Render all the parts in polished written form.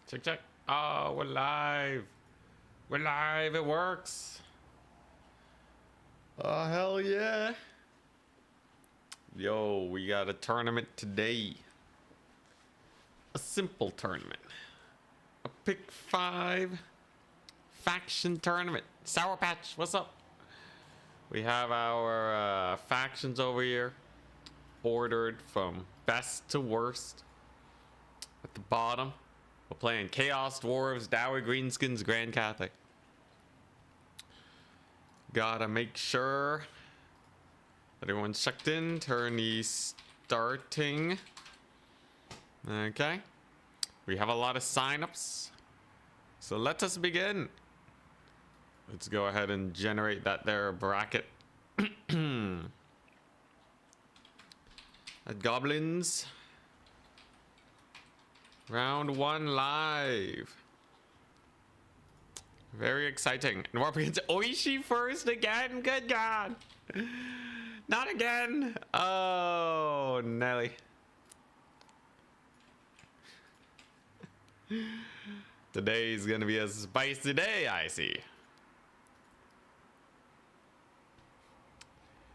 Check, check. Oh, we're live. We're live. It works. Oh, hell yeah. Yo, we got a tournament today. A simple tournament. A pick 5 faction tournament. Sour Patch, what's up? We have our factions over here. Ordered from best to worst. At the bottom, we're playing Chaos Dwarves, Dowie Greenskins, Grand Catholic. Gotta make sure that everyone's checked in. Tourney starting. Okay. We have a lot of signups. So let us begin. Let's go ahead and generate that there bracket. At Goblins. Round 1 live. Very exciting. And we're up against Oishi first again. Good God. Not again. Oh, Nelly. Today's gonna be a spicy day, I see.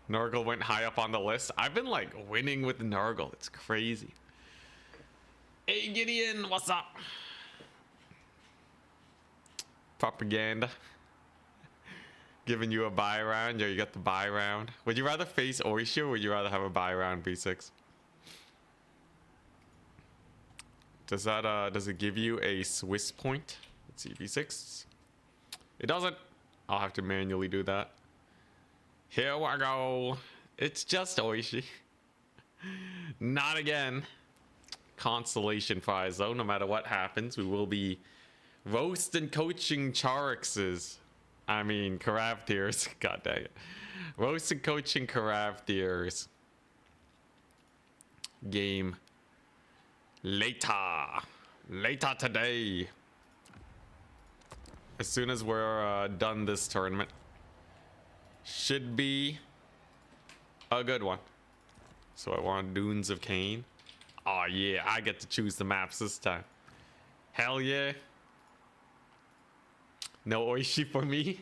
Nurgle went high up on the list. I've been like winning with Nurgle. It's crazy. Hey Gideon, what's up? Propaganda. Giving you a buy round. Yo, you got the buy round. Would you rather face Oishi or would you rather have a buy round B6? Does that does it give you a Swiss point? Let's see, B6. It doesn't. I'll have to manually do that. Here we go. It's just Oishi. Not again. Consolation prize though, no matter what happens. We will be roast and coaching Charixes. I mean, Caravtiers. God dang it. Roast and coaching Caravtiers. Game. Later today. As soon as we're done this tournament. Should be a good one. So I want Dunes of Cain. Oh yeah, I get to choose the maps this time. Hell yeah. No Oishi for me.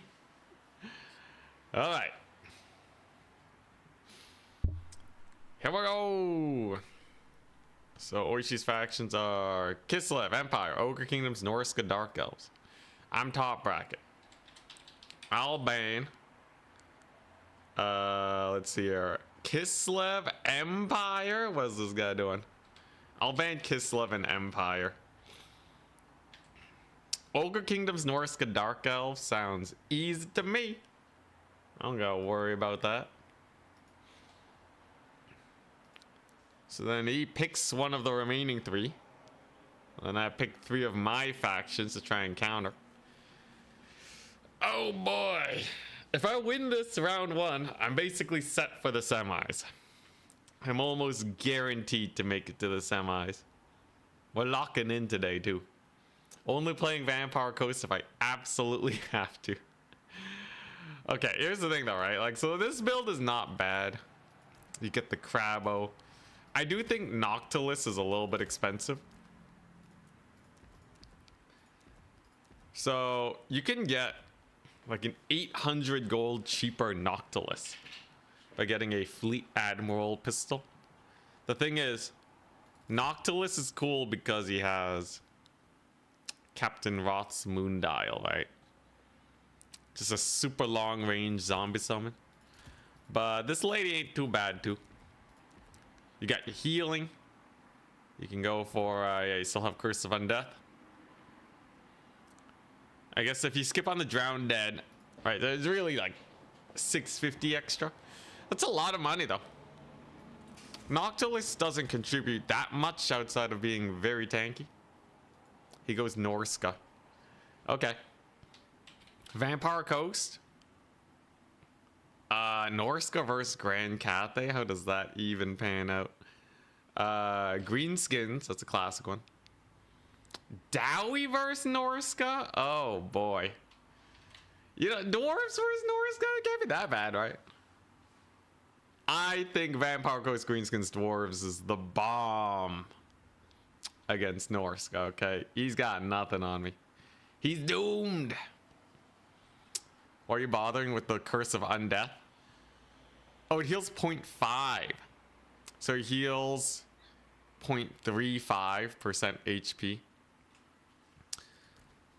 Alright. Here we go. So Oishi's factions are Kislev, Empire, Ogre Kingdoms, Norsca, Dark Elves. I'm top bracket. Alban. Let's see here. Kislev, Empire? What's this guy doing? I'll ban Kislev and Empire. Ogre Kingdoms, Norsca, Dark Elf sounds easy to me. I don't gotta worry about that. So then he picks one of the remaining 3. And I pick 3 of my factions to try and counter. Oh boy. If I win this round 1, I'm basically set for the semis. I'm almost guaranteed to make it to the semis. We're locking in today too. Only playing Vampire Coast if I absolutely have to. Okay, here's the thing though, right? Like, so this build is not bad. You get the Crabbo. I do think Noctilus is a little bit expensive. So you can get like an 800 gold cheaper Noctilus by getting a Fleet Admiral pistol. The thing is, Noctilus is cool because he has Captain Roth's Moon Dial, right? Just a super long range zombie summon. But this lady ain't too bad too. You got your healing. You can go for, yeah, you still have Curse of Undeath. I guess if you skip on the Drowned Dead, right, there's really like 650 extra. That's a lot of money though. Noctilus doesn't contribute that much outside of being very tanky. He goes Norsca. Okay. Vampire Coast. Norsca versus Grand Cathay. How does that even pan out? Greenskins. That's a classic one. Dowie versus Norsca? Oh boy. You know, Dwarves versus Norsca? It can't be that bad, right? I think Vampire Coast Greenskins Dwarves is the bomb. against Norsca, okay? He's got nothing on me. He's doomed. Why are you bothering with the Curse of Undeath? Oh, it heals 0.5. So it heals 0.35% HP.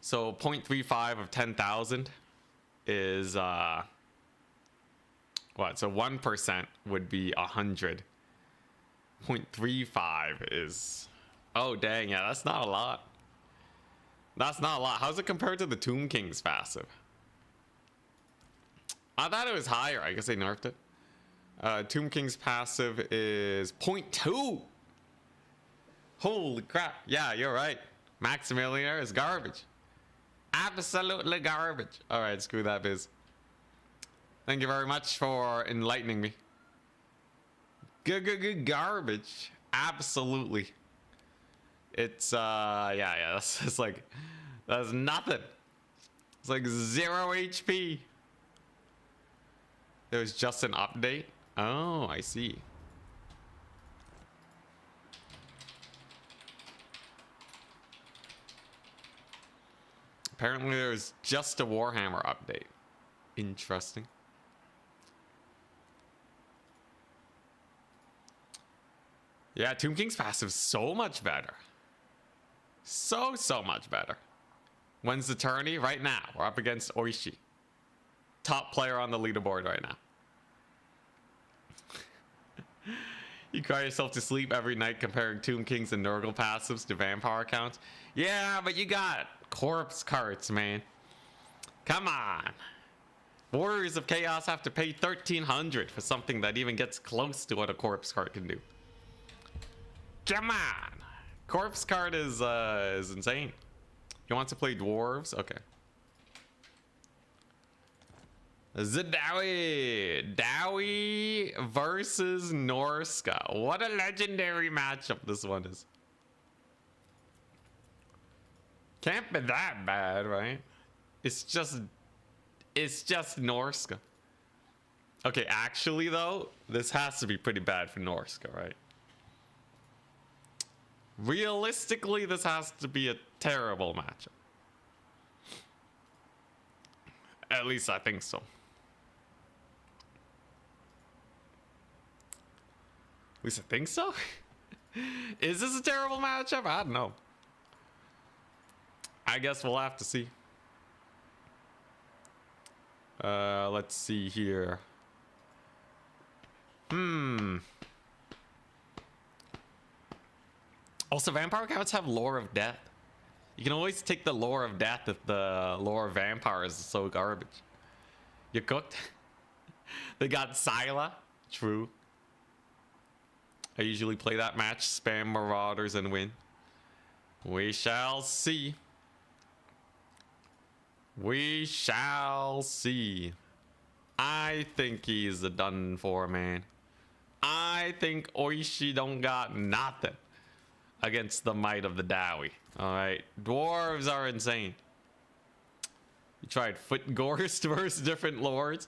So 0.35 of 10,000 is what? So 1% would be 100. 0.35 is, oh dang, yeah, that's not a lot. That's not a lot. How's it compared to the Tomb King's passive? I thought it was higher. I guess they nerfed it. Tomb King's passive is 0.2. Holy crap. Yeah, you're right. Maximilianer is garbage. Absolutely garbage. All right, screw that biz. Thank you very much for enlightening me. Garbage. Absolutely. It's yeah, that's like, that's nothing. It's like 0 HP. There was just an update. Oh, I see. Apparently there was just a Warhammer update. Interesting. Yeah, Tomb King's passive is so much better. So much better. When's the tourney? Right now. We're up against Oishi. Top player on the leaderboard right now. You cry yourself to sleep every night comparing Tomb Kings and Nurgle passives to vampire accounts. Yeah, but you got corpse carts, man. Come on. Warriors of Chaos have to pay 1,300 for something that even gets close to what a corpse cart can do. Come on. Corpse cart is insane. He wants to play dwarves? Okay. Zadawi. Dowie versus Norsca. What a legendary matchup this one is. Can't be that bad, right? It's just Norsca. Okay, actually though, this has to be pretty bad for Norsca, right? Realistically, this has to be a terrible matchup. At least I think so. At least I think so. Is this a terrible matchup? I don't know. I guess we'll have to see. Let's see here. Also, vampire accounts have lore of death. You can always take the lore of death if the lore of vampires is so garbage. You cooked? They got Scylla. True. I usually play that match, spam Marauders and win. We shall see. We shall see. I think he's a done for man. I think Oishi don't got nothing against the might of the Dowie. Alright. Dwarves are insane. He tried Foot Gorst versus different lords,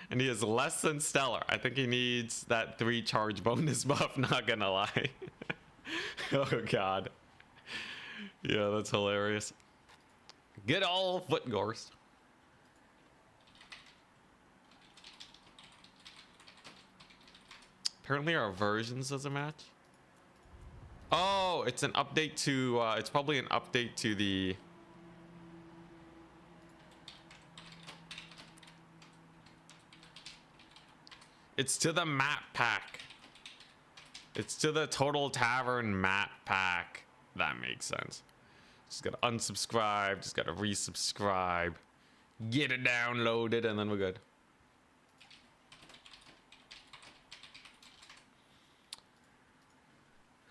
and he is less than stellar. I think he needs that 3 charge bonus buff, not gonna lie. Oh god. Yeah, that's hilarious. Good old Foot Gorst. Apparently our versions as a match. Oh, it's an update to it's probably an update to the it's to the map pack. It's to the Total Tavern map pack. That makes sense. Just gotta unsubscribe, just gotta resubscribe, get it downloaded, and then we're good.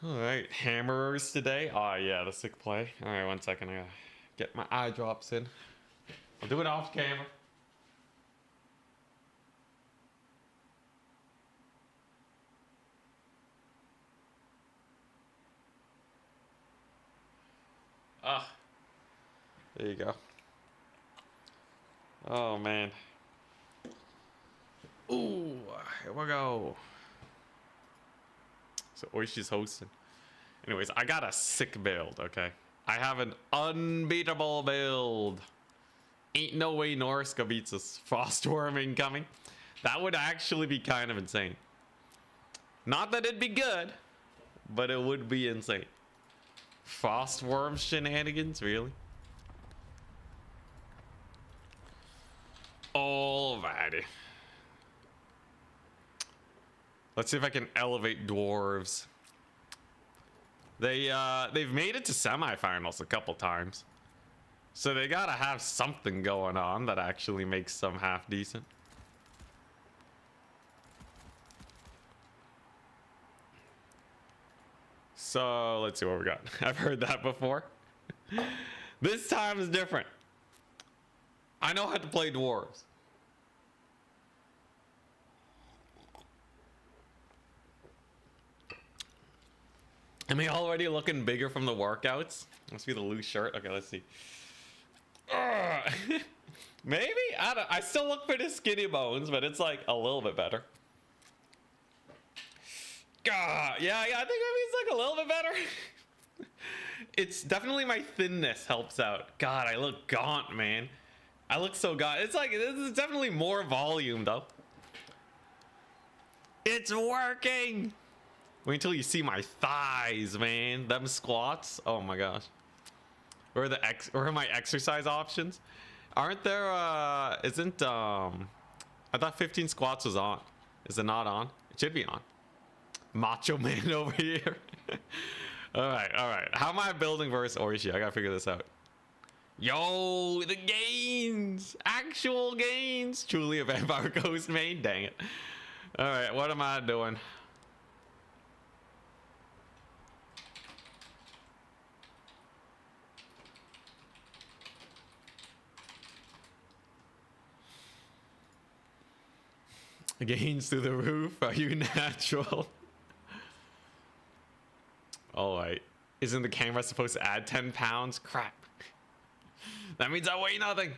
Alright, hammerers today. Oh yeah, the sick play. Alright, 1 second, I gotta get my eye drops in. I'll do it off camera. Ah, there you go. Oh man. Ooh, here we go. So Oishi's hosting. Anyways, I got a sick build, okay? I have an unbeatable build. Ain't no way Norsca beats us. Frostworm incoming. That would actually be kind of insane. Not that it'd be good, but it would be insane. Frostworm shenanigans, really? Alrighty. Let's see if I can elevate dwarves. They've made it to semifinals a couple times. So they gotta have something going on that actually makes them half decent. So let's see what we got. I've heard that before. This time is different. I know how to play dwarves. Am I already looking bigger from the workouts? Must be the loose shirt. Okay, let's see. Maybe? I still look for the skinny bones, but it's like a little bit better. God, yeah, I think maybe it's like a little bit better. It's definitely my thinness helps out. God, I look gaunt, man. I look so gaunt. It's like, this is definitely more volume, though. It's working! Wait until you see my thighs, man. Them squats. Oh my gosh. Where are my exercise options? Aren't there isn't I thought 15 squats was on. Is it not on? It should be on. Macho man over here. Alright. How am I building versus Orishi? I gotta figure this out. Yo, the gains! Actual gains! Truly a Vampire Ghost main? Dang it. Alright, what am I doing? Gains through the roof? Are you natural? Alright. Isn't the camera supposed to add 10 pounds? Crap. That means I weigh nothing.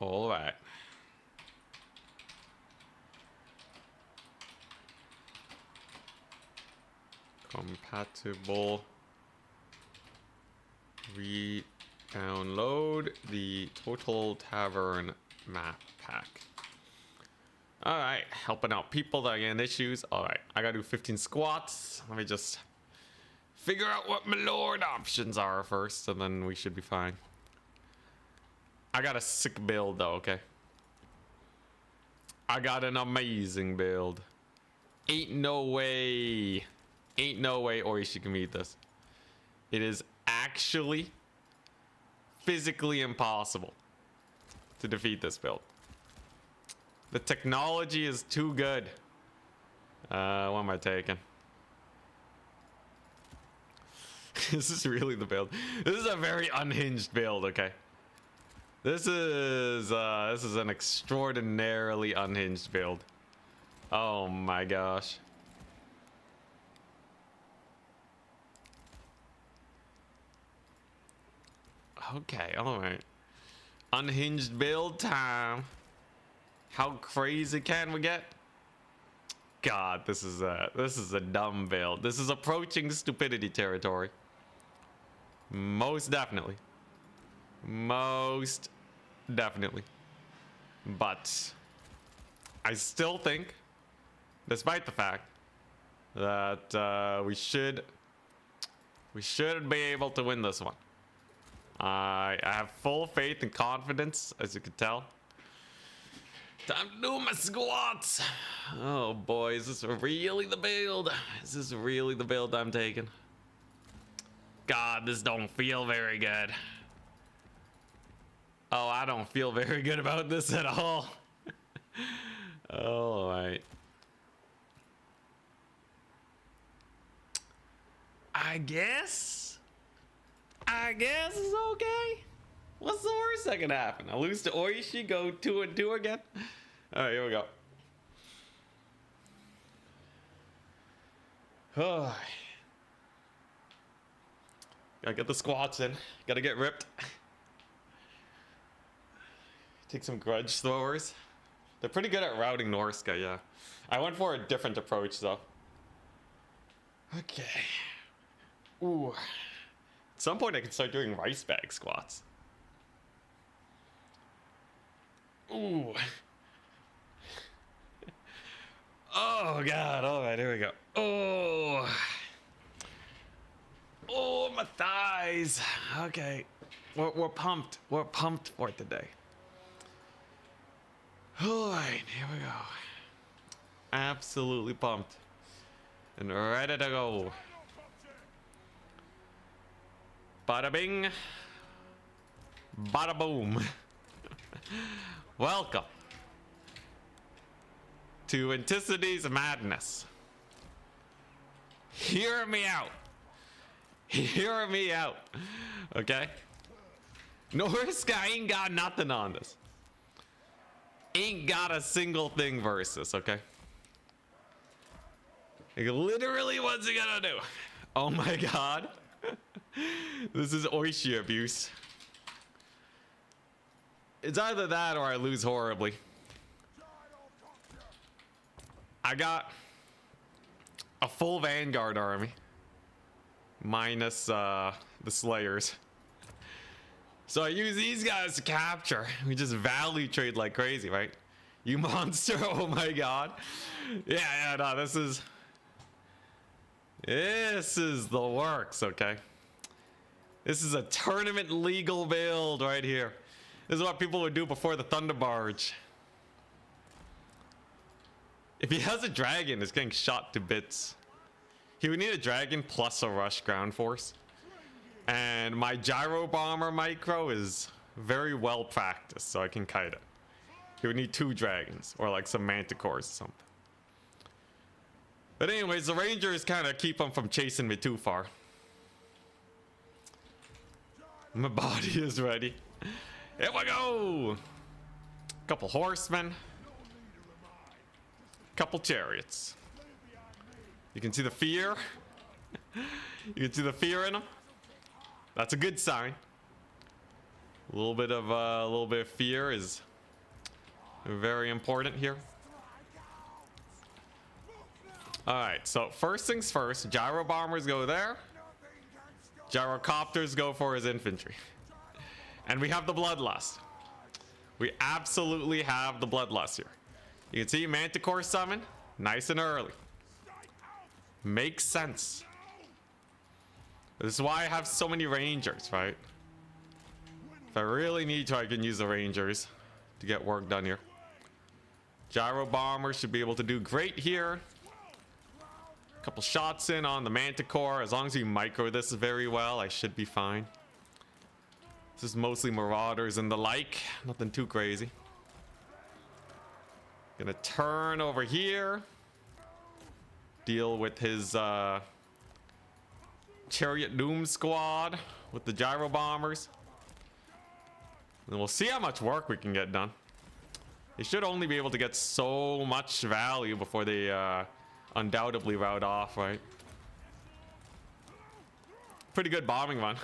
Alright. Compatible. Re-download the Total Tavern map pack. Alright, helping out people that are getting issues. Alright, I gotta do 15 squats. Let me just figure out what my lord options are first, and then we should be fine. I got a sick build though, okay? I got an amazing build. Ain't no way Orishi can beat this. It is actually physically impossible to defeat this build. The technology is too good. What am I taking? This is really the build. This is a very unhinged build, okay? This is an extraordinarily unhinged build. Oh my gosh. Okay, alright. Unhinged build time. How crazy can we get? God, this is a dumb build. This is approaching stupidity territory. Most definitely. Most definitely. But I still think, despite the fact that we should be able to win this one. I have full faith and confidence, as you can tell. Time to do my squats. Oh boy, is this really the build? Is this really the build I'm taking? God, this don't feel very good. Oh, I don't feel very good about this at all. All right. I guess it's okay. What's the worst that can happen? I lose to Orishi, go 2-2 again. All right, here we go. Gotta get the squats in. Gotta get ripped. Take some grudge throwers. They're pretty good at routing Norsca, yeah. I went for a different approach though. Okay. Ooh. At some point I can start doing rice bag squats. Ooh. Oh god, alright, here we go. Oh. Oh, my thighs. Okay. We're pumped. We're pumped for today. Alright, here we go. Absolutely pumped. And ready to go. Bada bing. Bada boom. Welcome to Anticity's Madness. Hear me out. Hear me out. Okay? Norsca ain't got nothing on this. Ain't got a single thing versus, okay? Like, literally, what's he gonna do? Oh my god. This is Oishi abuse. It's either that or I lose horribly. I got a full Vanguard army. Minus the Slayers. So I use these guys to capture. We just value trade like crazy, right? You monster, oh my god. Yeah, no, this is the works, okay? This is a tournament legal build right here. This is what people would do before the Thunder Barge. If he has a dragon, it's getting shot to bits. He would need a dragon plus a rush ground force. And my gyro bomber micro is very well practiced, so I can kite it. He would need 2 dragons or like some manticores or something. But anyways, the rangers kind of keep him from chasing me too far. My body is ready. Here we go. Couple horsemen. Couple chariots. You can see the fear. You can see the fear in them. That's a good sign. A little bit of fear is very important here. All right, so first things first, gyro bombers go there. Gyrocopters go for his infantry. And we have the bloodlust. We absolutely have the bloodlust here. You can see Manticore summon, nice and early. Makes sense. This is why I have so many rangers, right? If I really need to, I can use the rangers to get work done here. Gyro bomber should be able to do great here. Couple shots in on the Manticore. As long as you micro this very well, I should be fine. This is mostly marauders and the like. Nothing too crazy. Gonna turn over here. Deal with his Chariot Doom squad with the gyro bombers. And we'll see how much work we can get done. They should only be able to get so much value before they undoubtedly route off, right? Pretty good bombing one.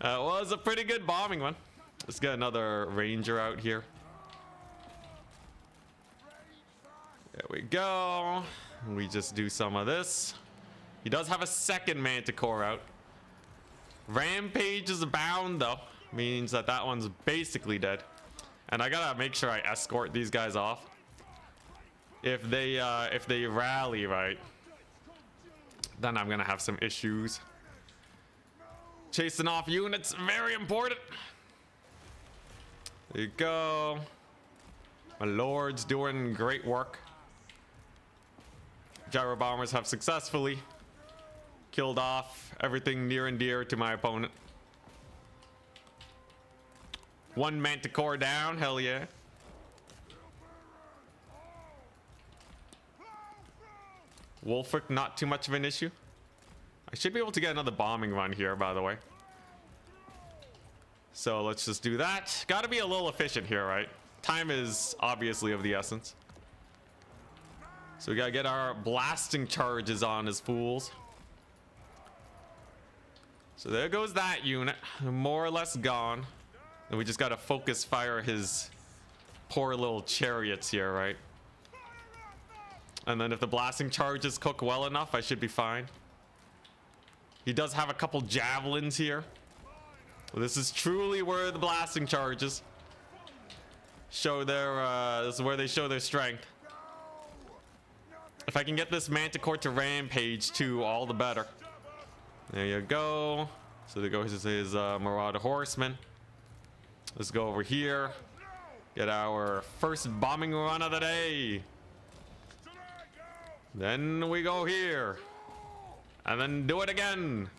Was a pretty good bombing one. Let's get another ranger out here. There we go. We just do some of this. He does have a second Manticore out. Rampage is bound though. Means that that one's basically dead. And I gotta make sure I escort these guys off. If they rally right, then I'm gonna have some issues. Chasing off units, very important. There you go. My lord's doing great work. Gyro bombers have successfully killed off everything near and dear to my opponent. One Manticore down, hell yeah. Wolfric, not too much of an issue. I should be able to get another bombing run here, by the way. So let's just do that. Gotta be a little efficient here, right? Time is obviously of the essence. So we gotta get our blasting charges on as fools. So there goes that unit, more or less gone. And we just gotta focus fire his poor little chariots here, right? And then if the blasting charges cook well enough, I should be fine. He does have a couple javelins here. This is truly where the blasting charges show their, this is where they show their strength. If I can get this Manticore to rampage too, all the better. There you go. So there goes his Marauder Horseman. Let's go over here. Get our first bombing run of the day. Then we go here. And then do it again.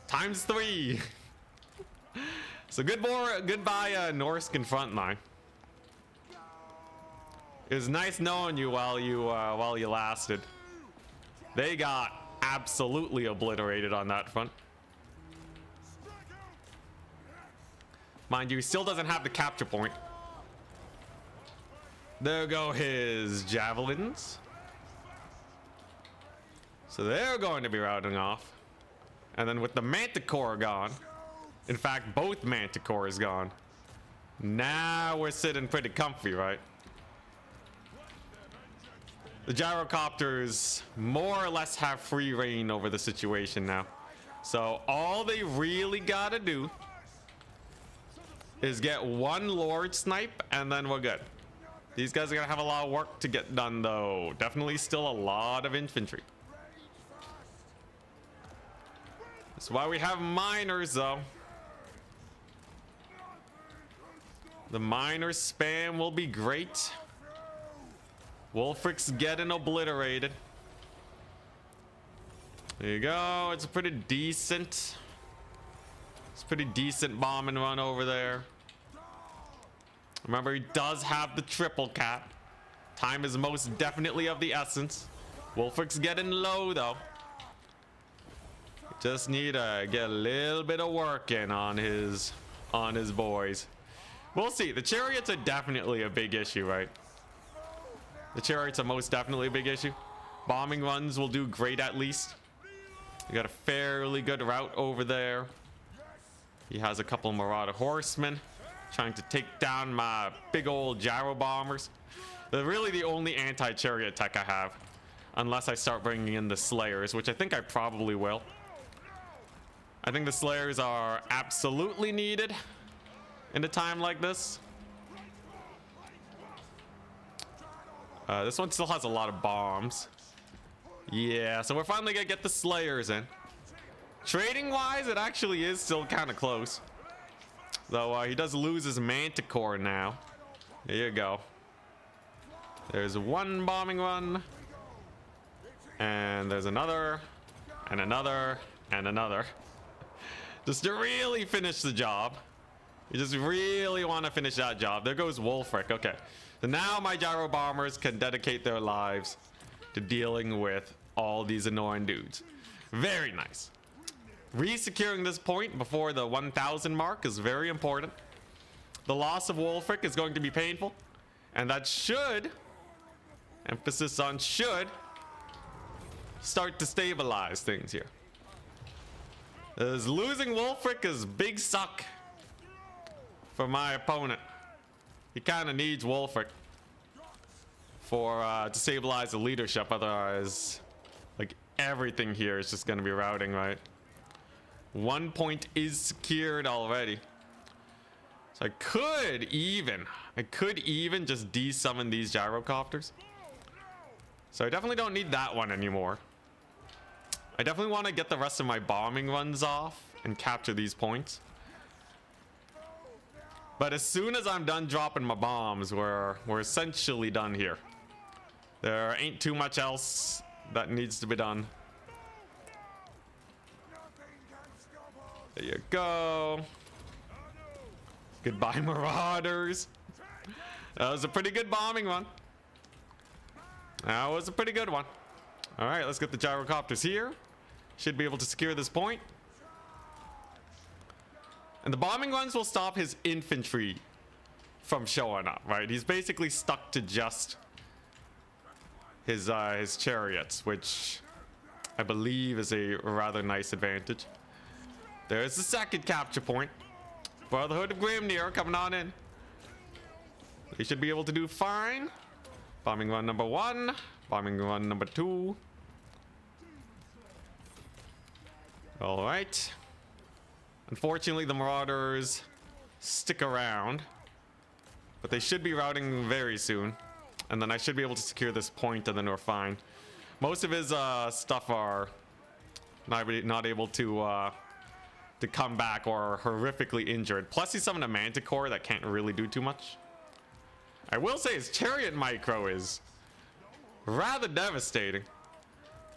Times 3. So goodbye, Norscan frontline. It was nice knowing you while you lasted. They got absolutely obliterated on that front. Mind you, he still doesn't have the capture point. There go his javelins. So they're going to be routing off. And then with the Manticore gone, in fact, both Manticores gone. Now we're sitting pretty comfy, right? The gyrocopters more or less have free reign over the situation now. So all they really gotta do is get one Lord snipe and then we're good. These guys are gonna have a lot of work to get done though. Definitely still a lot of infantry. That's why we have miners though. The miner spam will be great. Wolfric's getting obliterated. There you go. It's a pretty decent. It's a pretty decent bomb and run over there. Remember, he does have the triple cap. Time is most definitely of the essence. Wolfric's getting low though. Just need to get a little bit of work in on his boys. We'll see. The chariots are definitely a big issue, right? The chariots are most definitely a big issue. Bombing runs will do great at least. We got a fairly good route over there. He has a couple Marauder Horsemen trying to take down my big old gyro bombers. They're really the only anti-chariot tech I have. Unless I start bringing in the Slayers, which I think I probably will. I think the Slayers are absolutely needed in a time like this. This one still has a lot of bombs. Yeah, so we're finally gonna get the Slayers in. Trading wise, it actually is still kind of close. Though he does lose his Manticore now. There you go. There's one bombing run. And there's another. And another. And another. Just to really finish the job. You just really want to finish that job. There goes Wolfric. Okay. So now my gyro bombers can dedicate their lives to dealing with all these annoying dudes. Very nice. Re-securing this point before the 1,000 mark is very important. The loss of Wolfric is going to be painful. And that should, emphasis on should, start to stabilize things here. As losing Wolfric is big suck for my opponent. He kind of needs Wolfric for to stabilize the leadership. Otherwise, like everything here is just going to be routing, right? 1 point is secured already. So I could even just de-summon these gyrocopters. So I definitely don't need that one anymore. I definitely want to get the rest of my bombing runs off and capture these points. But as soon as I'm done dropping my bombs, we're essentially done here. There ain't too much else that needs to be done. There you go. Goodbye, Marauders. That was a pretty good bombing run. That was a pretty good one. All right, let's get the gyrocopters here. Should be able to secure this point. And the bombing runs will stop his infantry from showing up, right? He's basically stuck to just his chariots, which I believe is a rather nice advantage. There's the second capture point. Brotherhood of Grimnir coming on in. They should be able to do fine. Bombing run number 1. Bombing run number 2. All right. Unfortunately, the Marauders stick around. But they should be routing very soon. And then I should be able to secure this point and then we're fine. Most of his stuff are not able to come back or are horrifically injured. Plus he's summoned a Manticore that can't really do too much. I will say his Chariot Micro is rather devastating.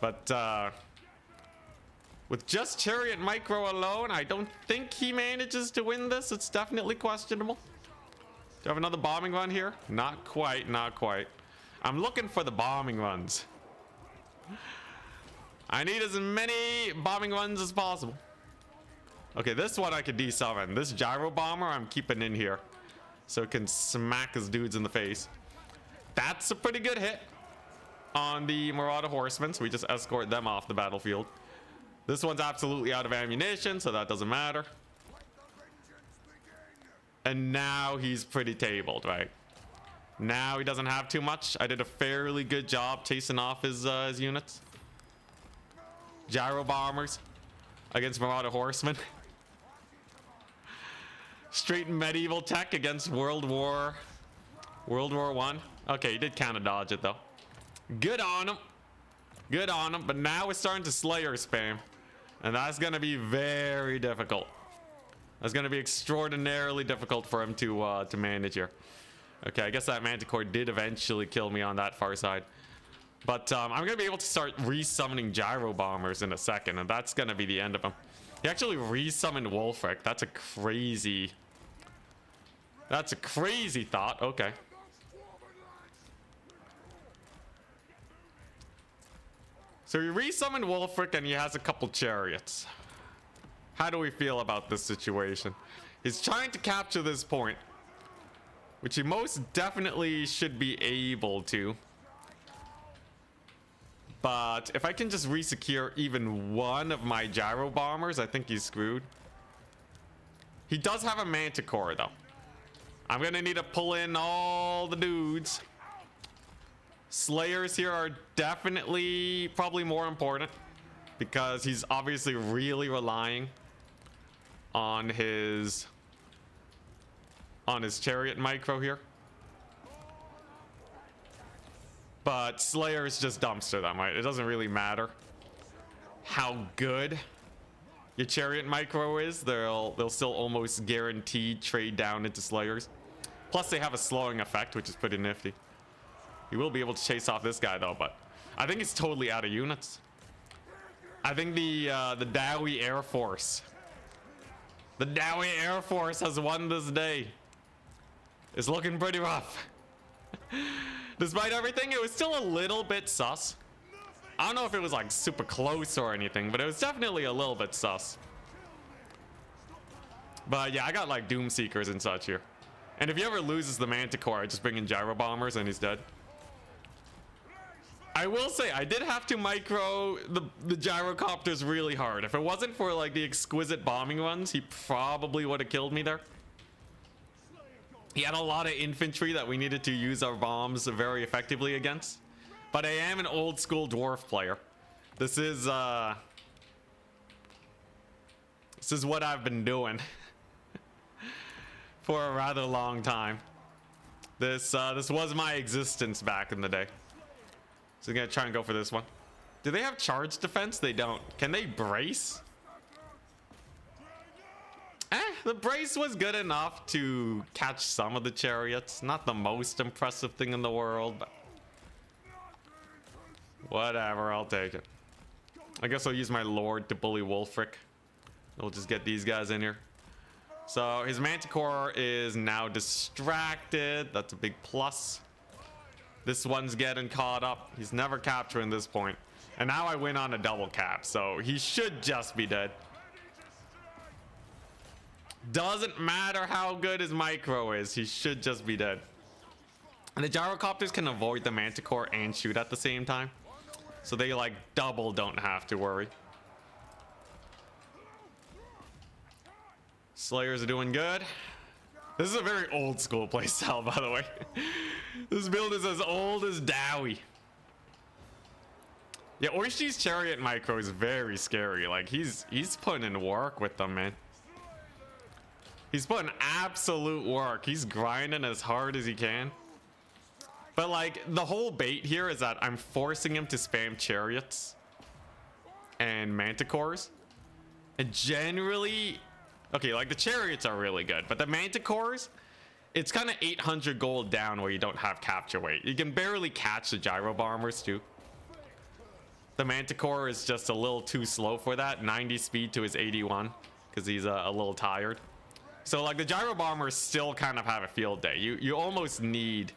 But with just Chariot Micro alone, I don't think he manages to win this. It's definitely questionable. Do I have another bombing run here? Not quite, not quite. I'm looking for the bombing runs. I need as many bombing runs as possible. Okay, this one I could desummon. This gyro bomber I'm keeping in here so it can smack his dudes in the face. That's a pretty good hit on the Marauder Horsemen, so we just escort them off the battlefield. This one's absolutely out of ammunition, so that doesn't matter. And now he's pretty tabled, right? Now he doesn't have too much. I did a fairly good job chasing off his units. Gyro bombers against Marauder Horsemen. Straight medieval tech against World War I. Okay, he did kind of dodge it though. Good on him. Good on him. But now we're starting to Slayer spam. And that's going to be very difficult. That's going to be extraordinarily difficult for him to manage here. Okay, I guess that Manticore did eventually kill me on that far side. But I'm going to be able to start resummoning Gyro Bombers in a second. And that's going to be the end of him. He actually resummoned Wolfric. That's a crazy... That's a crazy thought. Okay. So he resummoned Wolfric and he has a couple chariots. How do we feel about this situation? He's trying to capture this point, which he most definitely should be able to. But if I can just resecure even one of my gyro bombers, I think he's screwed. He does have a Manticore though. I'm gonna need to pull in all the dudes. Slayers here are definitely probably more important because he's obviously really relying on his chariot micro here. But Slayers just dumpster them, right? It doesn't really matter how good your chariot micro is. They'll still almost guaranteed trade down into Slayers. Plus they have a slowing effect, which is pretty nifty. You will be able to chase off this guy though, but I think he's totally out of units. I think the Dowie Air Force, the Dowie Air Force has won this day. It's looking pretty rough. Despite everything, it was still a little bit sus. I don't know if it was like super close or anything, but it was definitely a little bit sus. But yeah, I got like Doom Seekers and such here. And if he ever loses the Manticore, I just bring in Gyro Bombers and he's dead. I will say, I did have to micro the gyrocopters really hard. If it wasn't for like the exquisite bombing runs, he probably would have killed me there. He had a lot of infantry that we needed to use our bombs very effectively against. But I am an old school dwarf player. This is what I've been doing for a rather long time. This was my existence back in the day. So I'm gonna try and go for this one. Do they have charge defense? They don't. Can they brace? The brace was good enough to catch some of the chariots. Not the most impressive thing in the world, but whatever, I'll take it. I guess I'll use my Lord to bully Wolfric. We'll just get these guys in here. So his Manticore is now distracted. That's a big plus. This one's getting caught up. He's never capturing this point. And now I win on a double cap, so he should just be dead. Doesn't matter how good his micro is, he should just be dead. And the gyrocopters can avoid the Manticore and shoot at the same time. So they like double don't have to worry. Slayers are doing good. This is a very old school playstyle, by the way. This build is as old as Dowie. Yeah, Oishi's Chariot Micro is very scary. Like, he's putting in work with them, man. He's putting absolute work. He's grinding as hard as he can. But, like, the whole bait here is that I'm forcing him to spam Chariots and Manticores. And generally... Okay, like, the Chariots are really good. But the Manticores, it's kind of 800 gold down where you don't have capture weight. You can barely catch the Gyro Bombers, too. The Manticore is just a little too slow for that. 90 speed to his 81 because he's a little tired. So, like, the Gyro Bombers still kind of have a field day. You almost need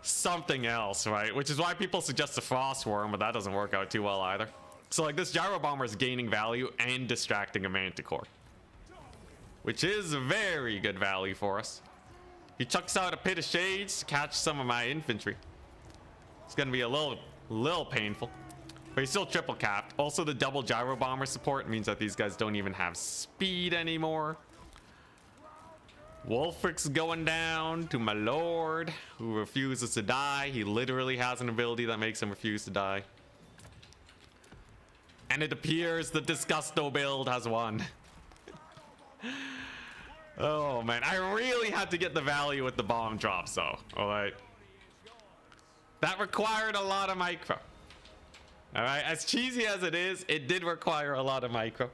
something else, right? Which is why people suggest the Frost Worm, but that doesn't work out too well either. So, like, this Gyro Bomber is gaining value and distracting a Manticore, which is very good value for us. He chucks out a Pit of Shades to catch some of my infantry. It's gonna be a little painful, but he's still triple capped. Also, the double Gyro Bomber support means that these guys don't even have speed anymore. Wolfric's going down to my lord, who refuses to die. He literally has an ability that makes him refuse to die. And it appears the Disgusto build has won. Oh man, I really had to get the value with the bomb drops though. Alright. That required a lot of micro. Alright, as cheesy as it is, it did require a lot of micro.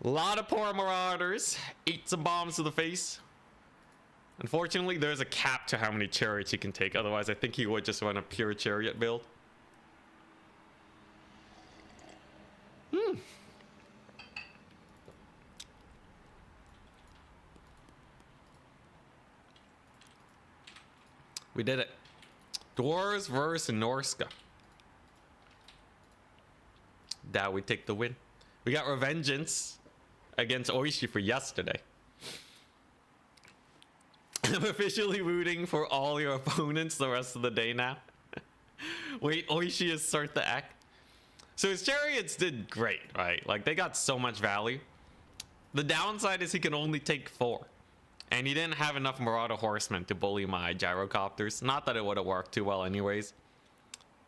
A lot of poor Marauders. Ate some bombs to the face. Unfortunately, there's a cap to how many chariots he can take. Otherwise, I think he would just run a pure chariot build. We did it. Dwarves versus Norsca. Now we take the win. We got Revengeance against Oishi for yesterday. I'm officially rooting for all your opponents the rest of the day now. Wait, Oishi is Sort the Act. So his chariots did great, right? Like, they got so much value. The downside is he can only take 4. And he didn't have enough Marauder Horsemen to bully my Gyrocopters. Not that it would have worked too well anyways.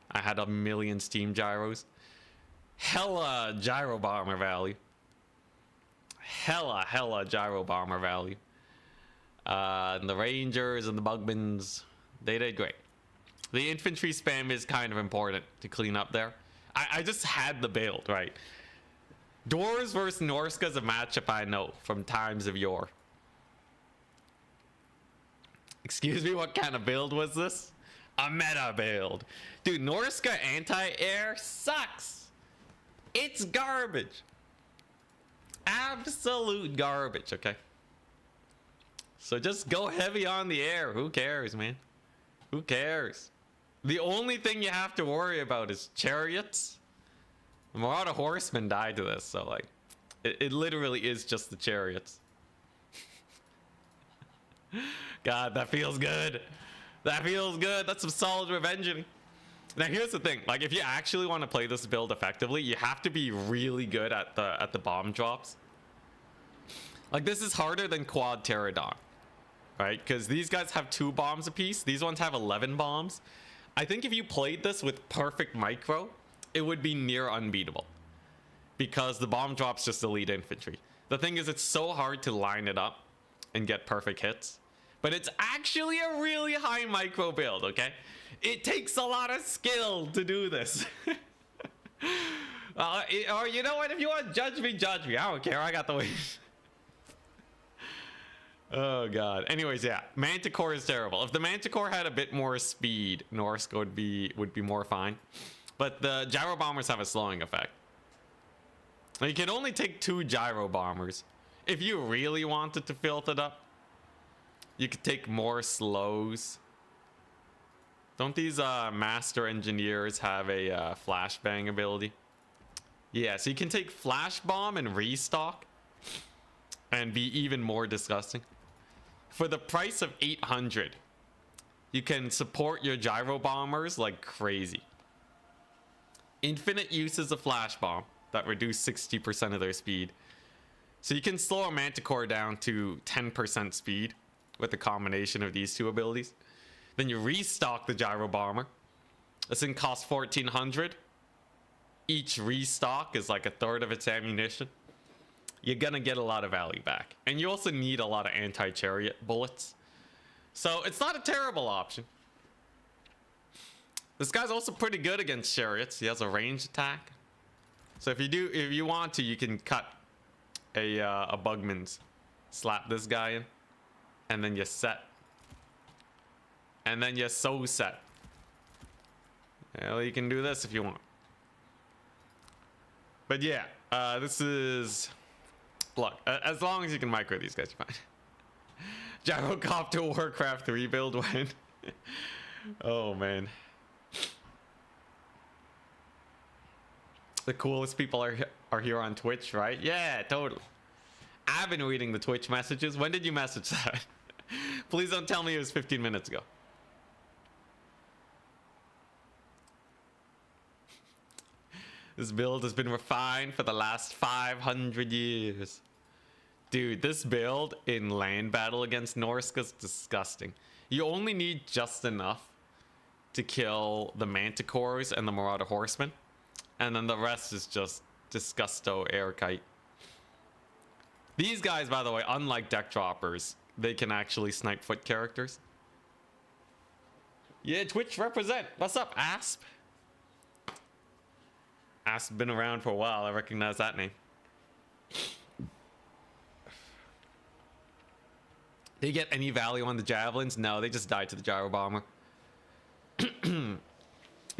I had a million Steam Gyros. Hella Gyro Bomber value. Hella Gyro Bomber value. And the Rangers and the Bugmans, they did great. The infantry spam is kind of important to clean up there. I just had the build, right? Dwarves versus Norsca is a matchup I know from times of yore. Excuse me, what kind of build was this? A meta build. Dude, Norsca anti-air sucks. It's garbage. Absolute garbage, okay? So just go heavy on the air. Who cares, man? Who cares? The only thing you have to worry about is chariots. A lot of horsemen died to this, so like, it literally is just the chariots. God, that feels good. That feels good. That's some solid revenging. Now here's the thing, like, if you actually want to play this build effectively, you have to be really good at the bomb drops. Like, this is harder than Quad Pterodon, right? Because these guys have 2 bombs apiece. These ones have 11 bombs. I think if you played this with perfect micro, it would be near unbeatable, because the bomb drops just elite infantry. The thing is, it's so hard to line it up and get perfect hits, but it's actually a really high micro build, okay? It takes a lot of skill to do this. Or you know what? If you want to judge me, judge me. I don't care. I got the win. Oh god. Anyways, yeah, Manticore is terrible. If the Manticore had a bit more speed, Norsca would be more fine. But the Gyro Bombers have a slowing effect. You can only take 2 Gyro Bombers. If you really wanted to filth it up, you could take more slows. Don't these Master Engineers have a flashbang ability? Yeah, so you can take Flash Bomb and Restock and be even more disgusting. For the price of 800, you can support your gyro bombers like crazy. Infinite uses a flash bomb that reduce 60% of their speed. So you can slow a manticore down to 10% speed with the combination of these two abilities. Then you restock the gyro bomber. This thing costs 1400. Each restock is like a third of its ammunition. You're gonna get a lot of value back. And you also need a lot of anti-chariot bullets. So it's not a terrible option. This guy's also pretty good against chariots. He has a ranged attack. So if you want to, you can cut a Bugman's, slap this guy in, and then you set. And then you're so set. Well, you can do this if you want. But yeah, this is... Look, as long as you can micro these guys, you're fine. Gyrocopter Warcraft 3 build when? Oh, man. The coolest people are here on Twitch, right? Yeah, totally. I've been reading the Twitch messages. When did you message that? Please don't tell me it was 15 minutes ago. This build has been refined for the last 500 years. Dude, this build in land battle against Norsca is disgusting. You only need just enough to kill the manticores and the Marauder Horsemen. And then the rest is just disgusto air kite. These guys, by the way, unlike deck droppers, they can actually snipe foot characters. Yeah, Twitch represent. What's up, Asp? Asp's been around for a while. I recognize that name. Did you get any value on the javelins? No, they just died to the gyro bomber.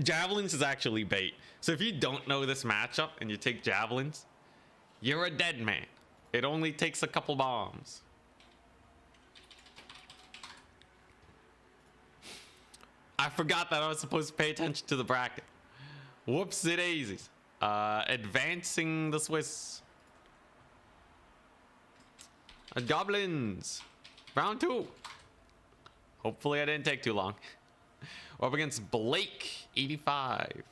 Javelins is actually bait. So if you don't know this matchup and you take javelins, you're a dead man. It only takes a couple bombs. I forgot that I was supposed to pay attention to the bracket. Whoopsie daisies. Advancing the Swiss. Goblins. Round 2. Hopefully I didn't take too long. We're up against Blake, 85.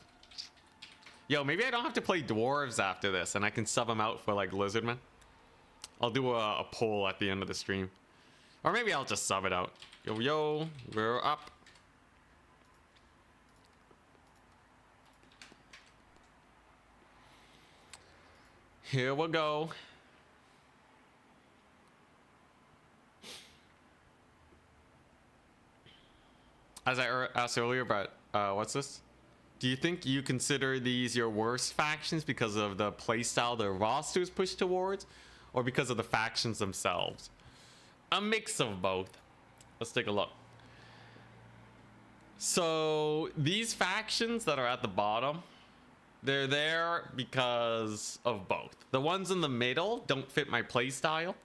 Yo, maybe I don't have to play dwarves after this and I can sub them out for like lizardmen. I'll do a poll at the end of the stream. Or maybe I'll just sub it out. Yo, we're up. Here we go. As I asked earlier about, what's this? Do you think you consider these your worst factions because of the playstyle the rosters push towards, or because of the factions themselves? A mix of both. Let's take a look. So these factions that are at the bottom, they're there because of both. The ones in the middle don't fit my playstyle,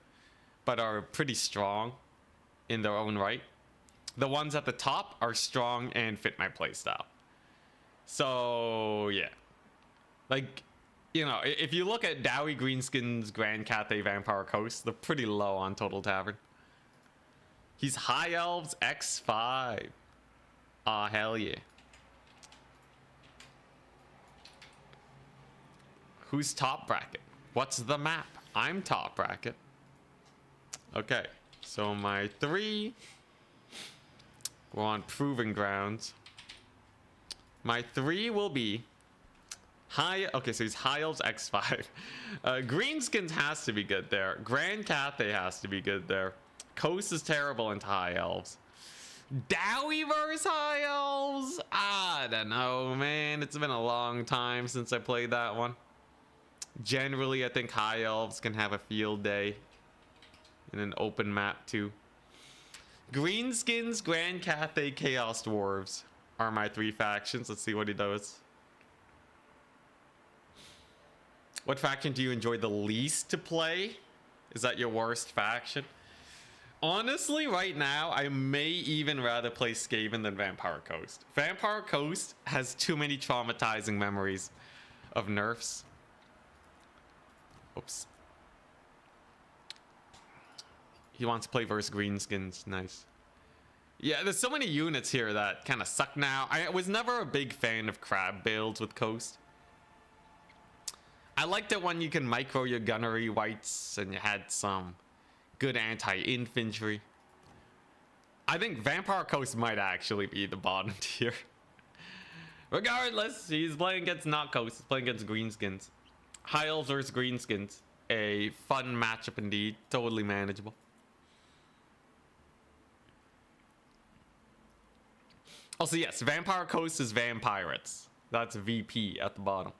but are pretty strong in their own right. The ones at the top are strong and fit my playstyle. So yeah, like, you know, if you look at Dowie, Greenskins, Grand Cathay, Vampire Coast, they're pretty low on Total Tavern. He's High Elves X5. Aw, hell yeah. Who's top bracket? What's the map? I'm top bracket. Okay, so my 3. We're on proving grounds. My 3 will be okay, so he's High Elves X5. Greenskins has to be good there. Grand Cathay has to be good there. Coast is terrible into High Elves. Dowie versus High Elves? I don't know, man. It's been a long time since I played that one. Generally, I think High Elves can have a field day in an open map too. Greenskins, Grand Cathay, Chaos Dwarves are my 3 factions. Let's see what he does. What faction do you enjoy the least to play? Is that your worst faction? Honestly, right now, I may even rather play Skaven than Vampire Coast. Vampire Coast has too many traumatizing memories of nerfs. Oops. He wants to play versus Greenskins. Nice. Yeah, there's so many units here that kind of suck now. I was never a big fan of crab builds with Coast. I liked it when you can micro your gunnery whites and you had some good anti-infantry. I think Vampire Coast might actually be the bottom tier. Regardless, he's playing against not Coast, he's playing against Greenskins. High Elves versus Greenskins. A fun matchup indeed, totally manageable. Also, yes, Vampire Coast is Vampirates. That's VP at the bottom.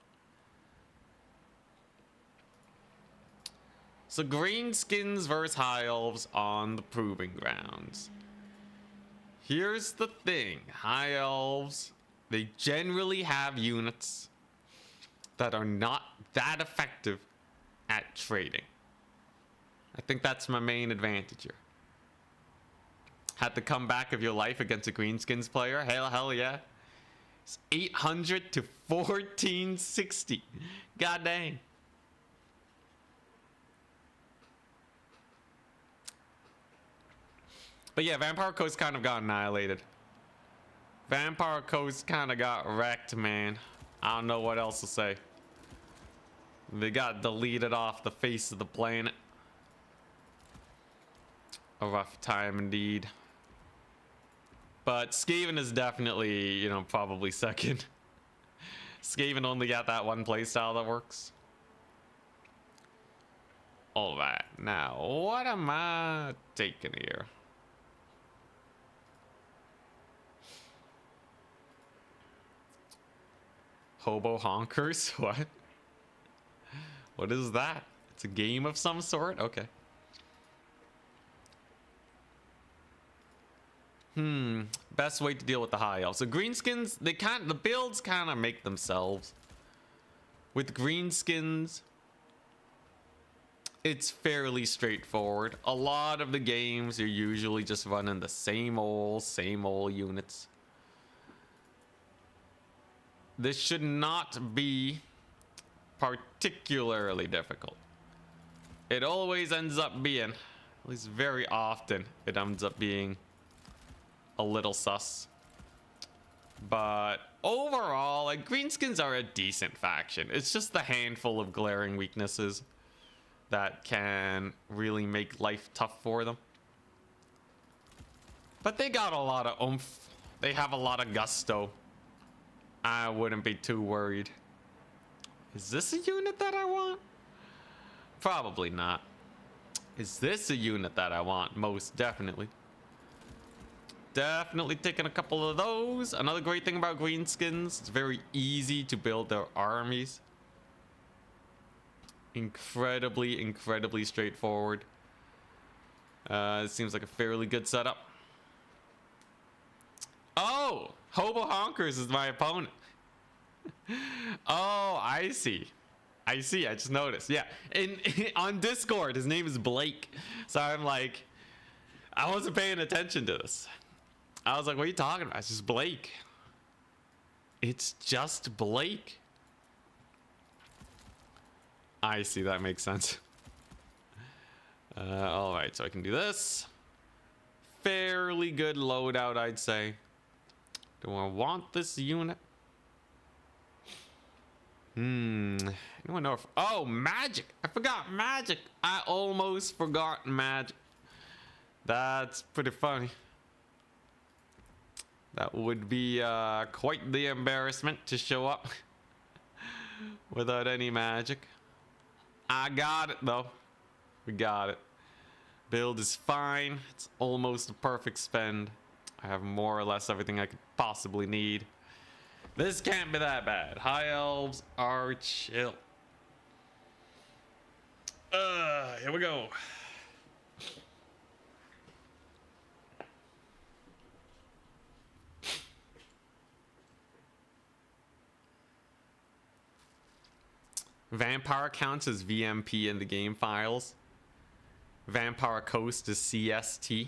So Greenskins versus High Elves on the proving grounds. Here's the thing. High Elves, they generally have units that are not that effective at trading. I think that's my main advantage here. Had the comeback of your life against a Greenskins player? Hell yeah. It's 800 to 1460. God dang. But yeah, Vampire Coast kind of got annihilated. Vampire Coast kind of got wrecked, man. I don't know what else to say. They got deleted off the face of the planet. A rough time indeed. But Skaven is definitely, you know, probably second. Skaven only got that one playstyle that works. Alright, now what am I taking here? Hobo honkers? What? What is that? It's a game of some sort? Okay. Best way to deal with the high elves. So Greenskins, the builds kind of make themselves. With Greenskins, it's fairly straightforward. A lot of the games you're usually just running the same old units. This should not be particularly difficult. It always ends up being, at least very often, it ends up being a little sus. But overall, like, Greenskins are a decent faction. It's just the handful of glaring weaknesses that can really make life tough for them. But they got a lot of oomph. They have a lot of gusto. I wouldn't be too worried. Is this a unit that I want? Probably not. Is this a unit that I want? Most definitely. Definitely taking a couple of those. Another great thing about Greenskins, it's very easy to build their armies. Incredibly straightforward. It seems like a fairly good setup. Oh, Hobo Honkers is my opponent. Oh, I see. I just noticed. Yeah, on Discord, his name is Blake. So I'm like, I wasn't paying attention to this. I was like, what are you talking about? It's just Blake. It's just Blake. I see, that makes sense. All right, so I can do this. Fairly good loadout, I'd say. Do I want this unit? Anyone know if... Oh, magic! I forgot magic! I almost forgot magic. That's pretty funny. That would be quite the embarrassment to show up without any magic. I got it though. We got it. Build is fine. It's almost a perfect spend. I have more or less everything I could possibly need. This can't be that bad. High elves are chill. Here we go. Vampire counts as VMP in the game files. Vampire Coast is CST.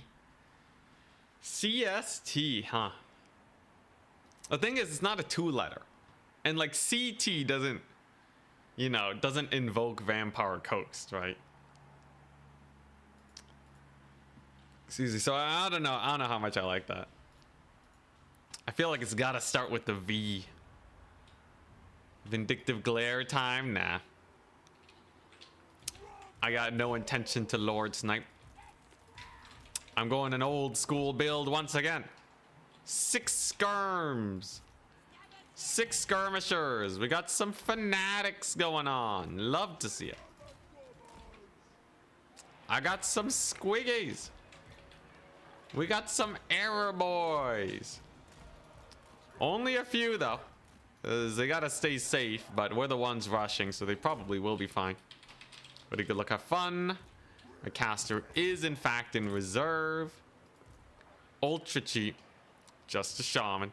CST, huh? The thing is, it's not a 2-letter. And like CT doesn't, you know, doesn't invoke Vampire Coast, right? Excuse me. So I don't know. I don't know how much I like that. I feel like it's got to start with the V. Vindictive glare time? Nah. I got no intention to Lord Snipe. I'm going an old school build once again. 6 skirms. 6 skirmishers. We got some fanatics going on. Love to see it. I got some squiggies. We got some error boys. Only a few though. They gotta stay safe, but we're the ones rushing, so they probably will be fine. Pretty good look, have fun. My caster is in fact in reserve. Ultra cheap. Just a shaman.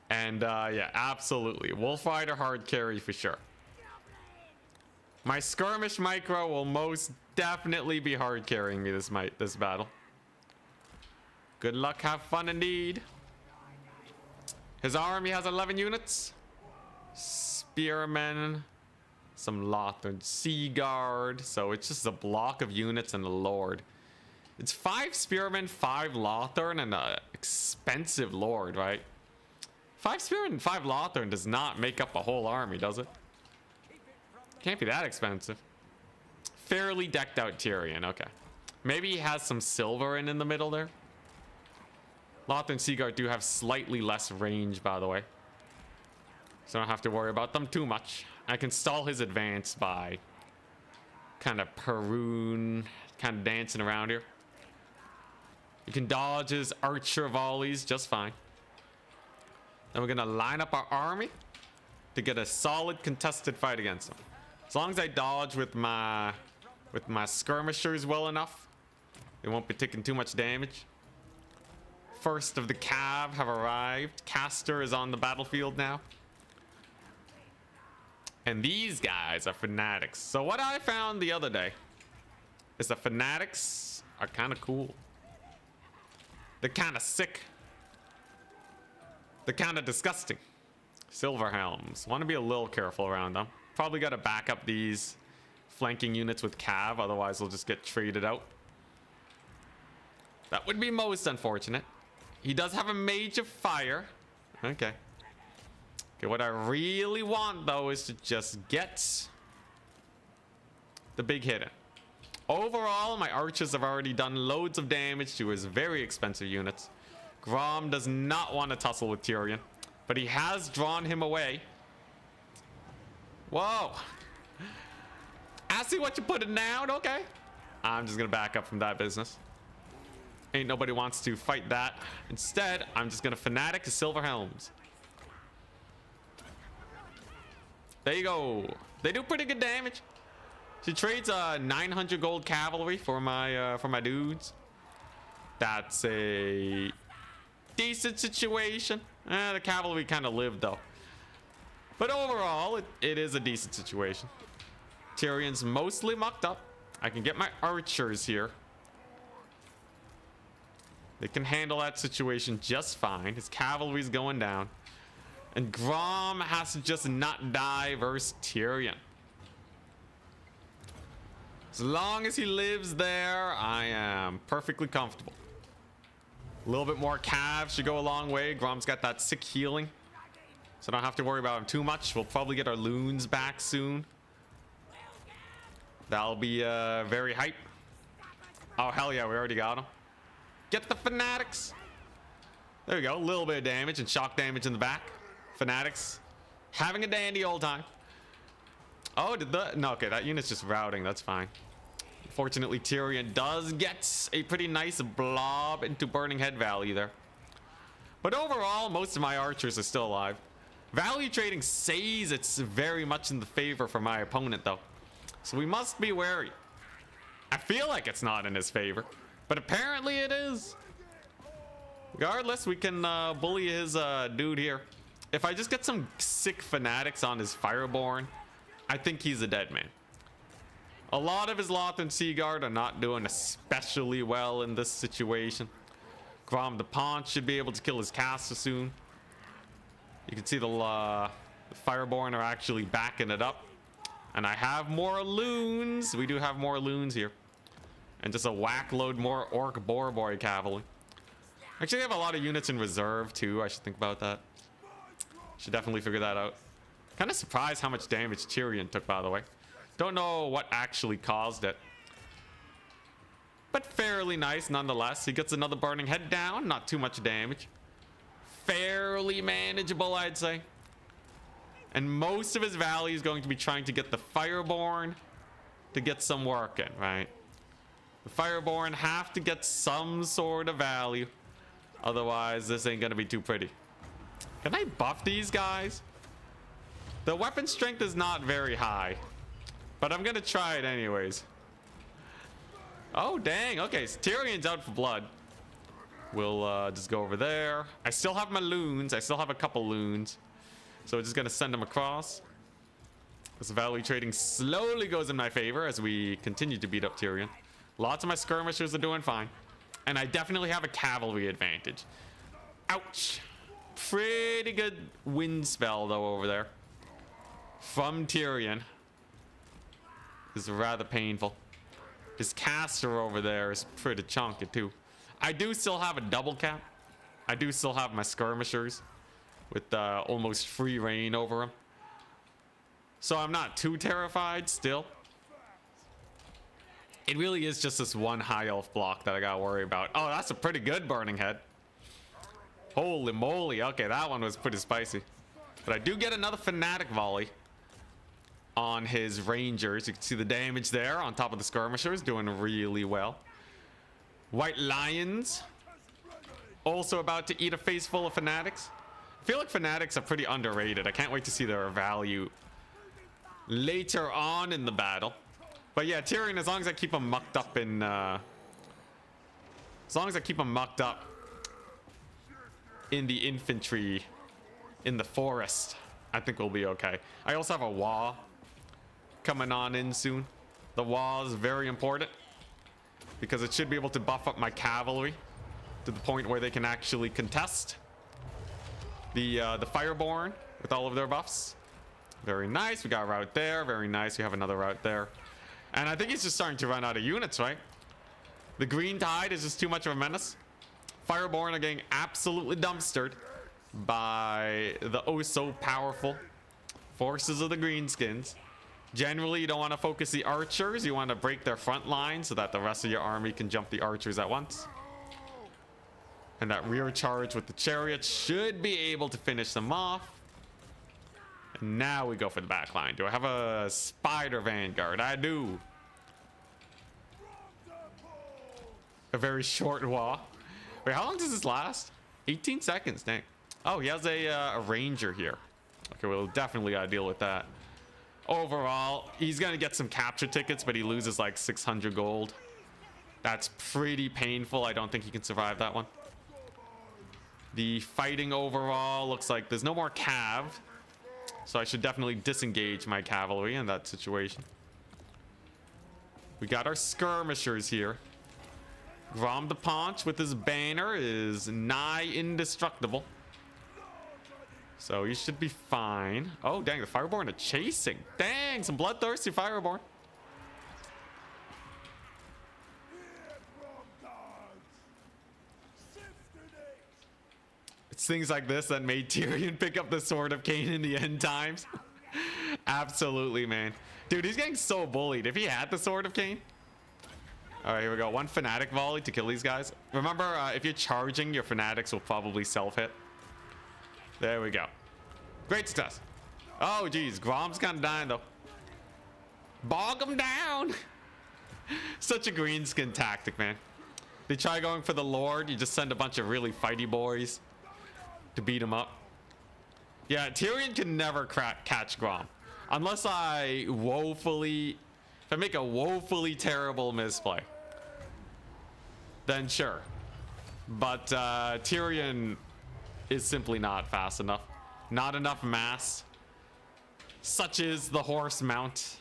And yeah, absolutely. Wolf Rider hard carry for sure. My skirmish micro will most definitely be hard carrying me this battle. Good luck, have fun indeed. His army has 11 units. Spearmen. Some Lothern Sea Guard. So it's just a block of units and a Lord. It's 5 Spearmen, 5 Lothern, and an expensive Lord, right? 5 Spearmen and 5 Lothern does not make up a whole army, does it? Can't be that expensive. Fairly decked out Tyrion, okay. Maybe he has some silver in the middle there. Lothern Sea Guard do have slightly less range, by the way. So I don't have to worry about them too much. I can stall his advance by kind of Perun, kind of dancing around here. You can dodge his archer volleys just fine. Then we're gonna line up our army to get a solid contested fight against him. As long as I dodge with my skirmishers well enough, they won't be taking too much damage. First of the Cav have arrived. Caster is on the battlefield now. And these guys are fanatics. So what I found the other day is the fanatics are kind of cool. They're kind of sick. They're kind of disgusting. Silver helms. Want to be a little careful around them. Probably got to back up these flanking units with Cav, otherwise they'll just get traded out. That would be most unfortunate. He does have a mage of fire. Okay. Okay, what I really want though is to just get the big hit in. Overall, my archers have already done loads of damage to his very expensive units. Grom does not want to tussle with Tyrion, but he has drawn him away. Whoa. I see what you're putting down. Okay. I'm just gonna back up from that business. Ain't nobody wants to fight that. Instead, I'm just gonna fanatic his silver helms. There you go. They do pretty good damage. She trades 900 gold cavalry for my dudes. That's a decent situation. The cavalry kind of lived though. But overall, it is a decent situation. Tyrion's mostly mucked up. I can get my archers here. They can handle that situation just fine. His cavalry's going down. And Grom has to just not die versus Tyrion. As long as he lives there, I am perfectly comfortable. A little bit more Cav should go a long way. Grom's got that sick healing, so I don't have to worry about him too much. We'll probably get our loons back soon. That'll be very hype. Oh, hell yeah, we already got him. Get the fanatics. There we go. A little bit of damage and shock damage in the back. Fanatics having a dandy old time. Oh, no, okay, that unit's just routing. That's fine. Fortunately, Tyrion does get a pretty nice blob into Burning Head Valley there. But overall, most of my archers are still alive. Value trading says it's very much in the favor for my opponent, though. So we must be wary. I feel like it's not in his favor, but apparently it is. Regardless, we can bully his dude here. If I just get some sick fanatics on his Fireborn, I think he's a dead man. A lot of his Lothern Sea Guard are not doing especially well in this situation. Grom the Paunch should be able to kill his caster soon. You can see the Fireborn are actually backing it up. And I have more loons. We do have more loons here. And just a whack load more Orc Boar cavalry. Actually, I have a lot of units in reserve too. I should think about that. Should definitely figure that out. Kind of surprised how much damage Tyrion took, by the way. Don't know what actually caused it. But fairly nice nonetheless. He gets another burning head down. Not too much damage. Fairly manageable, I'd say. And most of his value is going to be trying to get the Fireborn to get some work in, right? The Fireborn have to get some sort of value. Otherwise, this ain't gonna be too pretty. Can I buff these guys? The weapon strength is not very high. But I'm gonna try it anyways. Oh, dang. Okay, so Tyrion's out for blood. We'll just go over there. I still have my loons. I still have a couple loons. So we're just gonna send them across. This value trading slowly goes in my favor as we continue to beat up Tyrion. Lots of my skirmishers are doing fine. And I definitely have a cavalry advantage. Ouch. Pretty good wind spell, though, over there. From Tyrion. This is rather painful. His caster over there is pretty chunky, too. I do still have a double cap. I do still have my skirmishers with almost free reign over them. So I'm not too terrified still. It really is just this one high elf block that I gotta worry about. Oh, that's a pretty good burning head. Holy moly. Okay, that one was pretty spicy. But I do get another fanatic volley on his rangers. You can see the damage there on top of the skirmishers. Doing really well. White lions. Also about to eat a face full of fanatics. I feel like fanatics are pretty underrated. I can't wait to see their value later on in the battle. But yeah, Tyrion, as long as I keep him mucked up in the infantry in the forest, I think we'll be okay. I also have a wall coming on in soon. The wall is very important because it should be able to buff up my cavalry to the point where they can actually contest the Fireborn with all of their buffs. Very nice. We got a route there. Very nice. We have another route there. And I think he's just starting to run out of units, right? The Green Tide is just too much of a menace. Fireborn are getting absolutely dumpstered by the oh so powerful forces of the Greenskins. Generally, you don't want to focus the archers. You want to break their front line so that the rest of your army can jump the archers at once. And that rear charge with the chariots should be able to finish them off. And now we go for the back line. Do I have a spider vanguard? I do. A very short wall. Wait, how long does this last? 18 seconds, dang. Oh, he has a ranger here. Okay, we'll definitely gotta deal with that. Overall, he's gonna get some capture tickets, but he loses like 600 gold. That's pretty painful. I don't think he can survive that one. The fighting overall looks like there's no more cav. So I should definitely disengage my cavalry in that situation. We got our skirmishers here. Grom the Paunch with his banner is nigh indestructible. So you should be fine. Oh, dang, the Fireborn are chasing. Dang, some bloodthirsty Fireborn. It's things like this that made Tyrion pick up the Sword of Cain in the end times. Absolutely, man. Dude, he's getting so bullied. If he had the Sword of Cain. All right, here we go. One fanatic volley to kill these guys. Remember, if you're charging, your fanatics will probably self-hit. There we go. Great success. Oh, geez. Grom's kind of dying, though. Bog him down. Such a greenskin tactic, man. They try going for the Lord. You just send a bunch of really fighty boys to beat him up. Yeah, Tyrion can never catch Grom. Unless I make a woefully terrible misplay. Then sure. But Tyrion is simply not fast enough. Not enough mass. Such is the horse mount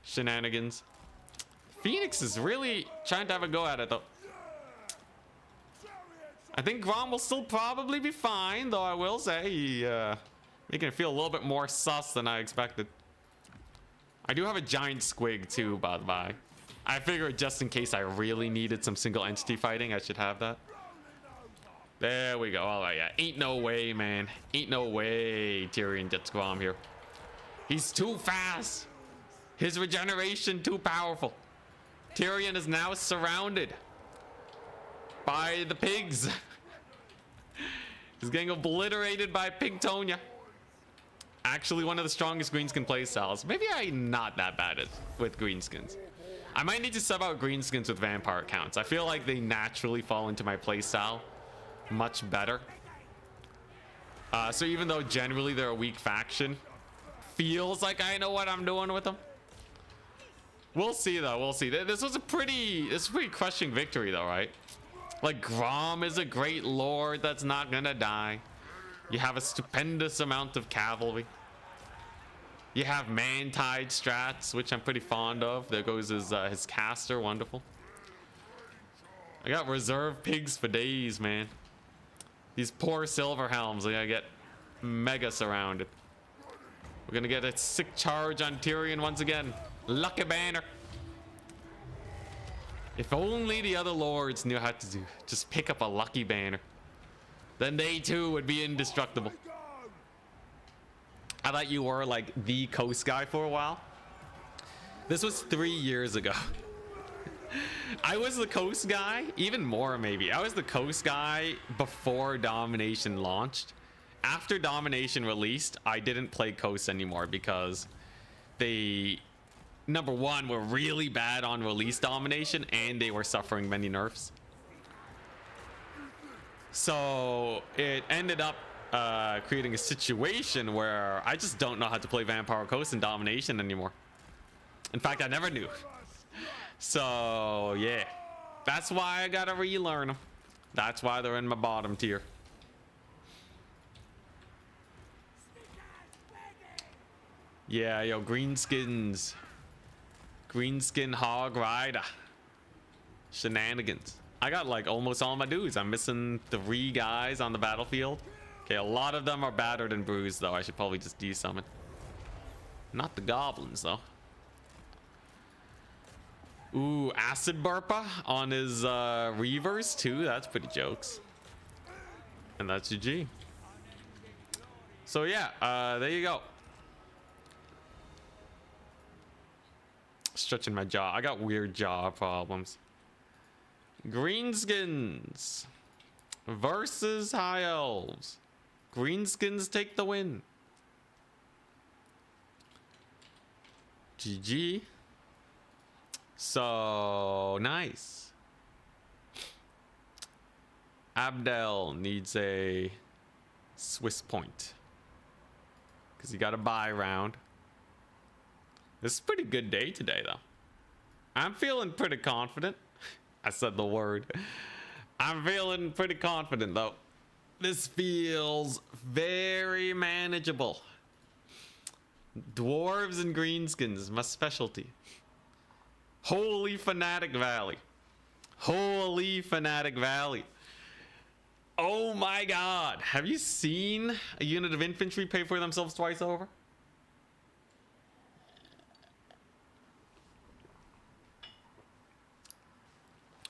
shenanigans. Phoenix is really trying to have a go at it, though. I think Grom will still probably be fine, though I will say he making it feel a little bit more sus than I expected. I do have a giant squig too, by the by. I figured just in case I really needed some single entity fighting, I should have that. There we go. All right, yeah. Ain't no way, man. Ain't no way Tyrion gets Grom here. He's too fast. His regeneration too powerful. Tyrion is now surrounded by the pigs. He's getting obliterated by Pigtonia. Actually, one of the strongest Greenskin playstyles. Maybe I'm not that bad with Greenskins. I might need to sub out Greenskins with vampire accounts. I feel like they naturally fall into my playstyle much better. So even though generally they're a weak faction, feels like I know what I'm doing with them. We'll see though. We'll see. This was a pretty crushing victory though, right? Like Grom is a great lord that's not gonna die. You have a stupendous amount of cavalry. You have man-tied strats, which I'm pretty fond of. There goes his caster, wonderful. I got reserve pigs for days, man. These poor silver helms, they gotta get mega surrounded. We're gonna get a sick charge on Tyrion once again. Lucky banner. If only the other lords knew how to do. Just pick up a lucky banner. Then they too would be indestructible. I thought you were like the coast guy for a while. This was 3 years ago. I was the coast guy, even more maybe. I was the coast guy before Domination launched. After Domination released, I didn't play coast anymore because they, number one, were really bad on release Domination and they were suffering many nerfs. So it ended up creating a situation where I just don't know how to play Vampire Coast and Domination anymore. In fact, I never knew. So yeah, that's why I gotta relearn them. That's why they're in my bottom tier. Yeah, yo, Greenskins. Greenskin Hog Rider. Shenanigans. I got like almost all my dudes. I'm missing 3 guys on the battlefield. Okay, a lot of them are battered and bruised though. I should probably just de-summon. Not the goblins though. Ooh, Acid Burpa on his Reavers too. That's pretty jokes. And that's GG. So yeah, there you go. Stretching my jaw. I got weird jaw problems. Greenskins versus High Elves. Greenskins take the win. GG. So nice. Abdel needs a Swiss point because he got a buy round. This is a pretty good day today though. I'm feeling pretty confident. I said the word. I'm feeling pretty confident though. This feels very manageable. Dwarves and Greenskins, my specialty. Holy Fanatic Valley. Holy Fanatic Valley. Oh my god. Have you seen a unit of infantry pay for themselves twice over?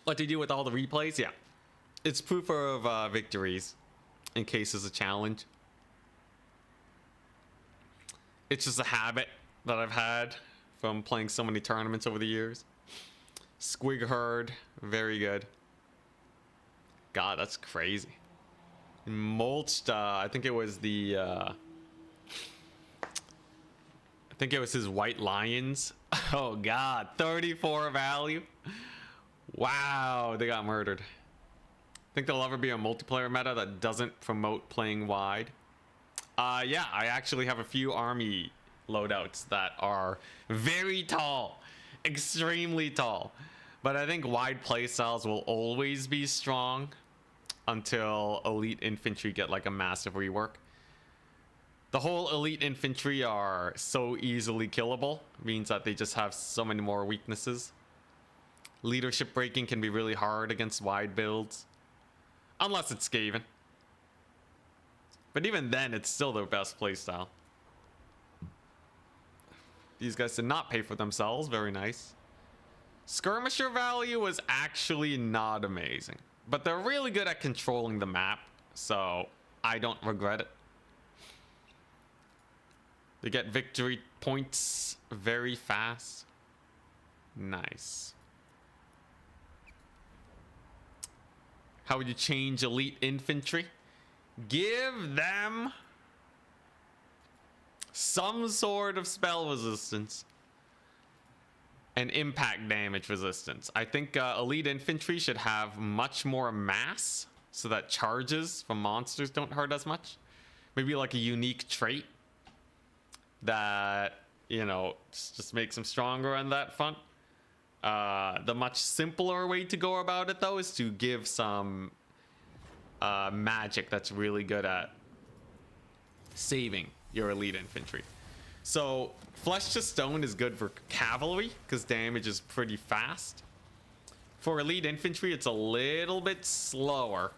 What to do with all the replays? Yeah. It's proof of victories in case it's a challenge. It's just a habit that I've had from playing so many tournaments over the years. Squig Herd, very good. God, that's crazy. Mulched, I think it was the I think it was his White Lions. Oh god, 34 value. Wow, they got murdered. Think there'll ever be a multiplayer meta that doesn't promote playing wide? Yeah, I actually have a few army loadouts that are very tall, extremely tall. But I think wide playstyles will always be strong until elite infantry get like a massive rework. The whole elite infantry are so easily killable, means that they just have so many more weaknesses. Leadership breaking can be really hard against wide builds, unless it's Skaven. But even then, it's still their best playstyle. These guys did not pay for themselves. Very nice. Skirmisher value was actually not amazing, but they're really good at controlling the map, so I don't regret it. They get victory points very fast. Nice. How would you change elite infantry? Give them some sort of spell resistance and impact damage resistance. I think elite infantry should have much more mass so that charges from monsters don't hurt as much. Maybe like a unique trait that, you know, just makes them stronger on that front. The much simpler way to go about it, though, is to give some magic that's really good at saving your elite infantry. So flesh to stone is good for cavalry because damage is pretty fast. For elite infantry, it's a little bit slower,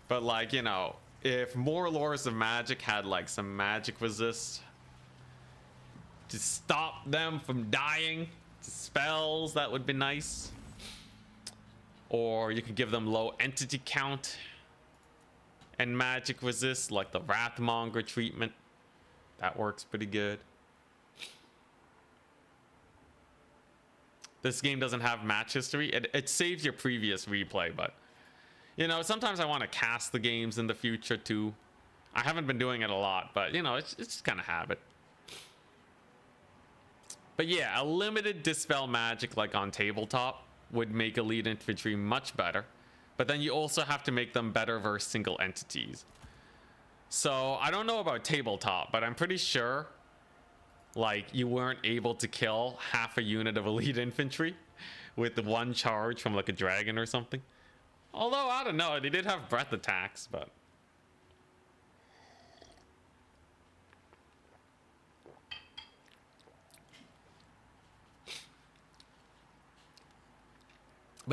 but like, you know, if more lures of magic had like some magic resist to stop them from dying to spells, that would be nice. Or you could give them low entity count and magic resist, like the Wrathmonger treatment. That works pretty good. This game doesn't have match history. It saves your previous replay, but you know, sometimes I want to cast the games in the future too. I haven't been doing it a lot, but you know, it's just kind of habit. But yeah, a limited dispel magic like on tabletop would make elite infantry much better, but then you also have to make them better versus single entities. So I don't know about tabletop, but I'm pretty sure like you weren't able to kill half a unit of elite infantry with the one charge from like a dragon or something. Although I don't know, they did have breath attacks, but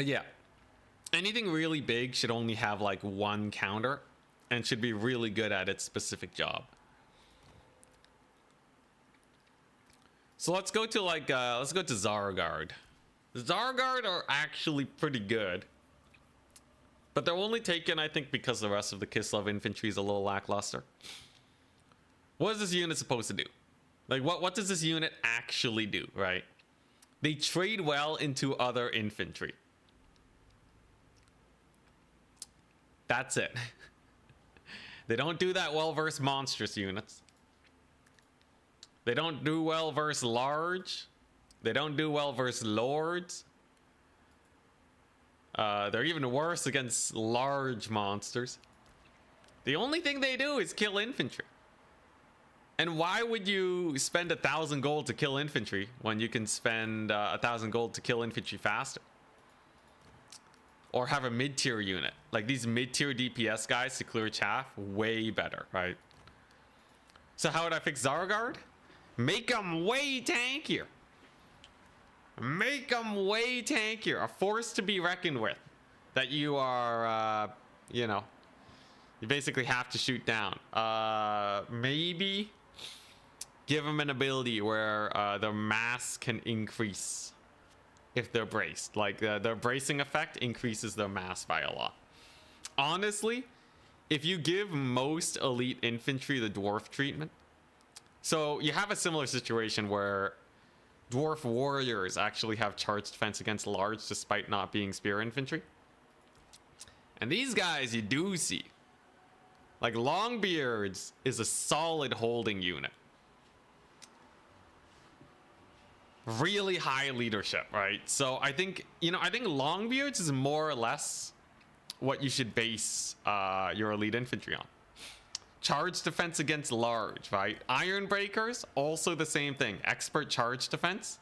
yeah, anything really big should only have like one counter and should be really good at its specific job. So let's go to like let's go to Zargard. Zargard are actually pretty good, but they're only taken, I think, because the rest of the Kislev infantry is a little lackluster. What is this unit supposed to do? Like what does this unit actually do, right? They trade well into other infantry. That's it. They don't do that well versus monstrous units. They don't do well versus large. They don't do well versus lords. They're even worse against large monsters. The only thing they do is kill infantry. And why would you spend 1,000 gold to kill infantry when you can spend 1,000 gold to kill infantry faster? Or have a mid-tier unit. Like these mid-tier DPS guys to clear chaff, way better, right? So how would I fix Zargard? Make them way tankier. Make them way tankier. A force to be reckoned with. That you are, you know, you basically have to shoot down. Maybe give them an ability where their mass can increase if they're braced. Like their bracing effect increases their mass by a lot. Honestly, if you give most elite infantry the dwarf treatment, so you have a similar situation where dwarf warriors actually have charged defense against large despite not being spear infantry. And these guys you do see. Like Longbeards is a solid holding unit. Really high leadership, right? So I think, you know, I think Longbeards is more or less what you should base your elite infantry on. Charge defense against large, right? Iron Breakers, also the same thing. Expert charge defense.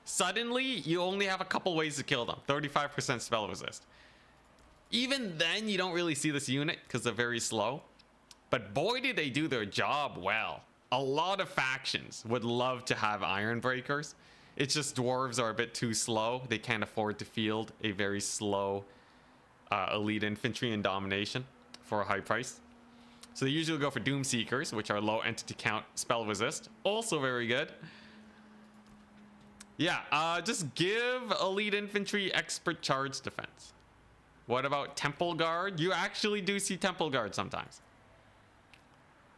Suddenly, you only have a couple ways to kill them. 35% spell resist. Even then, you don't really see this unit because they're very slow. But boy, did they do their job well. A lot of factions would love to have Iron Breakers. It's just dwarves are a bit too slow. They can't afford to field a very slow elite infantry in domination for a high price. So they usually go for Doom Seekers, which are low entity count spell resist. Also very good. Yeah, just give elite infantry expert charge defense. What about temple guard? You actually do see temple guard sometimes.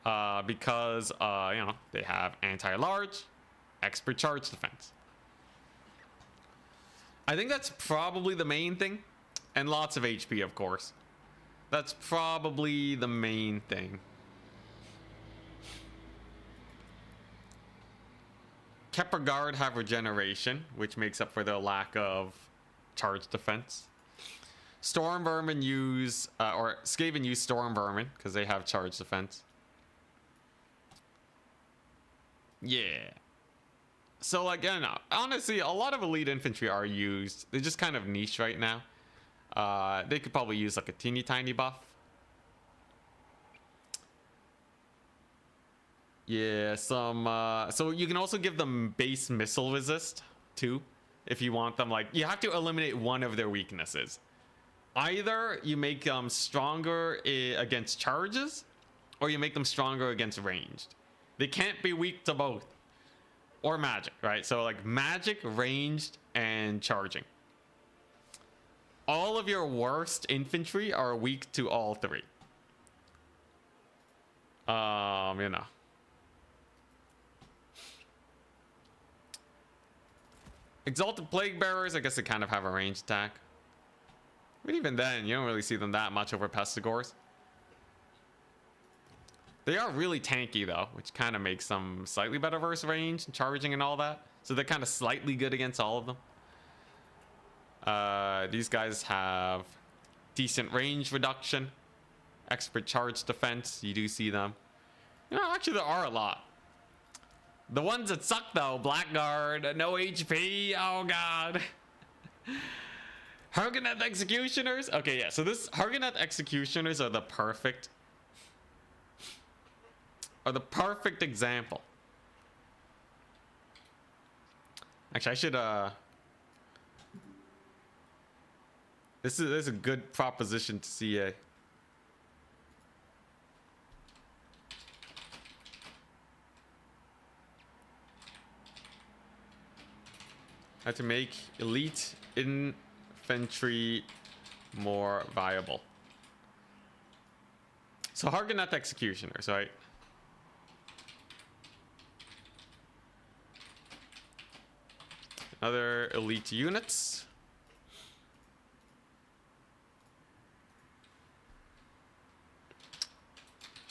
Because, you know, they have anti-large, expert charge defense. I think that's probably the main thing. And lots of HP, of course. That's probably the main thing. Kepler Guard have regeneration, which makes up for their lack of charge defense. Storm Vermin use, or Skaven use Storm Vermin, because they have charge defense. Yeah. So, like, I don't know. Honestly, a lot of elite infantry are used. They're just kind of niche right now. They could probably use, like, a teeny tiny buff. Yeah, so you can also give them base missile resist too, if you want them. Like, you have to eliminate one of their weaknesses. Either you make them stronger against charges, or you make them stronger against ranged. They can't be weak to both. Or magic, right? So like magic, ranged, and charging. All of your worst infantry are weak to all three. You know. Exalted Plague Bearers, I guess they kind of have a ranged attack. But even then, you don't really see them that much over Pestigors. They are really tanky though, which kind of makes them slightly better versus range and charging and all that. So they're kind of slightly good against all of them. These guys have decent range reduction, expert charge defense. You do see them. You know, actually there are a lot. The ones that suck though, Blackguard, no HP, oh god. Hargoneth Executioners. Okay, yeah, so this Hargoneth Executioners are the perfect example. Actually, I should this is a good proposition to CA. How to make elite infantry more viable. So Hargoneth Executioners, right? Other elite units.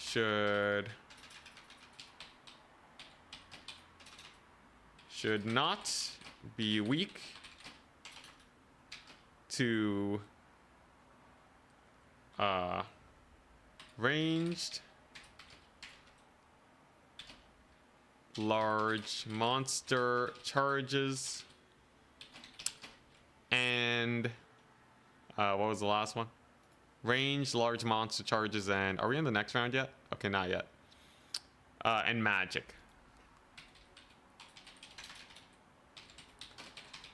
Should not be weak to ranged large monster charges and what was the last one? Ranged large monster charges, and are we in the next round yet? Okay, not yet. And magic.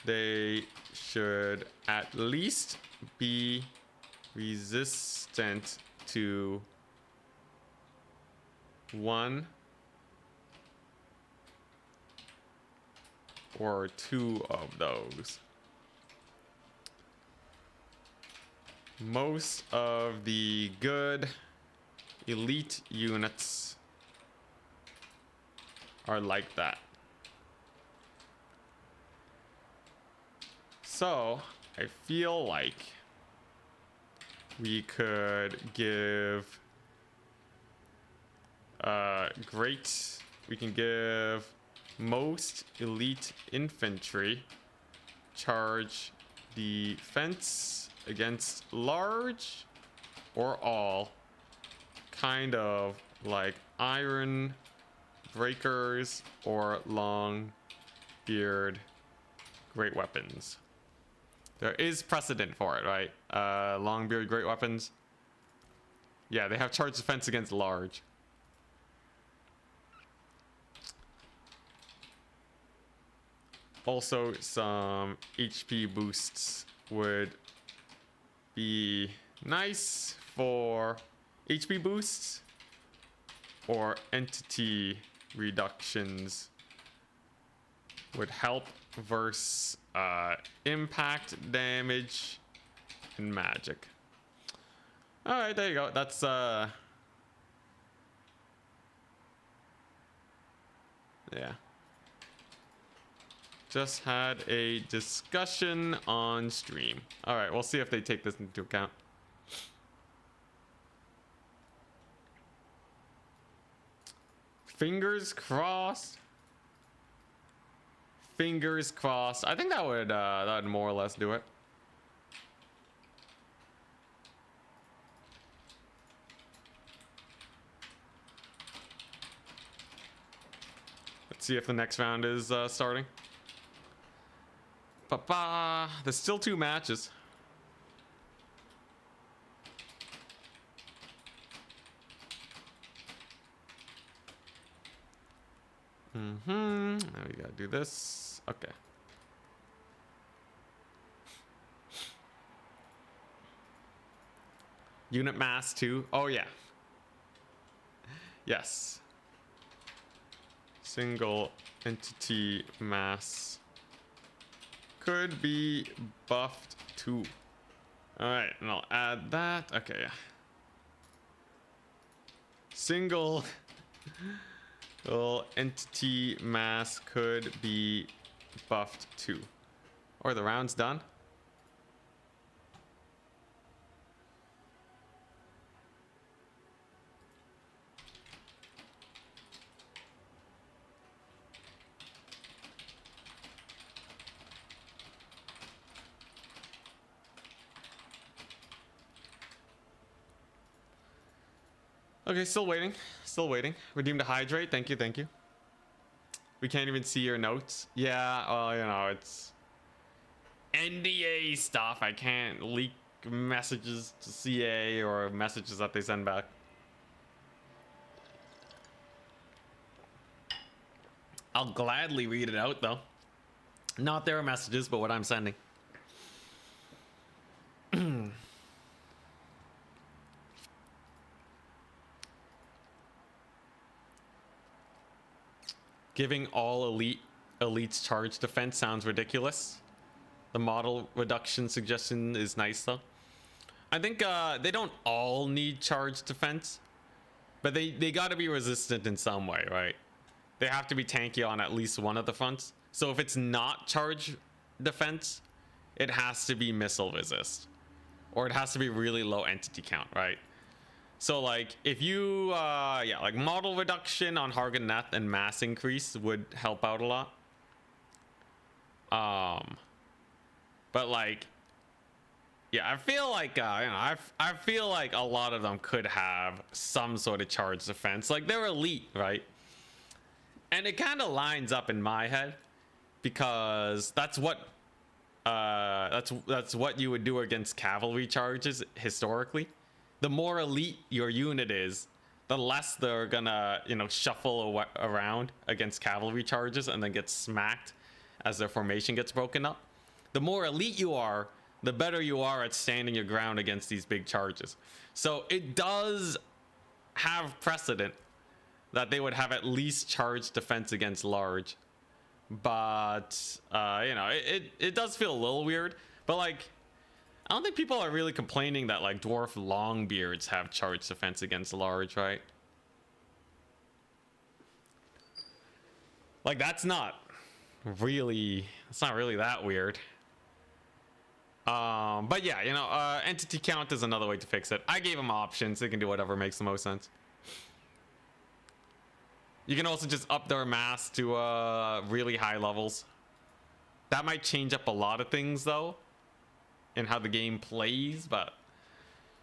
They should at least be resistant to one or two of those. Most of the good elite units are like that. So I feel like we could give we can give most elite infantry charge defense against large or all, kind of like iron breakers or long beard great weapons. There is precedent for it, right? Longbeard great weapons. Yeah, they have charge defense against large. Also, some HP boosts would be nice for HP boosts or entity reductions would help versus impact damage and magic. All right, there you go. That's yeah. Just had a discussion on stream. All right, we'll see if they take this into account. Fingers crossed. Fingers crossed. I think that would more or less do it. Let's see if the next round is starting. There's still 2 matches. Now we gotta do this. Okay. Unit mass 2. Oh yeah. Yes. Single entity mass could be buffed 2. All right, and I'll add that. Okay. Single entity mass could be buffed 2. Or the round's done. Okay, still waiting. Still waiting. Redeem to hydrate. Thank you, thank you. We can't even see your notes. Yeah, well, you know, it's NDA stuff. I can't leak messages to CA or messages that they send back. I'll gladly read it out, though. Not their messages, but what I'm sending. Giving all elites charge defense sounds ridiculous. The model reduction suggestion is nice though. I think they don't all need charge defense, but they got to be resistant in some way, right? They have to be tanky on at least one of the fronts. So if it's not charge defense, it has to be missile resist, or it has to be really low entity count, right? So like if you yeah, like model reduction on Harganeth and mass increase would help out a lot. But like, yeah, I feel like you know, I feel like a lot of them could have some sort of charge defense. Like they're elite, right? And it kind of lines up in my head because that's what what you would do against cavalry charges historically. The more elite your unit is, the less they're gonna, you know, shuffle around against cavalry charges and then get smacked as their formation gets broken up. The more elite you are, the better you are at standing your ground against these big charges. So it does have precedent that they would have at least charge defense against large. But, you know, it does feel a little weird. But, like, I don't think people are really complaining that like dwarf longbeards have charge defense against large, right? Like that's not really that weird. But yeah, you know, entity count is another way to fix it. I gave them options. They can do whatever makes the most sense. You can also just up their mass to really high levels. That might change up a lot of things though, in how the game plays, but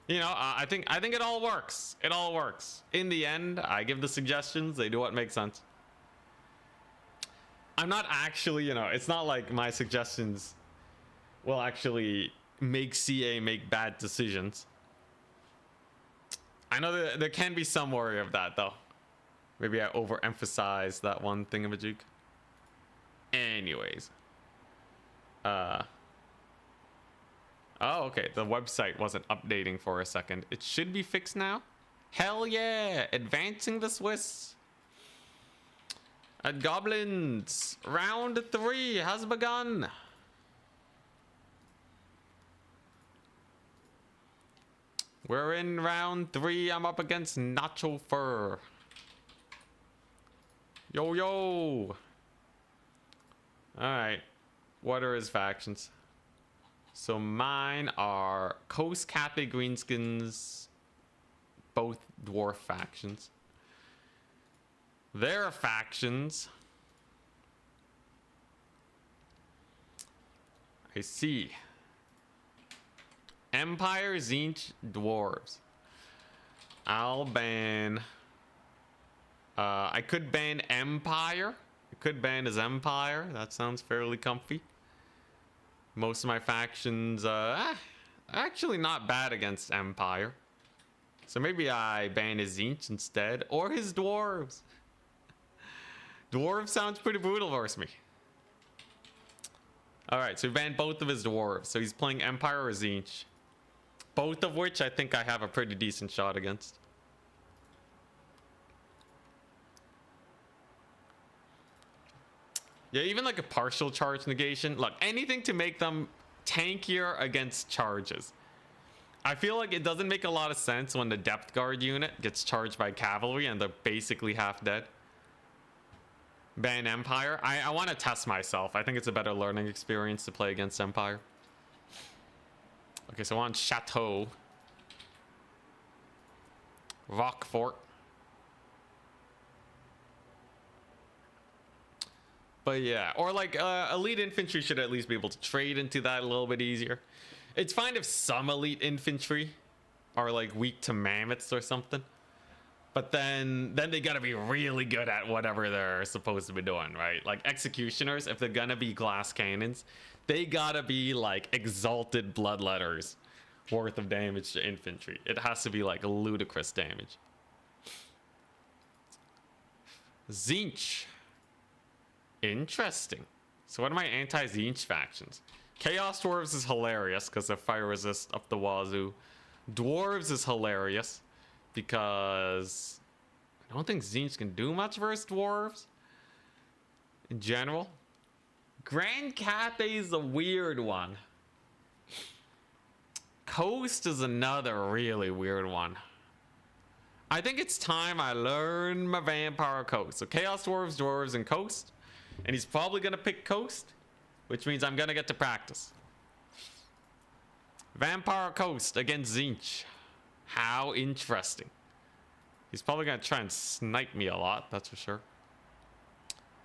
you know, I think it all works. It all works. In the end, I give the suggestions, they do what makes sense. I'm not actually, you know, it's not like my suggestions will actually make CA make bad decisions. I know there can be some worry of that though. Maybe I overemphasize that one thing of a juke. Anyways. Oh, okay. The website wasn't updating for a second. It should be fixed now. Hell yeah! Advancing the Swiss. At Goblins, round 3 has begun. We're in round 3. I'm up against Nacho Fur. Yo, yo. Alright. What are his factions? So mine are Coast Cathay Greenskins, both dwarf factions. Their factions. I see. Empire, Tzeentch, dwarves. I'll ban. I could ban Empire. I could ban his Empire. That sounds fairly comfy. Most of my factions, actually not bad against Empire. So maybe I ban his Tzeentch instead, or his dwarves. Dwarves sounds pretty brutal versus me. Alright, so we banned both of his dwarves. So he's playing Empire or Tzeentch. Both of which I think I have a pretty decent shot against. Yeah, even like a partial charge negation. Look, anything to make them tankier against charges. I feel like it doesn't make a lot of sense when the depth guard unit gets charged by cavalry and they're basically half dead. Ban Empire. I want to test myself. I think it's a better learning experience to play against Empire. Okay, so on Chateau. Rockfort. But yeah, or like elite infantry should at least be able to trade into that a little bit easier. It's fine if some elite infantry are like weak to mammoths or something. But then they gotta be really good at whatever they're supposed to be doing, right? Like executioners, if they're gonna be glass cannons, they gotta be like exalted bloodletters worth of damage to infantry. It has to be like ludicrous damage. Tzeentch. Interesting. So what are my anti-Tzeentch factions? Chaos Dwarves is hilarious because they're fire resist up the wazoo. Dwarves is hilarious because I don't think Tzeentch can do much versus dwarves in general. Grand Cathay is a weird one. Coast is another really weird one. I think it's time I learn my Vampire Coast. So Chaos Dwarves, Dwarves, and Coast. And he's probably going to pick Coast, which means I'm going to get to practice. Vampire Coast against Tzeentch. How interesting. He's probably going to try and snipe me a lot, that's for sure.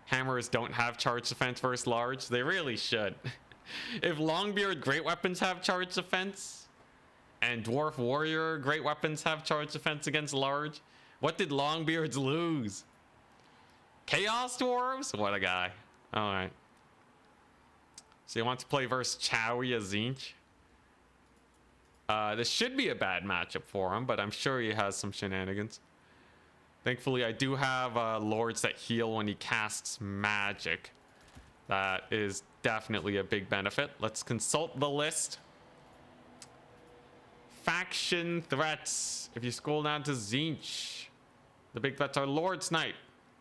Hammers don't have charge defense versus large. They really should. If Longbeard Great Weapons have charge defense, and Dwarf Warrior Great Weapons have charge defense against large, what did Longbeards lose? Chaos Dwarves? What a guy. Alright. So he wants to play versus Chowie as Tzeentch. This should be a bad matchup for him, but I'm sure he has some shenanigans. Thankfully, I do have lords that heal when he casts magic. That is definitely a big benefit. Let's consult the list. Faction threats. If you scroll down to Tzeentch, the big threats are Lord's Knight.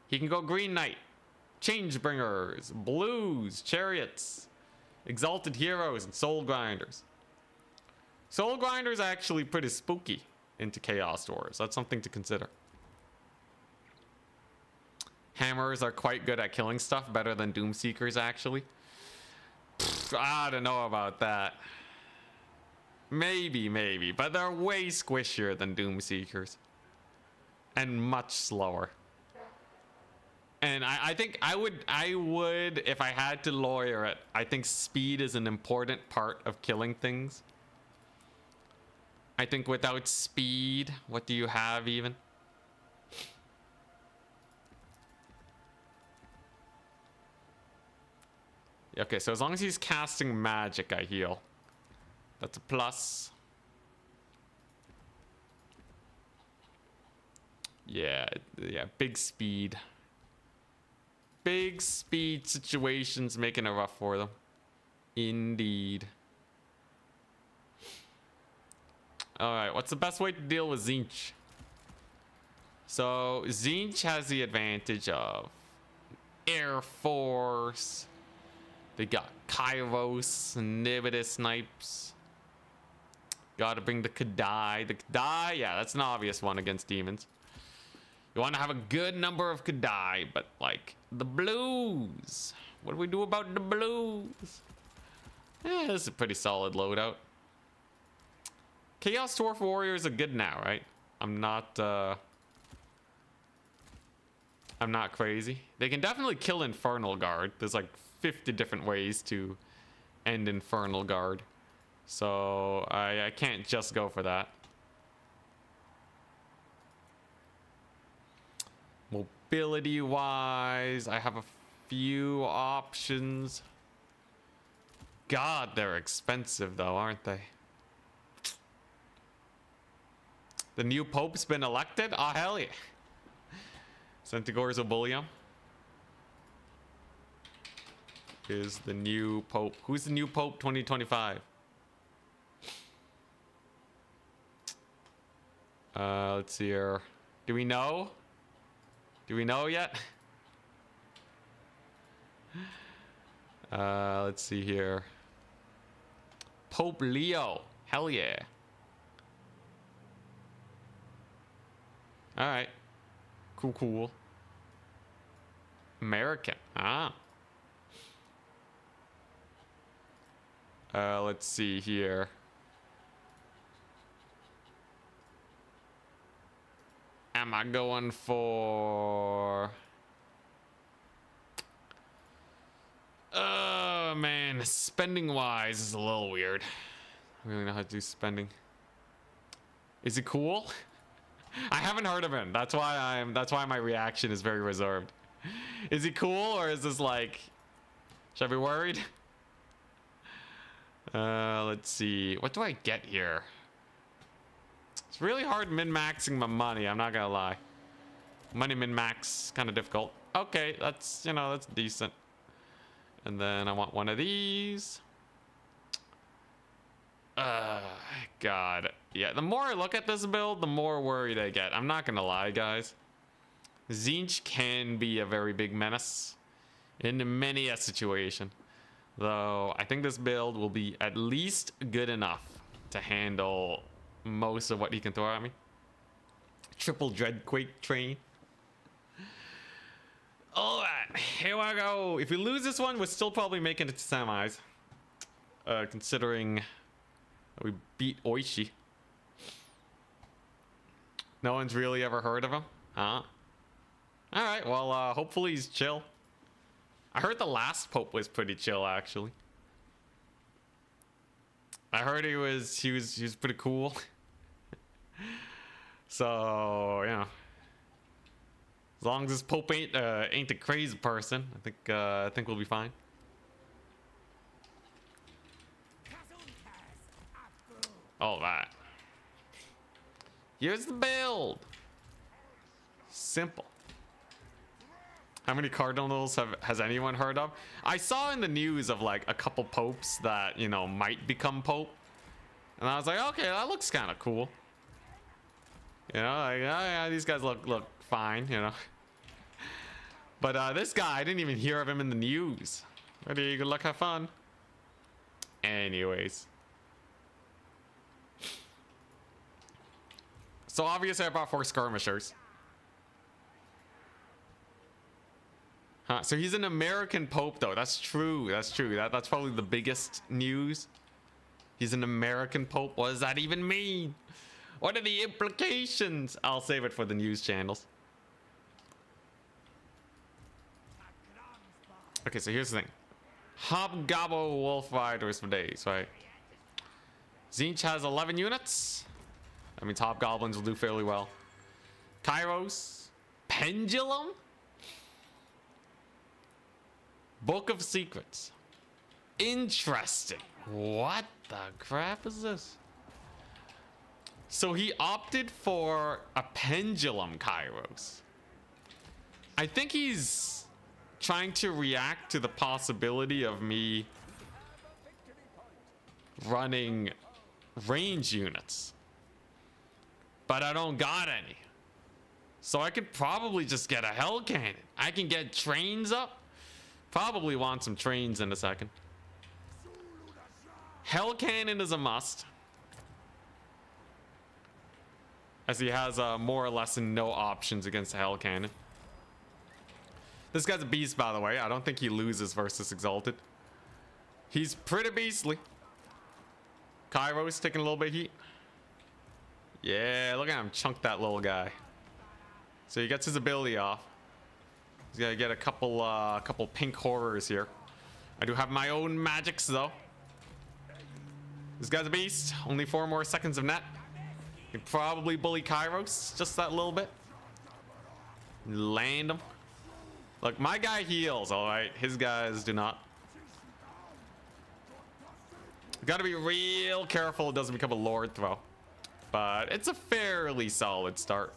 He can go Green Knight, Changebringers, Blues, Chariots, Exalted Heroes, and Soul Grinders. Soul Grinders are actually pretty spooky into Chaos Dwarves. That's something to consider. Hammers are quite good at killing stuff, better than Doomseekers actually. I don't know about that. Maybe, but they're way squishier than Doomseekers. And much slower. And I think I would, if I had to lawyer it, I think speed is an important part of killing things. I think without speed, what do you have even? Okay, so as long as he's casting magic, I heal. That's a plus. Yeah, big speed. Big speed situations making it rough for them. Indeed. Alright, what's the best way to deal with Tzeentch? So, Tzeentch has the advantage of Air Force. They got Kairos, Nibitus snipes. Gotta bring the Kadai. The Kadai, yeah, that's an obvious one against demons. You want to have a good number of Kadai, but like the blues. What do we do about the blues? Yeah, this is a pretty solid loadout. Chaos Dwarf Warriors are good now, right? I'm not crazy. They can definitely kill Infernal Guard. There's like 50 different ways to end Infernal Guard. So I can't just go for that. Mobility wise, I have a few options. God, they're expensive though, aren't they? The new Pope's been elected? Oh, hell yeah. Centaur's Obulium is the new Pope. Who's the new Pope 2025? Let's see here. Do we know? Do we know yet? Let's see here. Pope Leo. Hell yeah. All right. Cool, cool. American. Ah. Let's see here. Am I going for... Oh, man. Spending-wise is a little weird. I really know how to do spending. Is he cool? I haven't heard of him. That's why my reaction is very reserved. Is he cool, or is this like... Should I be worried? Let's see. What do I get here? It's really hard min-maxing my money, I'm not gonna lie. Money min-max, kind of difficult. Okay, that's, you know, that's decent. And then I want one of these. God. Yeah, the more I look at this build, the more worried I get. I'm not gonna lie, guys. Tzeentch can be a very big menace in many a situation. Though, I think this build will be at least good enough to handle most of what he can throw at me. Triple Dreadquake train. Alright, here I go. If we lose this one, we're still probably making it to semis. Considering we beat Oishi. No one's really ever heard of him? Huh? Alright, well, hopefully he's chill. I heard the last Pope was pretty chill, actually. I heard he was pretty cool. So, you know. As long as this Pope ain't a crazy person, I think we'll be fine. All right. Here's the build. Simple. How many cardinals has anyone heard of? I saw in the news of like a couple popes that, you know, might become pope. And I was like, okay, that looks kind of cool. You know, like, oh, yeah, these guys look fine, you know. But this guy, I didn't even hear of him in the news. Ready, good luck, have fun. Anyways. So obviously I brought 4 skirmishers. Huh, so he's an American Pope though. That's true. That's true. That's probably the biggest news. He's an American Pope. What does that even mean? What are the implications? I'll save it for the news channels. Okay, so here's the thing. Hobgobble Wolf Riders for days, right? Tzeentch has 11 units. That means Hobgoblins will do fairly well. Kairos. Pendulum? Book of Secrets. Interesting. What the crap is this? So he opted for a pendulum Kairos. I think he's trying to react to the possibility of me running range units. But I don't got any. So I could probably just get a Hell Cannon. I can get trains up. Probably want some trains in a second. Hell Cannon is a must, as he has more or less no options against the Hell Cannon. This guy's a beast, by the way. I don't think he loses versus Exalted. He's pretty beastly. Kairos taking a little bit of heat. Yeah, look at him chunk that little guy. So he gets his ability off. He's gonna get a couple pink horrors here. I do have my own magics though. This guy's a beast. Only 4 more seconds of net. Can probably bully Kairos just that little bit. Land him. Look, my guy heals, all right. His guys do not. Got to be real careful it doesn't become a Lord throw. But it's a fairly solid start.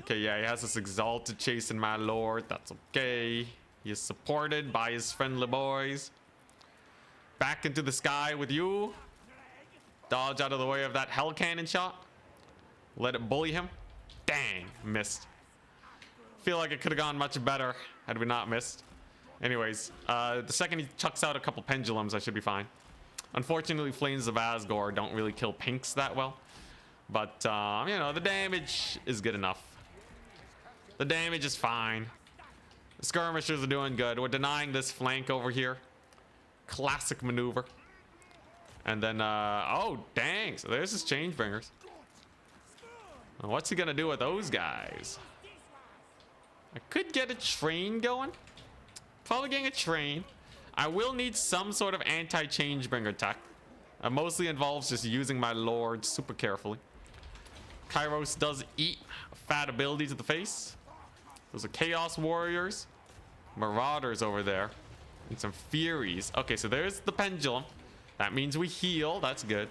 Okay, yeah, he has this Exalted chasing my Lord. That's okay. He is supported by his friendly boys. Back into the sky with you. Dodge out of the way of that Hell Cannon shot. Let it bully him. Dang, missed. Feel like it could have gone much better had we not missed. Anyways, the second he chucks out a couple pendulums, I should be fine. Unfortunately, Flames of Asgore don't really kill pinks that well. But, you know, the damage is good enough. The damage is fine. The skirmishers are doing good. We're denying this flank over here. Classic maneuver. And then, oh, dang. So there's his Changebringers. What's he gonna do with those guys? I could get a train going. Probably getting a train. I will need some sort of anti-Changebringer tech. It mostly involves just using my Lord super carefully. Kairos does eat a fat ability to the face. Those are Chaos Warriors. Marauders over there. And some Furies. Okay, so there's the pendulum. That means we heal. That's good.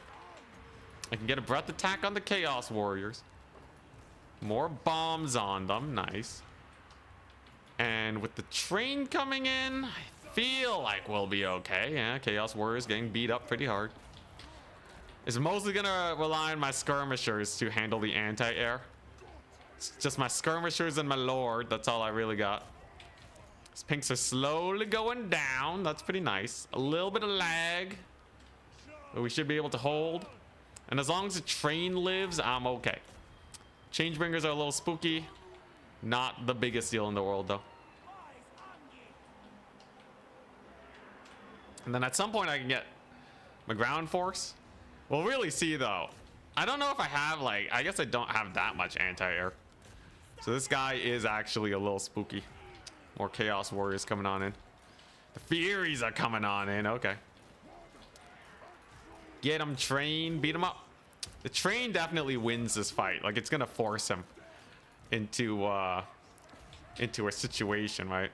I can get a breath attack on the Chaos Warriors. More bombs on them. Nice. And with the train coming in, I feel like we'll be okay. Yeah, Chaos Warriors getting beat up pretty hard. It's mostly gonna rely on my skirmishers to handle the anti-air. It's just my skirmishers and my Lord. That's all I really got. These pinks are slowly going down. That's pretty nice. A little bit of lag, but we should be able to hold. And as long as the train lives, I'm okay. Changebringers are a little spooky. Not the biggest deal in the world, though. And then at some point I can get my ground force. We'll really see, though. I don't know if I have, like, I guess I don't have that much anti-air. So this guy is actually a little spooky. More Chaos Warriors coming on in. The Furies are coming on in. Okay. Get him, train. Beat him up. The train definitely wins this fight. Like, it's going to force him into a situation, right?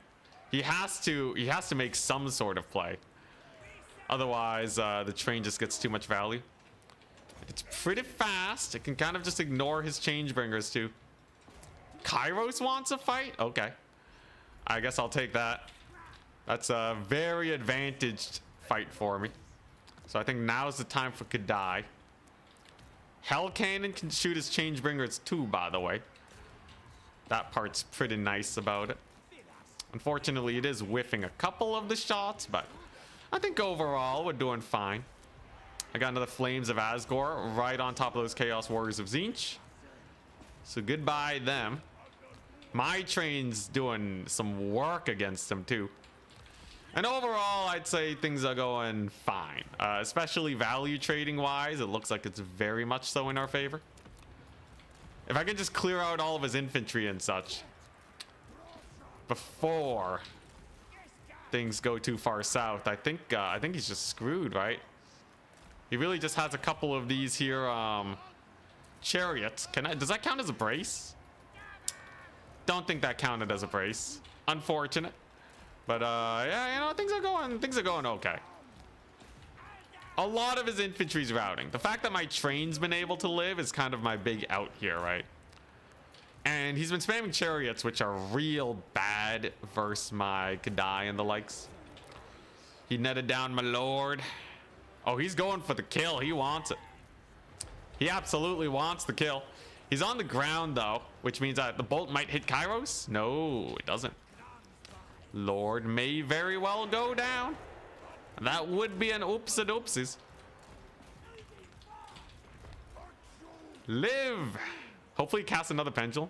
He has to make some sort of play. Otherwise, the train just gets too much value. It's pretty fast. It can kind of just ignore his Changebringers too. Kairos wants a fight? Okay. I guess I'll take that. That's a very advantaged fight for me. So I think now's the time for Kadai. Hell Cannon can shoot his Changebringers too, by the way. That part's pretty nice about it. Unfortunately, it is whiffing a couple of the shots, but I think overall we're doing fine. I got another Flames of Asgore right on top of those Chaos Warriors of Tzeentch. So goodbye them. My train's doing some work against them too. And overall, I'd say things are going fine. Especially value trading wise, it looks like it's very much so in our favor. If I can just clear out all of his infantry and such before things go too far south, I think he's just screwed, right? He really just has a couple of these here chariots. Does that count as a brace? Don't think that counted as a brace. Unfortunate. But yeah, you know, things are going okay. A lot of his infantry's routing. The fact that my train's been able to live is kind of my big out here, right? And he's been spamming chariots, which are real bad versus my Kadai and the likes. He netted down my Lord. Oh, he's going for the kill. He wants it. He absolutely wants the kill. He's on the ground, though, which means that the bolt might hit Kairos. No, it doesn't. Lord may very well go down. That would be an oops and oopsies. Live. Hopefully cast another pendulum.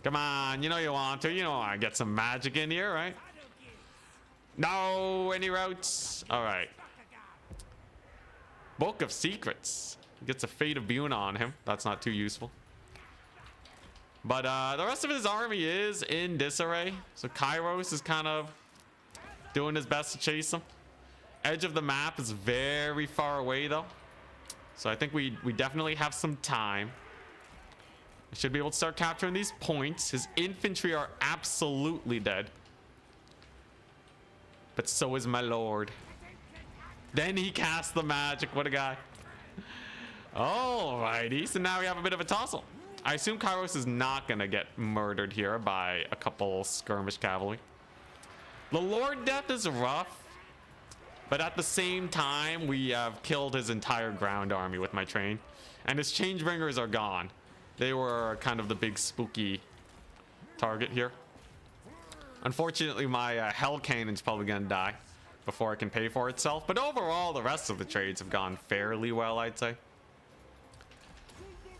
Come on, you know you want to. You know I get some magic in here, right? No, any routes? All right. Book of Secrets. Gets a Fate of Buna on him. That's not too useful. But the rest of his army is in disarray. So Kairos is kind of doing his best to chase him. Edge of the map is very far away though. So I think we definitely have some time. We should be able to start capturing these points. His infantry are absolutely dead. But so is my lord. Then he casts the magic. What a guy. Alrighty. So now we have a bit of a tussle. I assume Kairos is not going to get murdered here by a couple skirmish cavalry. The Lord Death is rough. But at the same time, we have killed his entire ground army with my train. And his Changebringers are gone. They were kind of the big spooky target here. Unfortunately, my Hell Cannon's probably going to die before it can pay for itself. But overall, the rest of the trades have gone fairly well, I'd say.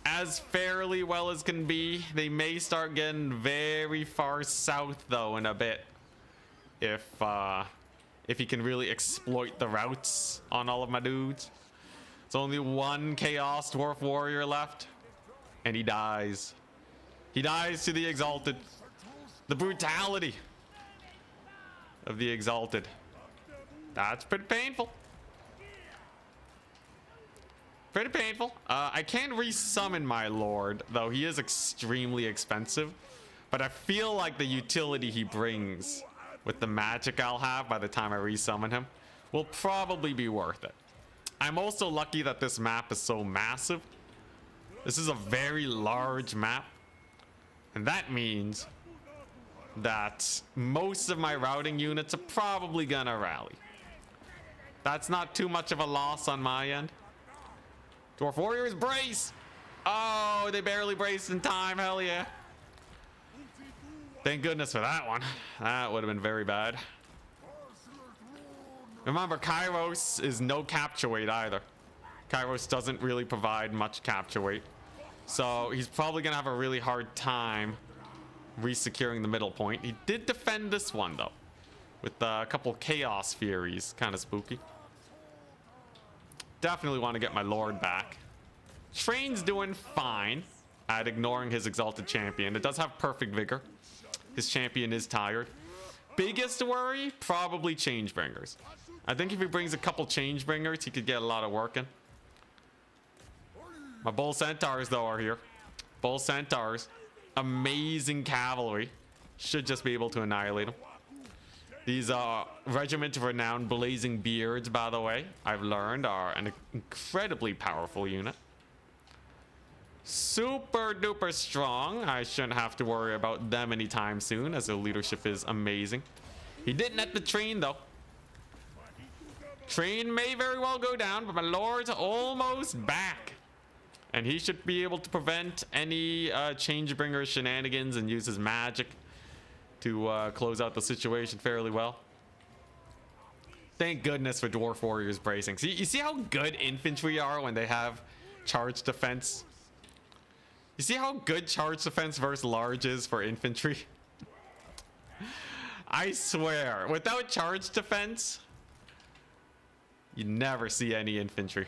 As fairly well as can be. They may start getting very far south, though, in a bit. If he can really exploit the routes on all of my dudes. It's only one Chaos Dwarf Warrior left. And he dies. He dies to the Exalted. The brutality of the Exalted. That's pretty painful. Pretty painful. I can resummon my lord, though he is extremely expensive. But I feel like the utility he brings with the magic I'll have by the time I resummon him will probably be worth it. I'm also lucky that this map is so massive. This is a very large map. And that means that most of my routing units are probably gonna rally. That's not too much of a loss on my end. Dwarf Warriors brace! Oh, they barely braced in time. Hell yeah. Thank goodness for that one. That would have been very bad. Remember, Kairos is no capture weight either. Kairos doesn't really provide much capture weight. So he's probably going to have a really hard time resecuring the middle point. He did defend this one, though. With a couple Chaos Furies. Kind of spooky. Definitely want to get my Lord back. Train's doing fine at ignoring his Exalted Champion. It does have perfect vigor. His champion is tired. Biggest worry? Probably Changebringers. I think if he brings a couple Changebringers, he could get a lot of work in. My Bull Centaurs, though, are here. Bull Centaurs. Amazing cavalry. Should just be able to annihilate them. These Regiment of Renowned Blazing Beards, by the way, I've learned are an incredibly powerful unit. Super duper strong. I shouldn't have to worry about them anytime soon, as their leadership is amazing. He did net the train, though. Train may very well go down, but my lord's almost back. And he should be able to prevent any Changebringer shenanigans and use his magic to close out the situation fairly well. Thank goodness for Dwarf Warriors bracing. See, you see how good infantry are when they have charge defense? You see how good charge defense versus large is for infantry? I swear, without charge defense, you never see any infantry.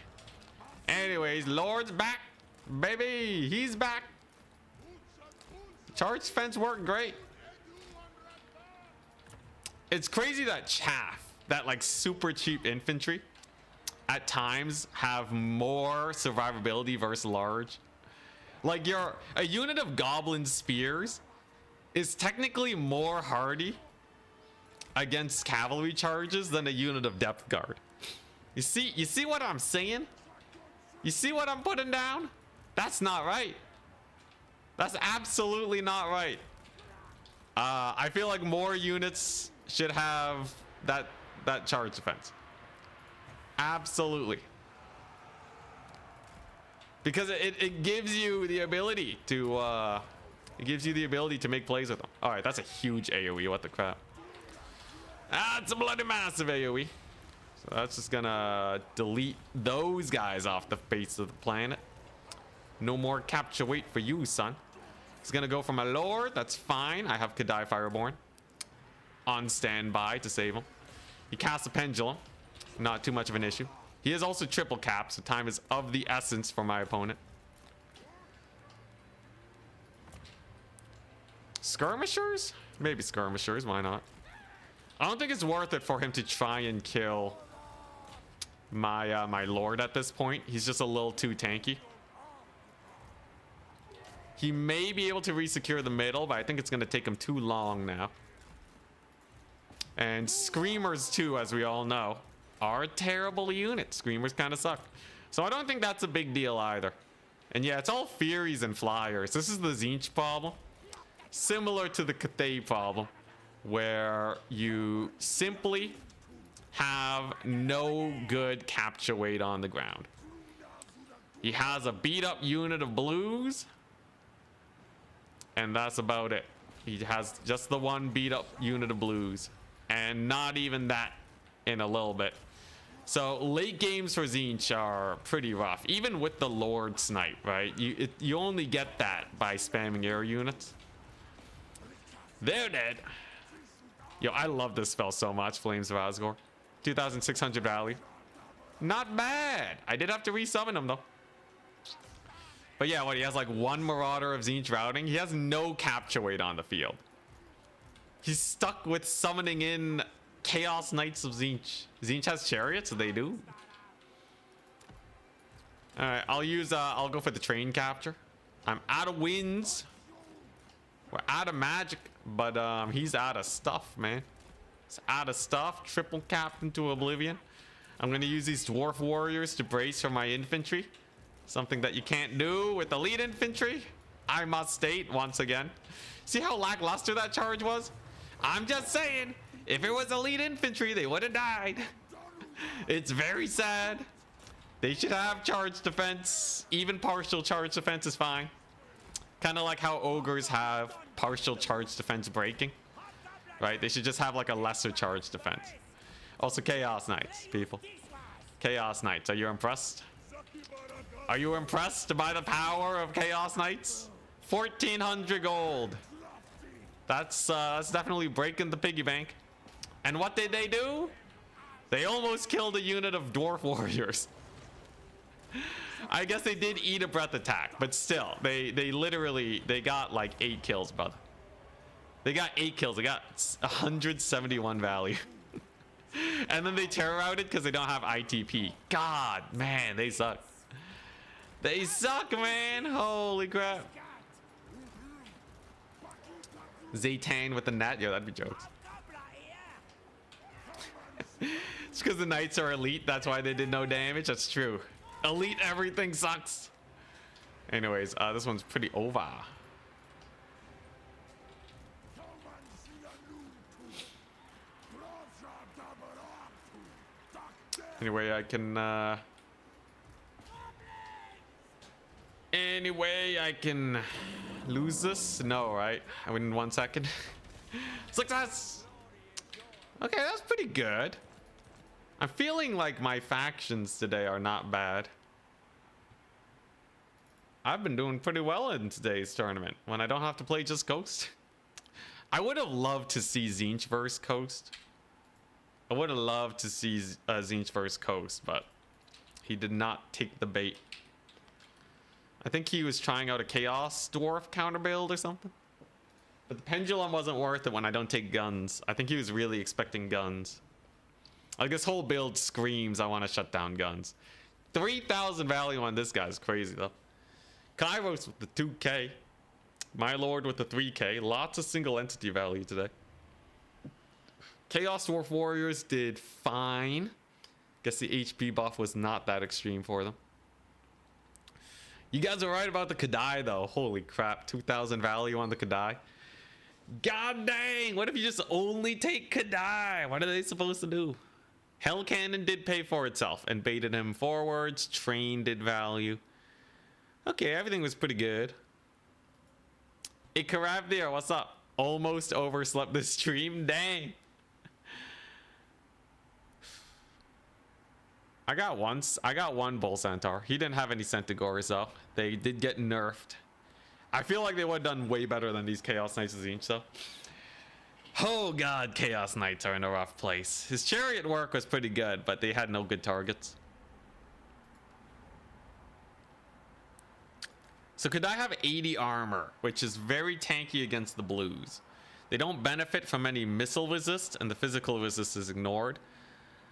Anyways, Lord's back, baby. He's back. Charge defense worked great. It's crazy that chaff, that like super cheap infantry, at times have more survivability versus large. Like a unit of goblin spears is technically more hardy against cavalry charges than a unit of depth guard. You see what I'm saying? You see what I'm putting down? That's not right. That's absolutely not right. I feel like more units should have that charge defense. Absolutely. Because it gives you the ability to make plays with them. All right, that's a huge AoE. What the crap? That's a bloody massive AoE. So that's just gonna delete those guys off the face of the planet. No more capture weight for you, son. He's gonna go for my lord. That's fine. I have Kadai Fireborn on standby to save him. He casts a pendulum. Not too much of an issue. He is also triple cap, so time is of the essence for my opponent. Skirmishers? Maybe skirmishers. Why not? I don't think it's worth it for him to try and kill my my lord at this point. He's just a little too tanky. He may be able to resecure the middle, but I think it's going to take him too long now. And Screamers, too, as we all know, are a terrible unit. Screamers kind of suck. So I don't think that's a big deal either. And yeah, it's all Furies and Flyers. This is the Tzeentch problem. Similar to the Cathay problem, where you simply have no good capture weight on the ground. He has a beat up unit of blues, and that's about it. He has just the one beat up unit of blues, and not even that in a little bit. So late games for Tzeentch are pretty rough, even with the Lord Snipe, right? You only get that by spamming air units. They're dead. Yo, I love this spell so much, Flames of Asgore. 2,600 value. Not bad. I did have to resummon him though. But yeah, what, he has like one Marauder of Tzeentch routing. He has no capture weight on the field. He's stuck with summoning in Chaos Knights of Tzeentch. Tzeentch has chariots, so they do. Alright, I'll go for the train capture. I'm out of winds. We're out of magic, but he's out of stuff, man. He's out of stuff. Triple cap into oblivion. I'm gonna use these dwarf warriors to brace for my infantry. Something that you can't do with elite infantry, I must state once again. See how lackluster that charge was? I'm just saying, if it was elite infantry, they would have died. It's very sad. They should have charge defense. Even partial charge defense is fine. Kind of like how ogres have partial charge defense breaking, right? They should just have like a lesser charge defense. Also, Chaos Knights, people. Chaos Knights, are you impressed? Are you impressed by the power of Chaos Knights? 1,400 gold. That's definitely breaking the piggy bank. And what did they do? They almost killed a unit of dwarf warriors. I guess they did eat a breath attack, but still, they literally got like 8 kills, brother. They got 8 kills. They got 171 value. And then they terror outed because they don't have ITP. God, man, they suck. They suck, man. Holy crap. Zaytan with the net. Yo, that'd be jokes. It's because the knights are elite. That's why they did no damage. That's true. Elite everything sucks. Anyways, this one's pretty over. Anyway, I can lose this? No, right? I win in 1 second. Success! Okay, that's pretty good. I'm feeling like my factions today are not bad. I've been doing pretty well in today's tournament when I don't have to play just Coast. I would have loved to see Tzeentch versus Coast. I would have loved to see Tzeentch versus Coast, but he did not take the bait. I think he was trying out a Chaos Dwarf counter build or something. But the Pendulum wasn't worth it when I don't take guns. I think he was really expecting guns. Like, this whole build screams I want to shut down guns. 3,000 value on this guy is crazy, though. Kairos with the 2k. My Lord with the 3k. Lots of single entity value today. Chaos Dwarf Warriors did fine. Guess the HP buff was not that extreme for them. You guys are right about the Kadai, though. Holy crap. 2,000 value on the Kadai. God dang. What if you just only take Kadai? What are they supposed to do? Hell Cannon did pay for itself and baited him forwards. Train did value. Okay, everything was pretty good. Ikarab there, what's up? Almost overslept the stream. Dang. I got one Bull Centaur. He didn't have any Centaurs though. They did get nerfed. I feel like they would have done way better than these Chaos Knights of Tzeentch though. Oh god, Chaos Knights are in a rough place. His chariot work was pretty good, but they had no good targets. So could I have 80 armor, which is very tanky against the blues. They don't benefit from any missile resist, and the physical resist is ignored.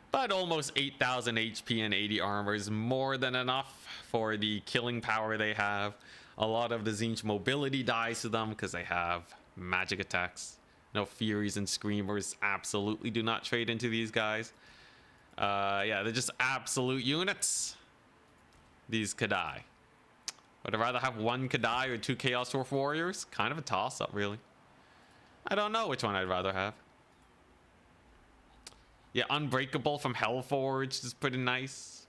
But almost 8,000 HP and 80 armor is more than enough for the killing power they have. A lot of the Tzeentch mobility dies to them because they have magic attacks. No Furies and Screamers absolutely do not trade into these guys. Yeah, they're just absolute units. These Kadai. Would I rather have one Kadai or two Chaos Dwarf Warriors? Kind of a toss-up, really. I don't know which one I'd rather have. Yeah, Unbreakable from Hellforged is pretty nice.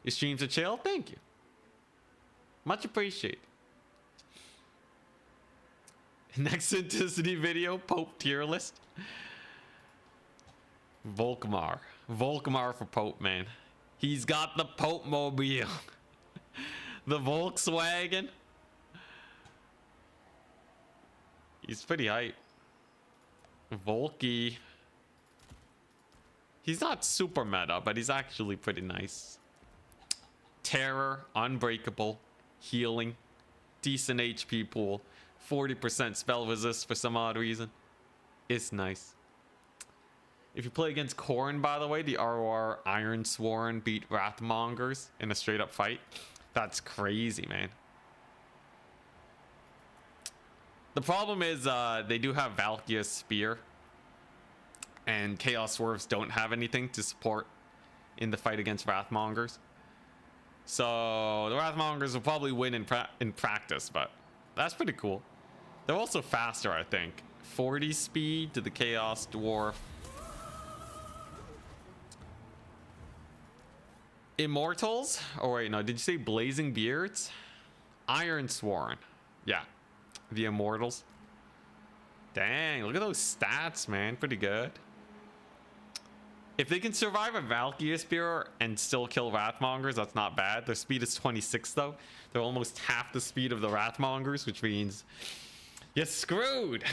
Your streams are chill? Thank you. Much appreciated. Next Centicity video, Pope tier list. Volkmar. Volkmar for Pope, man. He's got the Pope mobile. The Volkswagen. He's pretty hype. Volky. He's not super meta, but he's actually pretty nice. Terror, Unbreakable, Healing, decent HP pool, 40% spell resist for some odd reason. It's nice. If you play against Khorne, by the way, the ROR Iron Sworn beat Wrathmongers in a straight up fight. That's crazy, man. The problem is they do have Valkyria's Spear, and Chaos Swerves don't have anything to support in the fight against Wrathmongers. So the Wrathmongers will probably win in practice, but that's pretty cool. They're also faster, I think. 40 speed to the Chaos Dwarf. Immortals? Oh wait, no, did you say Blazing Beards? Iron Sworn. Yeah, the Immortals. Dang, look at those stats, man. Pretty good. If they can survive a Valkyria Spear and still kill Wrathmongers, that's not bad. Their speed is 26 though. They're almost half the speed of the Wrathmongers, which means you're screwed.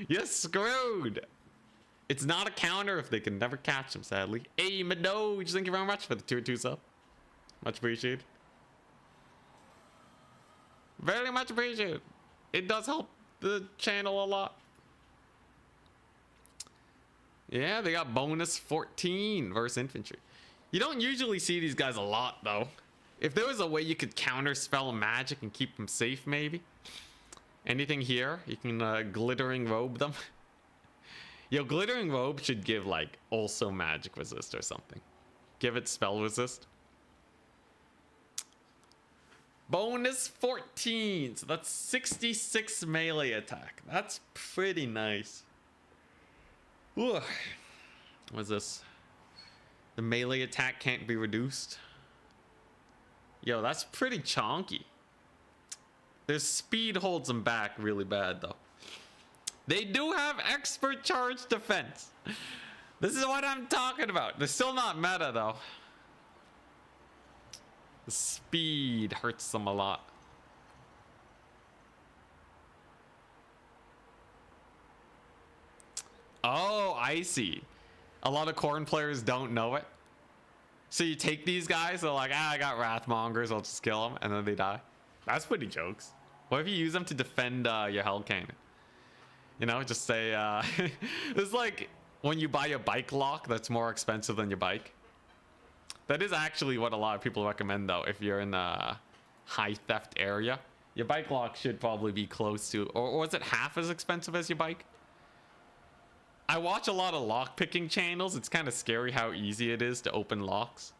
You're screwed. It's not a counter if they can never catch them, sadly. Hey, Madoge, thank you very much for the tier 2 sub. Much appreciated. Very much appreciated. It does help the channel a lot. Yeah, they got bonus 14 versus infantry. You don't usually see these guys a lot, though. If there was a way you could counter spell magic and keep them safe, maybe. Anything here? You can glittering robe them. Yo, glittering robe should give like also magic resist or something. Give it spell resist. Bonus 14. So that's 66 melee attack. That's pretty nice. Ooh. What's this? The melee attack can't be reduced. Yo, that's pretty chonky. Their speed holds them back really bad though. They do have expert charge defense. This is what I'm talking about. They're still not meta though. The speed hurts them a lot. Oh, I see. A lot of Khorne players don't know it. So you take these guys, they're like, I got Wrathmongers, I'll just kill them, and then they die. That's pretty jokes. What if you use them to defend your Hell Cannon? You know, just say, it's like when you buy a bike lock that's more expensive than your bike. That is actually what a lot of people recommend, though, if you're in a high theft area. Your bike lock should probably be close to, or is it half as expensive as your bike? I watch a lot of lock picking channels. It's kind of scary how easy it is to open locks.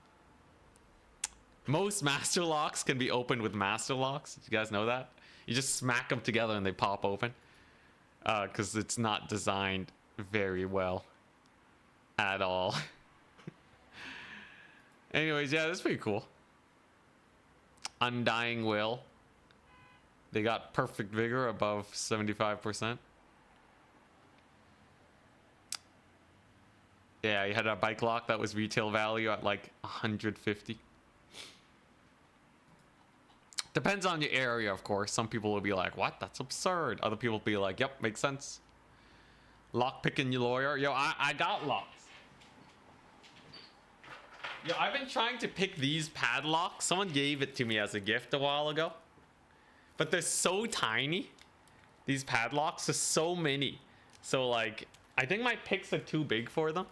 Most master locks can be opened with master locks. Did you guys know that? You just smack them together and they pop open. Because it's not designed very well at all. Anyways, yeah, that's pretty cool. Undying Will. They got Perfect Vigor above 75%. Yeah, you had a bike lock that was retail value at like 150. Depends on your area, of course. Some people will be like, what? That's absurd. Other people will be like, yep, makes sense. Lock picking your lawyer. Yo, I got locks. Yo, I've been trying to pick these padlocks. Someone gave it to me as a gift a while ago. But they're so tiny. These padlocks are so many. So, like, I think my picks are too big for them.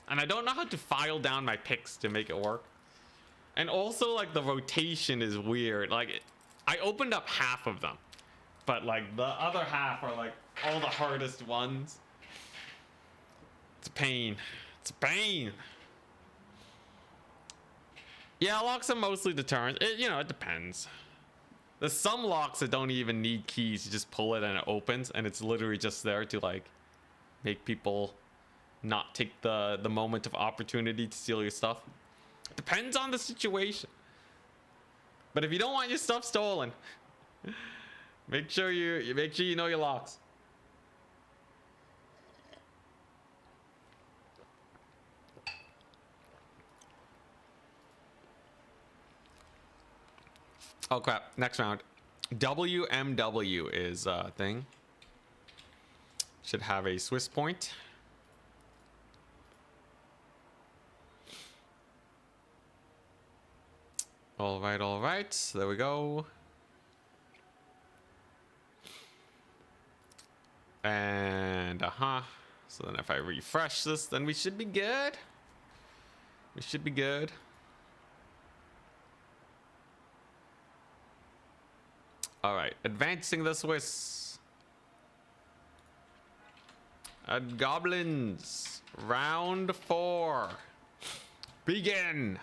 And I don't know how to file down my picks to make it work. And also, like, the rotation is weird. Like, I opened up half of them. But, like, the other half are, like, all the hardest ones. It's a pain. It's a pain. Yeah, locks are mostly deterrents. You know, it depends. There's some locks that don't even need keys. You just pull it and it opens. And it's literally just there to, like, make people not take the moment of opportunity to steal your stuff. Depends on the situation. But if you don't want your stuff stolen, make sure you know your locks. Oh crap, next round. WMW is a thing. Should have a Swiss point. All right. There we go. And so then if I refresh this, then we should be good. We should be good. All right, advancing the Swiss. At Goblins, round 4. Begin.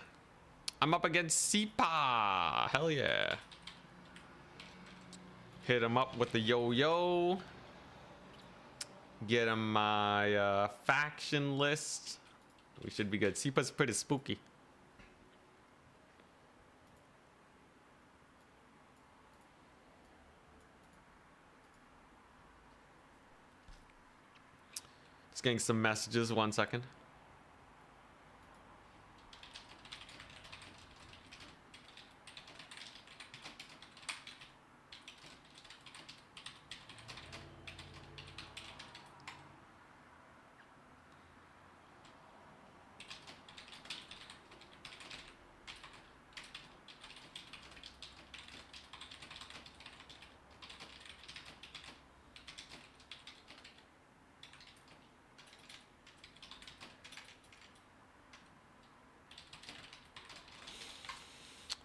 I'm up against Sipa. Hell yeah. Hit him up with the yo-yo. Get him my faction list. We should be good. Sipa's pretty spooky. Just getting some messages. 1 second.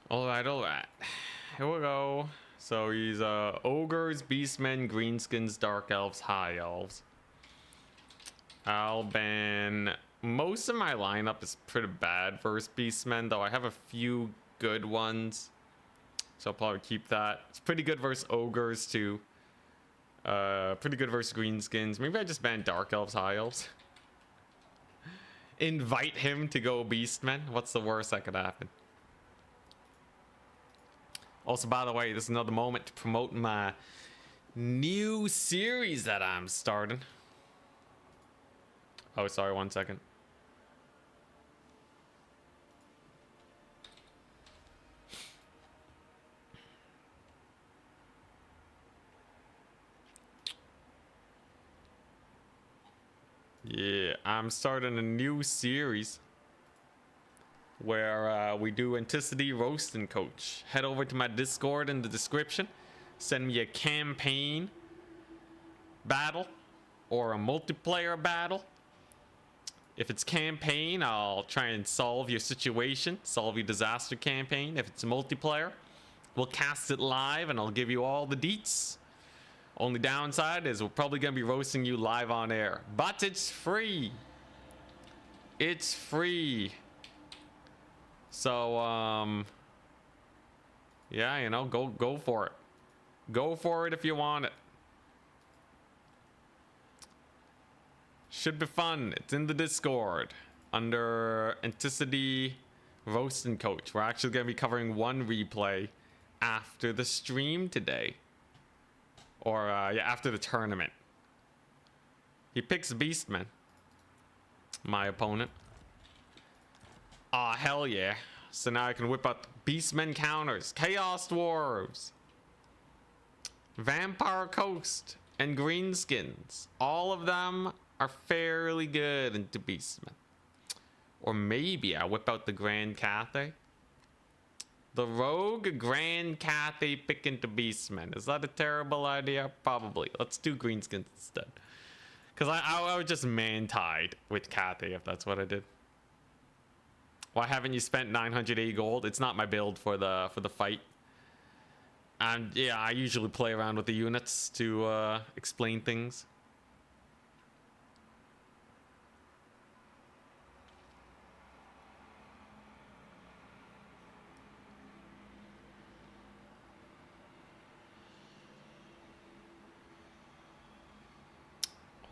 All right. Here we go. So he's ogres, beastmen, greenskins, dark elves, high elves. I'll ban. Most of my lineup is pretty bad versus beastmen, though I have a few good ones. So I'll probably keep that. It's pretty good versus ogres too. Pretty good versus greenskins. Maybe I just ban dark elves, high elves. Invite him to go beastmen. What's the worst that could happen? Also, by the way, this is another moment to promote my new series that I'm starting. Oh, sorry, 1 second. Yeah, I'm starting a new series where we do Anticity Roasting Coach. Head over to my Discord in the description. Send me a campaign battle or a multiplayer battle. If it's campaign, I'll try and solve your situation, solve your disaster campaign. If it's multiplayer, we'll cast it live and I'll give you all the deets. Only downside is we're probably gonna be roasting you live on air, but it's free. It's free. So, yeah, you know, go for it. Go for it if you want it. Should be fun. It's in the Discord under Anticity Roasting Coach. We're actually going to be covering one replay after the stream today. Or, yeah, after the tournament. He picks Beastmen. my opponent. Aw, hell yeah. So now I can whip out Beastmen counters, Chaos Dwarves, Vampire Coast, and Greenskins. All of them are fairly good into Beastmen. Or maybe I whip out the Grand Cathay. The Rogue Grand Cathay pick into Beastmen. Is that a terrible idea? Probably. Let's do Greenskins instead. Because I would just man-tide with Cathay if that's what I did. Why haven't you spent 980 gold? It's not my build for the fight. And yeah, I usually play around with the units to explain things.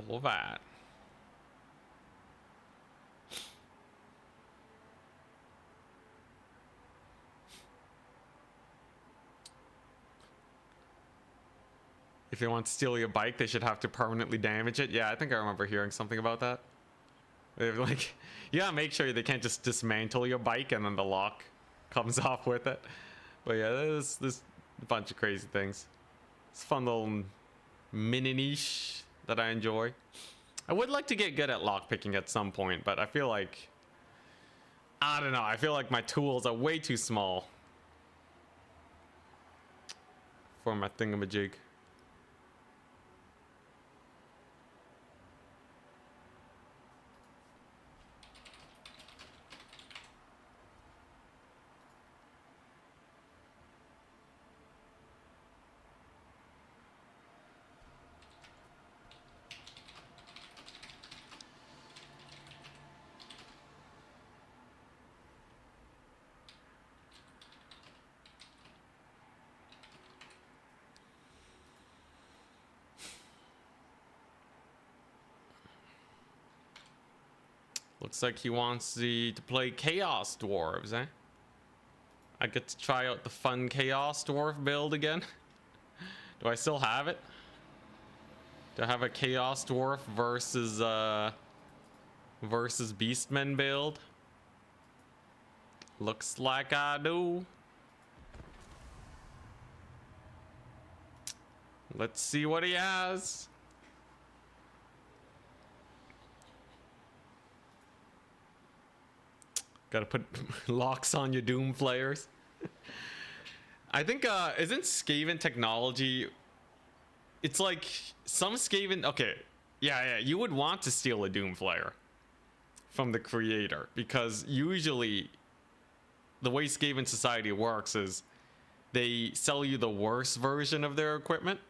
All that. If they want to steal your bike, they should have to permanently damage it. Yeah, I think I remember hearing something about that. They're like, yeah, make sure they can't just dismantle your bike and then the lock comes off with it. But yeah, there's a bunch of crazy things. It's a fun little mini niche that I enjoy. I would like to get good at lockpicking at some point, but I feel like, I don't know, I feel like my tools are way too small for my thingamajig. Looks like he wants to play Chaos Dwarves, eh? I get to try out the fun Chaos Dwarf build again. Do I still have it? Do I have a Chaos Dwarf versus Beastmen build? Looks like I do. Let's see what he has. Gotta put locks on your Doom Flayers. I think, isn't Skaven technology... It's like, some Skaven... Okay, yeah, you would want to steal a Doom Flayer from the creator. Because usually, the way Skaven society works is, they sell you the worst version of their equipment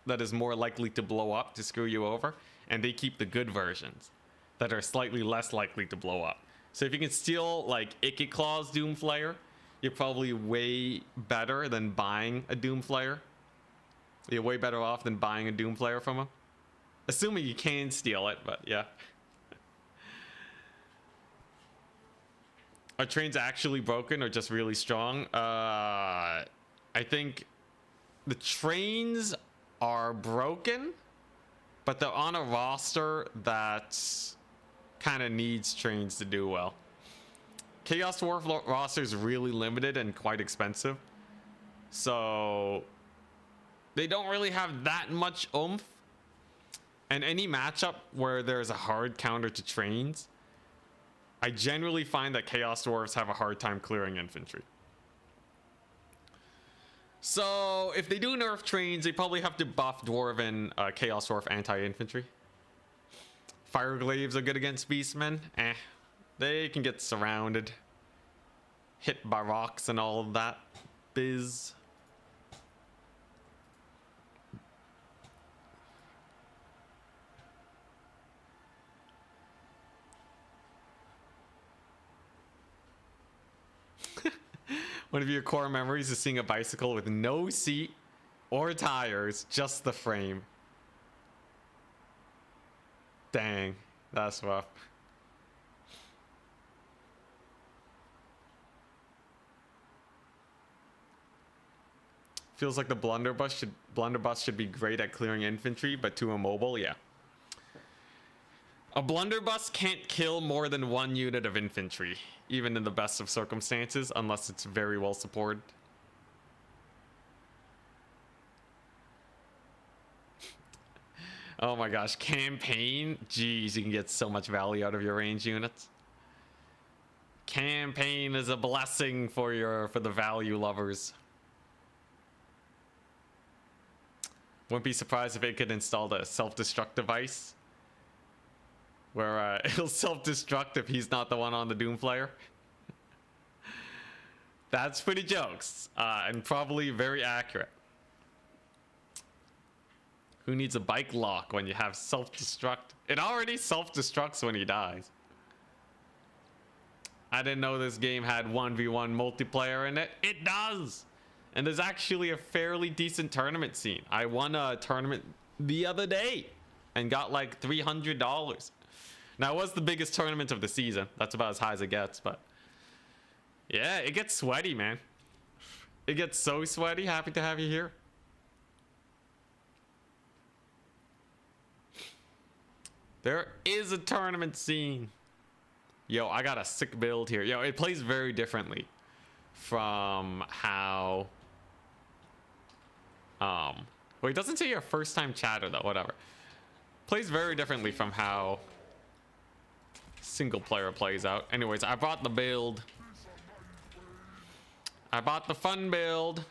that is more likely to blow up to screw you over. And they keep the good versions that are slightly less likely to blow up. So if you can steal like Icky Claw's Doom Flayer, you're probably way better than buying a Doom Flayer. You're way better off than buying a Doom Flayer from him. Assuming you can steal it, but yeah. Are trains actually broken or just really strong? I think the trains are broken, but they're on a roster that's kind of needs trains to do well. Chaos Dwarf roster is really limited and quite expensive, so they don't really have that much oomph. And any matchup where there's a hard counter to trains, I generally find that Chaos Dwarves have a hard time clearing infantry. So if they do nerf trains, they probably have to buff Dwarven Chaos Dwarf anti-infantry. Fireglaves are good against Beastmen. They can get surrounded, hit by rocks and all of that biz. One of your core memories is seeing a bicycle with no seat or tires, just the frame. Dang, that's rough. Feels like the blunderbuss should be great at clearing infantry, but too immobile. Yeah. A blunderbuss can't kill more than 1 unit of infantry, even in the best of circumstances, unless it's very well supported. Oh my gosh, campaign? Jeez, you can get so much value out of your range units. Campaign is a blessing for the value lovers. Wouldn't be surprised if it could install the self-destruct device, where it'll self-destruct if he's not the one on the Doomflayer. That's pretty jokes, and probably very accurate. Who needs a bike lock when you have self-destruct? It already self-destructs when he dies. I didn't know this game had 1v1 multiplayer in it. It does! And there's actually a fairly decent tournament scene. I won a tournament the other day and got like $300. Now, it was the biggest tournament of the season. That's about as high as it gets, but yeah, it gets sweaty, man. It gets so sweaty. Happy to have you here. There is a tournament scene. Yo, I got a sick build here. Yo, it plays very differently from how... Well, it doesn't say your first time chatter, though. Whatever. Plays very differently from how single player plays out. Anyways, I bought the build. I bought the fun build.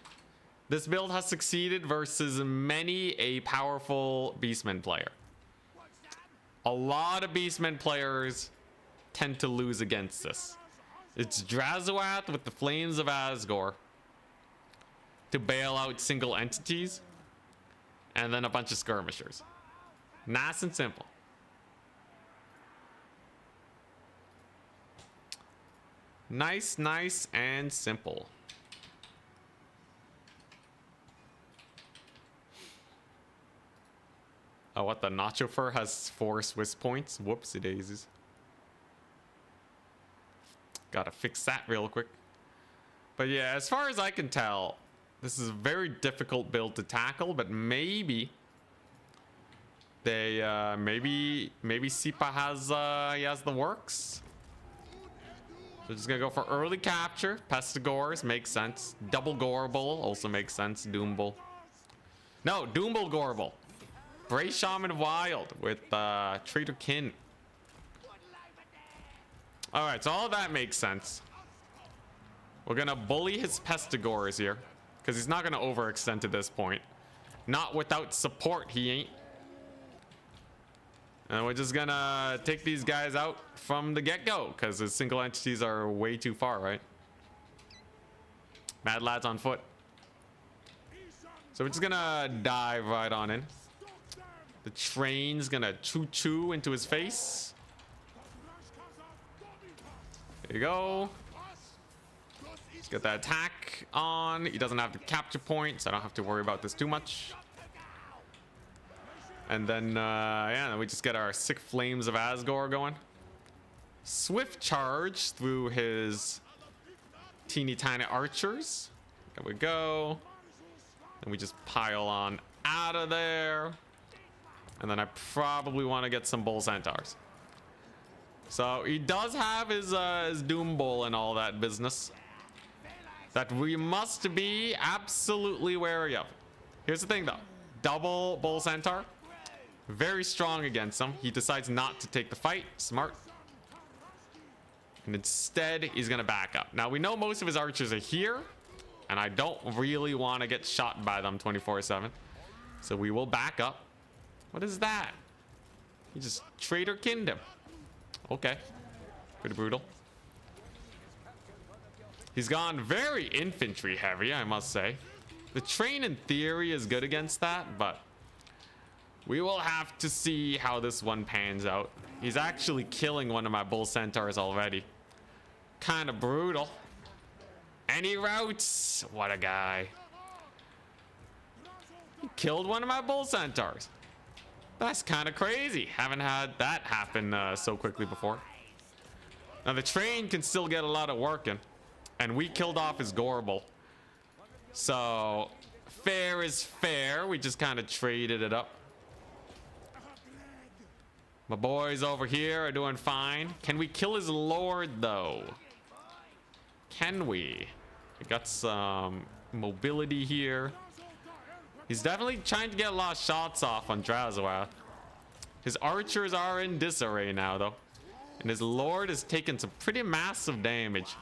This build has succeeded versus many a powerful Beastmen player. A lot of Beastmen players tend to lose against this. It's Drazoath with the Flames of Asgore to bail out single entities, and then a bunch of skirmishers. Nice and simple. Nice, nice and simple. Oh, what? The Nacho Fur has 4 Swiss points? Whoopsie daisies. Gotta fix that real quick. But yeah, as far as I can tell, this is a very difficult build to tackle, but maybe they maybe Sipa has he has the works. So just gonna go for early capture. Pestigores makes sense. Double Gorebull also makes sense. Doombull. No, Doombull Gorebull. Bray Shaman Wild with Traitor Kin. Alright, so all of that makes sense. We're gonna bully his Pestigores here, because he's not gonna overextend to this point. Not without support, he ain't. And we're just gonna take these guys out from the get-go, because his single entities are way too far, right? Mad Lad's on foot. So we're just gonna dive right on in. The train's gonna choo-choo into his face. There you go. Let's get that attack on. He doesn't have the capture point, so I don't have to worry about this too much. And then, yeah, we just get our sick Flames of Asgore going. Swift charge through his teeny tiny archers. There we go. And we just pile on out of there. And then I probably want to get some Bull Centaurs. So he does have his Doom Bull and all that business that we must be absolutely wary of. Here's the thing though. Double Bull Centaur. Very strong against him. He decides not to take the fight. Smart. And instead, he's going to back up. Now, we know most of his archers are here. And I don't really want to get shot by them 24/7. So we will back up. What is that? He just Traitor Kinned him. Okay. Pretty brutal. He's gone very infantry heavy, I must say. The train in theory is good against that, but we will have to see how this one pans out. He's actually killing one of my Bull Centaurs already. Kind of brutal. And he routs. What a guy. He killed one of my Bull Centaurs. That's kind of crazy. Haven't had that happen so quickly before. Now the train can still get a lot of work in. And we killed off his Gorebull. So fair is fair. We just kind of traded it up. My boys over here are doing fine. Can we kill his lord, though? Can we? We got some mobility here. He's definitely trying to get a lot of shots off on Drazoath. His archers are in disarray now, though. And his lord is taking some pretty massive damage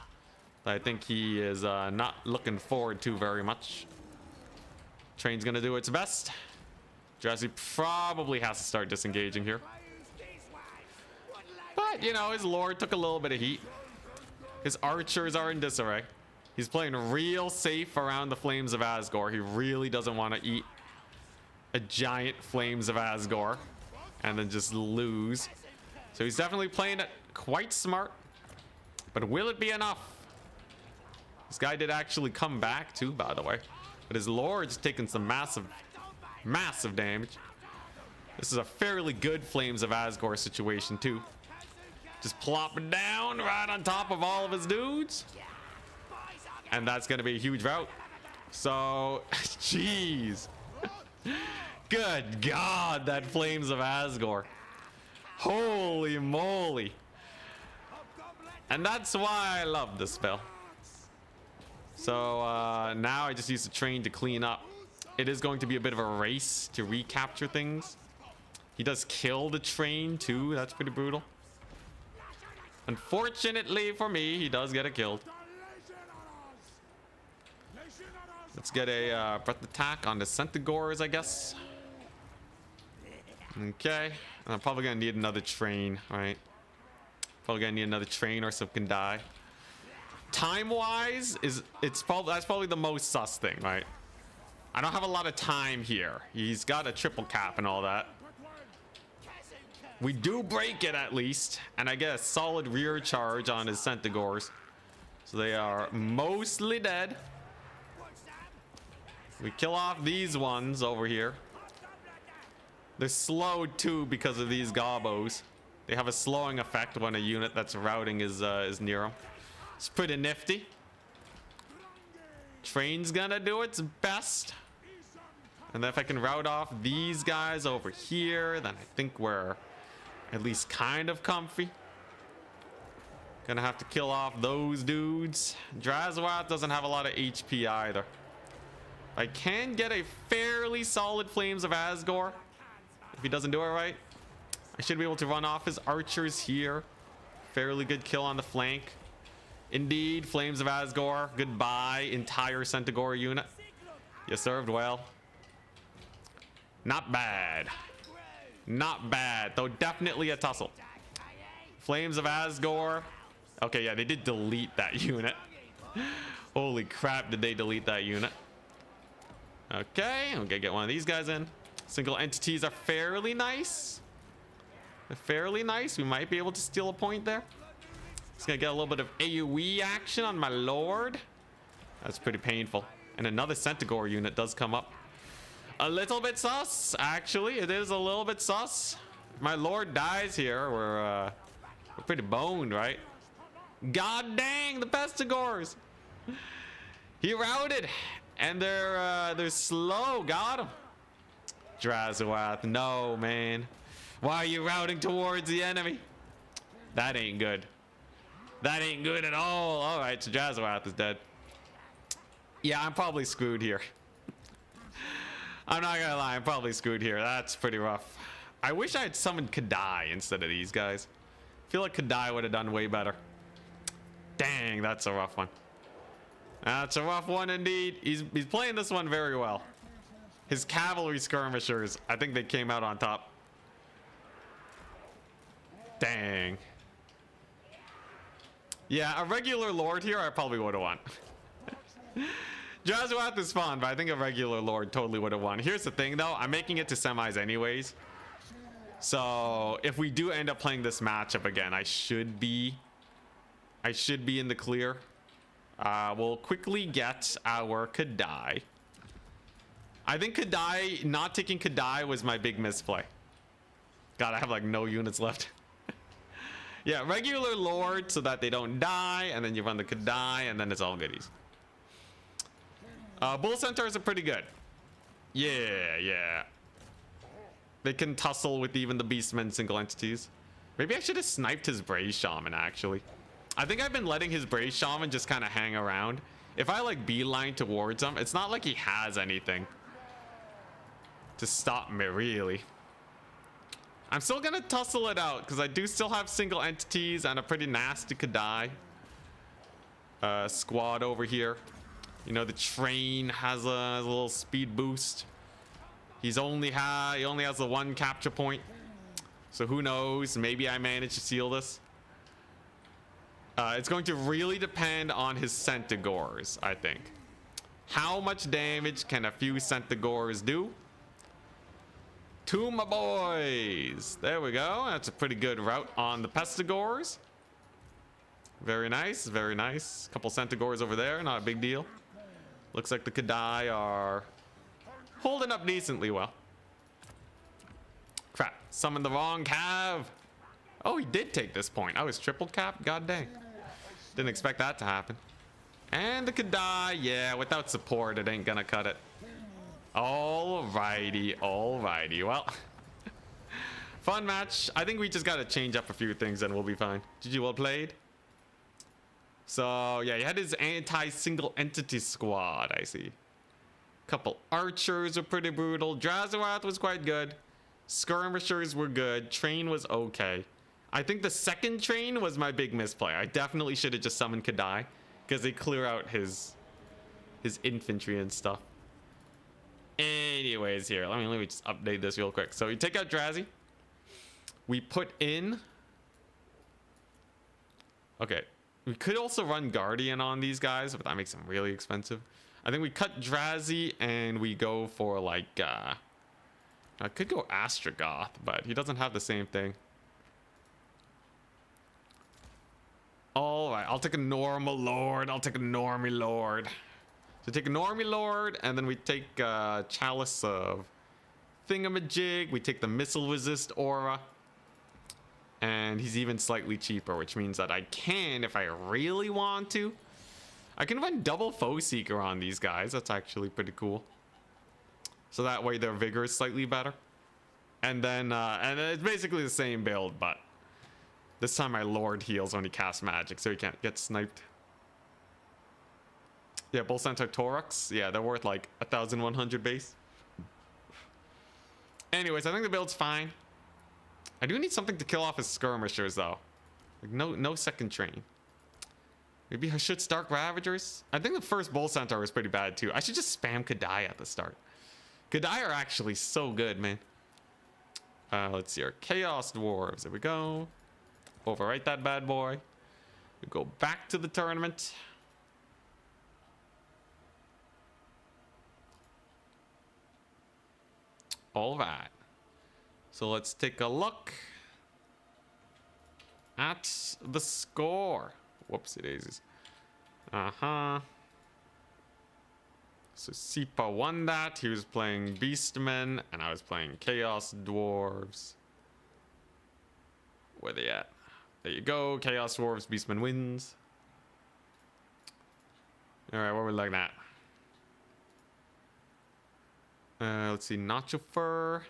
that I think he is not looking forward to very much. Train's gonna do its best. Jazzy probably has to start disengaging here. But, you know, his lord took a little bit of heat. His archers are in disarray. He's playing real safe around the Flames of Asgore. He really doesn't want to eat a giant Flames of Asgore and then just lose. So he's definitely playing it quite smart. But will it be enough? This guy did actually come back too, by the way. But his lord's taking some massive damage. This is a fairly good Flames of Asgore situation too. Just plopping down right on top of all of his dudes. And that's going to be a huge rout. So, jeez. Good God, that Flames of Asgore. Holy moly. And that's why I love this spell. So, now I just use the train to clean up. It is going to be a bit of a race to recapture things. He does kill the train too. That's pretty brutal. Unfortunately for me, he does get it killed. Let's get a breath attack on the Centaurs, I guess. Okay. I'm probably gonna need another train, right? Probably gonna need another train or something can die. Time-wise, that's probably the most sus thing, right? I don't have a lot of time here. He's got a triple cap and all that. We do break it at least, and I get a solid rear charge on his Centaurs. So they are mostly dead. We kill off these ones over here. They're slowed too because of these gobos. They have a slowing effect when a unit that's routing is near them. It's pretty nifty. Train's gonna do its best. And then if I can route off these guys over here, then I think we're at least kind of comfy. Gonna have to kill off those dudes. Drazoath doesn't have a lot of HP either. I can get a fairly solid Flames of Asgore. If he doesn't do it right, I should be able to run off his archers here. Fairly good kill on the flank. Indeed, Flames of Asgore. Goodbye, entire Centaur unit. You served well. Not bad. Not bad, though definitely a tussle. Flames of Asgore. Okay, yeah, they did delete that unit. Holy crap, did they delete that unit. Okay, I'm gonna get one of these guys in. Single entities are fairly nice. They're fairly nice. We might be able to steal a point there. Just gonna get a little bit of AoE action on my lord. That's pretty painful. And another Centaur unit does come up. A little bit sus, actually. It is a little bit sus. If my lord dies here, we're pretty boned, right? God dang, the Pestigors. He routed, and they're slow. Got him. Drazoath, no, man. Why are you routing towards the enemy? That ain't good. That ain't good at all. All right, so Drazoath is dead. Yeah, I'm probably screwed here. I'm not gonna lie, I'm probably screwed here. That's pretty rough. I wish I had summoned Kadai instead of these guys. I feel like Kadai would have done way better. Dang, that's a rough one. That's a rough one indeed. He's playing this one very well. His cavalry skirmishers, I think they came out on top. Dang. Yeah, a regular lord here I probably would have won. Drazoath is fun, but I think a regular lord totally would have won. Here's the thing though, I'm making it to semis anyways. So if we do end up playing this matchup again, I should be in the clear. We'll quickly get our Kadai. I think Kadai, not taking Kadai was my big misplay. God, I have like no units left. Yeah, regular lord so that they don't die, and then you run the Kadai, and then it's all goodies. Bull Centaurs are pretty good. Yeah, yeah. They can tussle with even the Beastmen single entities. Maybe I should have sniped his Brave Shaman, actually. I think I've been letting his Brave Shaman just kind of hang around. If I like beeline towards him, it's not like he has anything to stop me, really. I'm still gonna tussle it out because I do still have single entities and a pretty nasty Kadai squad over here. You know, the train has a little speed boost. He only has the one capture point. So who knows? Maybe I manage to seal this. It's going to really depend on his Centigores, I think. How much damage can a few Centigores do? To my boys. There we go. That's a pretty good route on the Pestigores. Very nice, very nice. Couple Centigores over there, not a big deal. Looks like the Kadai are holding up decently well. Crap, summoned the wrong Cav. Oh, he did take this point. I was triple capped, god dang. Didn't expect that to happen. And the Kadai, yeah, without support, it ain't gonna cut it. Alrighty, alrighty. Well, fun match. I think we just gotta change up a few things and we'll be fine. GG, well played. So, yeah, he had his anti-single entity squad, I see. Couple archers were pretty brutal. Drazerath was quite good. Skirmishers were good. Train was okay. I think the second train was my big misplay. I definitely should have just summoned Kadai because they clear out his infantry and stuff. Anyways, here, let me just update this real quick. So we take out Drazi. We put in... Okay. We could also run Guardian on these guys, but that makes them really expensive. I think we cut Drazi and we go for like... I could go Astrogoth, but he doesn't have the same thing. Alright, I'll take a normal lord. I'll take a normie lord. So take a normie lord, and then we take Chalice of Thingamajig. We take the missile resist aura. And he's even slightly cheaper, which means that I can, if I really want to, I can run double Foe Seeker on these guys. That's actually pretty cool. So that way their vigor is slightly better. And then it's basically the same build, but this time my lord heals when he casts magic, so he can't get sniped. Yeah, Bull Centaur Thorax. Yeah, they're worth like 1,100 base. Anyways, I think the build's fine. I do need something to kill off his skirmishers, though. Like, no second train. Maybe I should start Ravagers? I think the first Bull Centaur was pretty bad, too. I should just spam Kadai at the start. Kadai are actually so good, man. Let's see our Chaos Dwarves. There we go. Overwrite that bad boy. We go back to the tournament. All right. So let's take a look at the score. Whoopsie daisies. So Sipa won that. He was playing Beastmen, and I was playing Chaos Dwarves. Where they at? There you go. Chaos Dwarves, Beastmen wins. All right, what are we looking at? Let's see, Nacho Fur.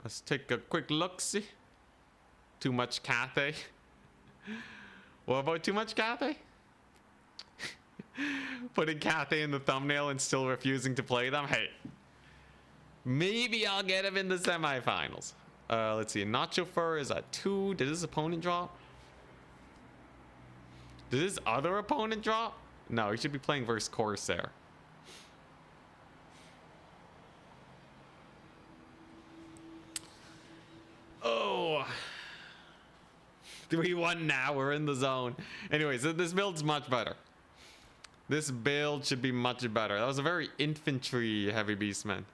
Let's take a quick look-see. Too much Cathay. What about too much Cathay? Putting Cathay in the thumbnail and still refusing to play them? Hey, maybe I'll get him in the semifinals. Let's see, Nacho Fur is at 2. Did his opponent drop? Did his other opponent drop? No, he should be playing versus Corsair. Oh, 3-1 now. We're in the zone. Anyways, this build's much better. This build should be much better. That was a very infantry heavy Beastman.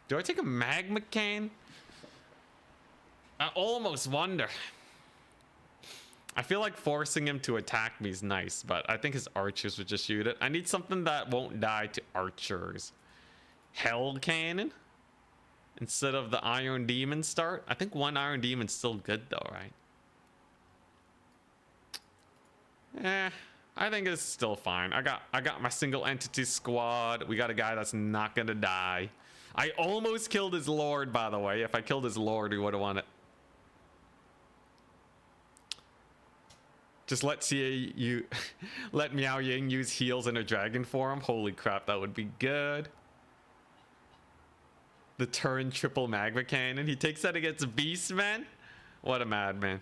Do I take a magma can? I almost wonder. I feel like forcing him to attack me is nice, but I think his archers would just shoot it. I need something that won't die to archers. Hell cannon? Instead of the Iron Demon start. I think one Iron Demon's still good though, right? I think it's still fine. I got my single entity squad. We got a guy that's not gonna die. I almost killed his lord, by the way. If I killed his lord, we would have won it. Just let you let Miao Ying use heals in a dragon form. Holy crap, that would be good. The turn triple magma cannon. He takes that against Beastmen. What a madman.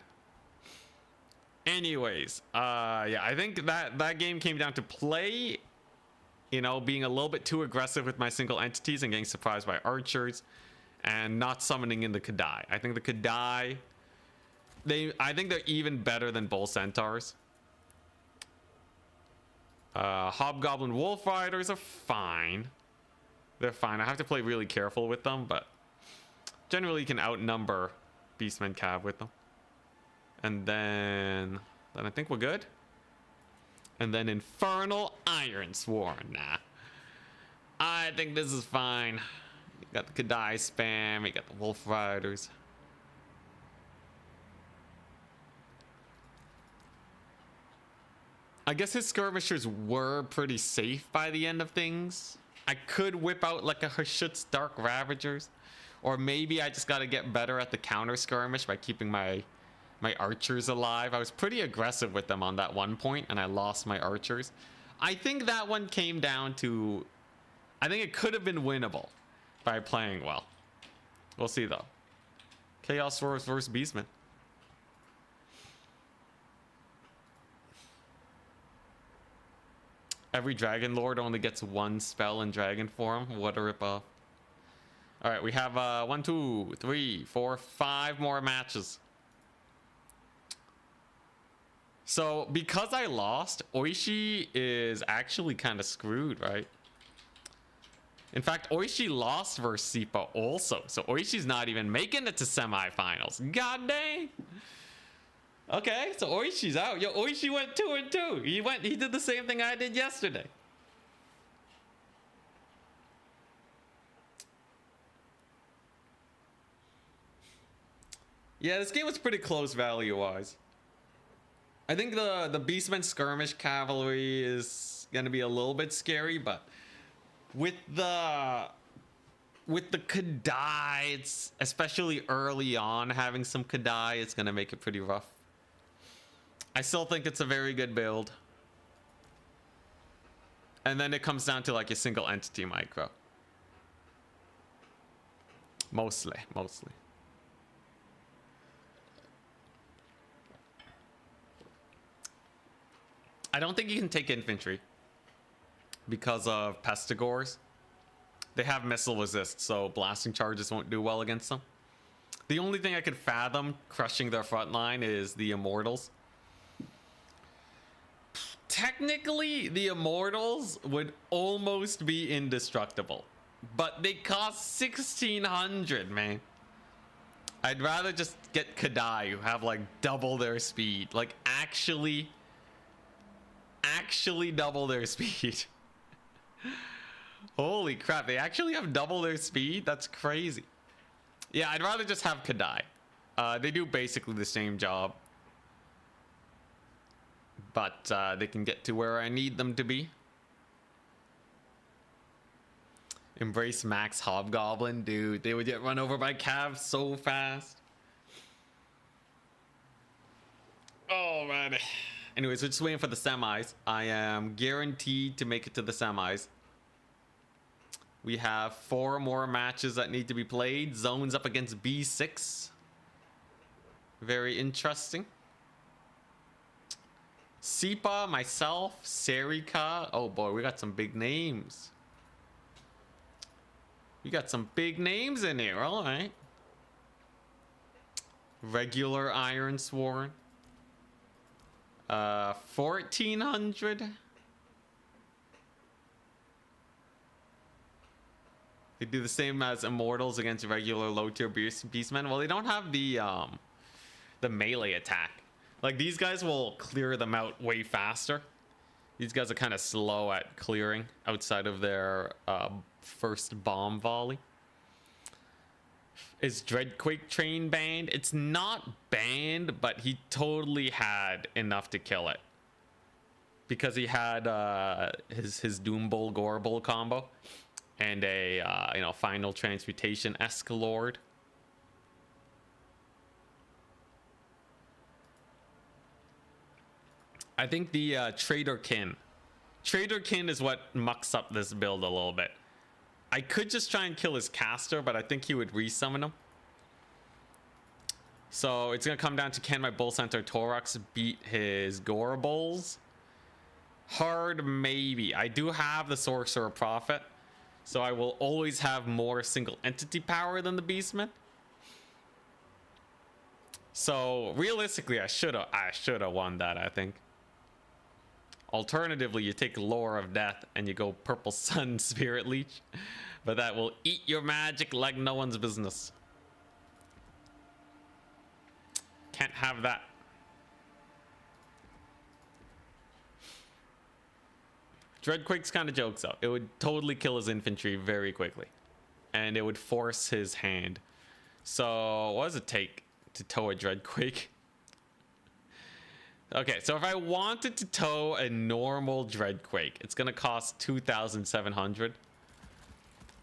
Anyways, yeah, I think that game came down to play, you know, being a little bit too aggressive with my single entities and getting surprised by archers and not summoning in the Kadai. I think the Kadai, I think they're even better than bull centaurs. Hobgoblin wolf riders are fine. They're fine. I have to play really careful with them, but generally you can outnumber Beastmen Cav with them. And then I think we're good. And then Infernal Iron Sworn. Nah. I think this is fine. You got the Kadai spam, you got the Wolf Riders. I guess his skirmishers were pretty safe by the end of things. I could whip out like a Hashut's Dark Ravagers. Or maybe I just gotta get better at the counter skirmish by keeping my archers alive. I was pretty aggressive with them on that one point, and I lost my archers. I think that one came down to... I think it could have been winnable by playing well. We'll see, though. Chaos Swords versus Beastmen. Every Dragon Lord only gets one spell in dragon form. What a ripoff. Alright, we have 1, 2, 3, 4, 5 more matches. So, because I lost, Oishi is actually kind of screwed, right? In fact, Oishi lost versus Sipa also. So, Oishi's not even making it to semifinals. God dang! Okay, so Oishi's out. Yo, Oishi went 2-2. He did the same thing I did yesterday. Yeah, this game was pretty close value-wise. I think the Beastmen Skirmish Cavalry is gonna be a little bit scary, but with the Kadai, it's especially early on having some Kadai, it's gonna make it pretty rough. I still think it's a very good build. And then it comes down to like a single entity micro. Mostly. I don't think you can take infantry because of Pestigors. They have missile resist, so blasting charges won't do well against them. The only thing I could fathom crushing their front line is the Immortals. Technically, the Immortals would almost be indestructible, but they cost 1,600, man. I'd rather just get Kadai, who have like double their speed, like actually double their speed. Holy crap, they actually have double their speed? That's crazy. Yeah, I'd rather just have Kadai. They do basically the same job, but they can get to where I need them to be. Embrace Max Hobgoblin, dude. They would get run over by Cav so fast. Alrighty. Anyways, we're just waiting for the semis. I am guaranteed to make it to the semis. We have 4 more matches that need to be played. Zones up against B6. Very interesting. Sipa, myself, Serika. Oh boy, we got some big names. We got some big names in here, alright. Regular Iron Sworn. 1,400. They do the same as Immortals against regular low-tier Beastmen. Well, they don't have the melee attack. Like, these guys will clear them out way faster. These guys are kind of slow at clearing outside of their first bomb volley. Is Dreadquake Train banned? It's not banned, but he totally had enough to kill it. because he had his Doom Bull Gore Bull combo and a you know, final transmutation Escalord. I think the Traderkin is what mucks up this build a little bit. I could just try and kill his caster, but I think he would resummon him. So it's gonna come down to, can my Bull Centaur Taurox beat his Gore Bulls? Hard, maybe. I do have the Sorcerer Prophet, so I will always have more single entity power than the Beastmen. So realistically, I should have won that, I think. Alternatively, you take Lore of Death and you go Purple Sun Spirit Leech, but that will eat your magic like no one's business. Can't have that. Dreadquake's kind of jokes out. It would totally kill his infantry very quickly, and it would force his hand. So what does it take to tow a Dreadquake? Okay, so if I wanted to tow a normal Dreadquake, it's gonna cost 2,700.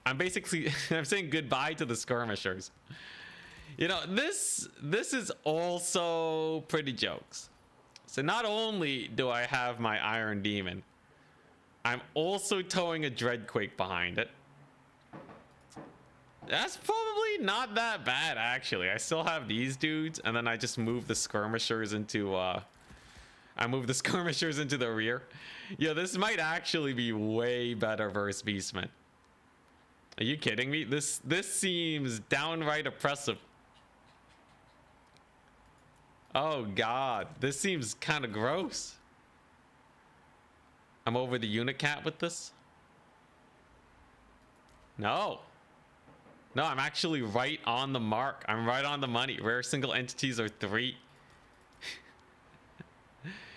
I'm basically I'm saying goodbye to the skirmishers. You know, this is also pretty jokes. So not only do I have my Iron Demon, I'm also towing a Dreadquake behind it. That's probably not that bad, actually. I still have these dudes, and then I just move the skirmishers into the rear. Yeah, this might actually be way better versus Beastmen. Are you kidding me? This seems downright oppressive. Oh god, this seems kind of gross. I'm over the unit cap with this. No, I'm actually right on the mark. I'm right on the money. Rare single entities are 3.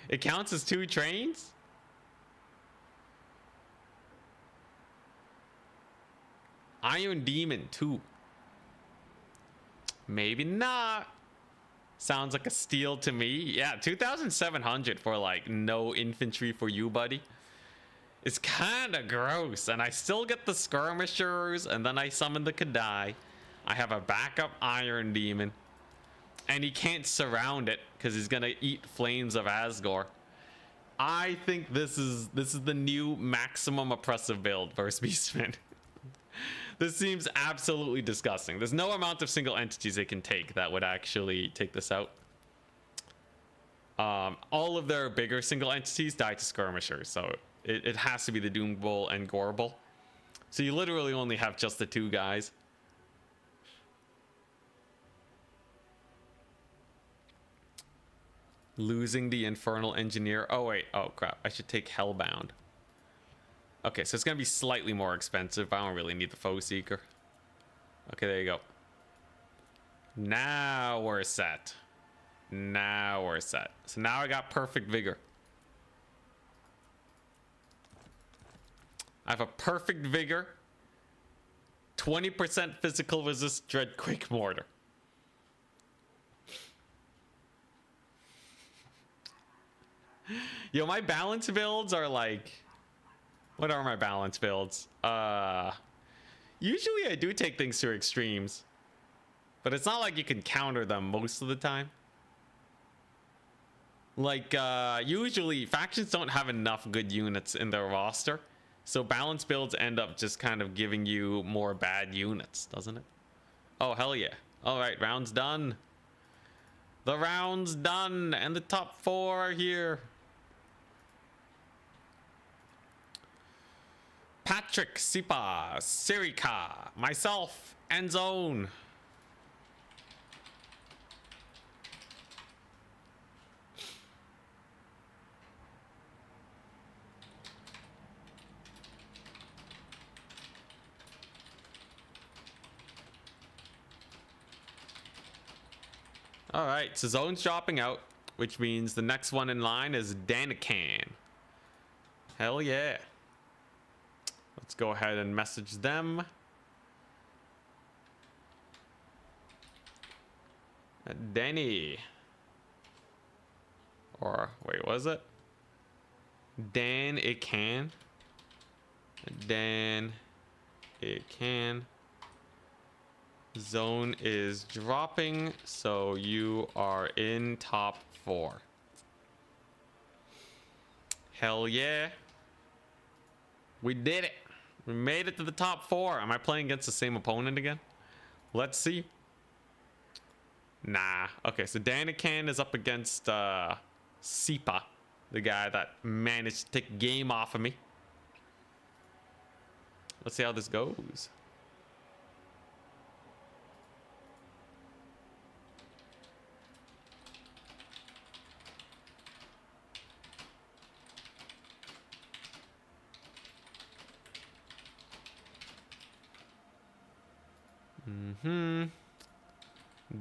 It counts as 2 trains? Iron Demon 2. Maybe not. Sounds like a steal to me. Yeah, 2,700 for like no infantry for you, buddy. It's kind of gross. And I still get the skirmishers, and then I summon the Kadai. I have a backup Iron Demon. And he can't surround it because he's gonna eat Flames of Asgore. I think this is the new maximum oppressive build versus Beastmen. This seems absolutely disgusting. There's no amount of single entities they can take that would actually take this out. All of their bigger single entities die to skirmishers, so it has to be the Doom Bull and Gore Bull. So you literally only have just the 2 guys. Losing the Infernal Engineer. Oh wait, oh crap, I should take Hellbound. Okay, so it's gonna be slightly more expensive. I don't really need the Foe Seeker. Okay, there you go. Now we're set. Now we're set. So now I got perfect vigor. I have a perfect vigor, 20% physical resist Dreadquake Mortar. Yo, my balance builds are like... What are my balance builds? Usually I do take things to extremes, but it's not like you can counter them most of the time. Like, usually factions don't have enough good units in their roster, so balance builds end up just kind of giving you more bad units, doesn't it? Oh, hell yeah. All right, round's done. The round's done, and the top 4 are here. Patrick, Sipa, Sirika, myself, and Zone. All right, so Zone's dropping out, which means the next one in line is Danican. Hell yeah. Let's go ahead and message them. Danny. Or, wait, was it? Dan, it can. Dan, it can. Zone is dropping, so you are in top 4. Hell yeah. We did it. We made it to the top 4. Am I playing against the same opponent again? Let's see. Nah. Okay, so Danican is up against Sipa, the guy that managed to take game off of me. Let's see how this goes.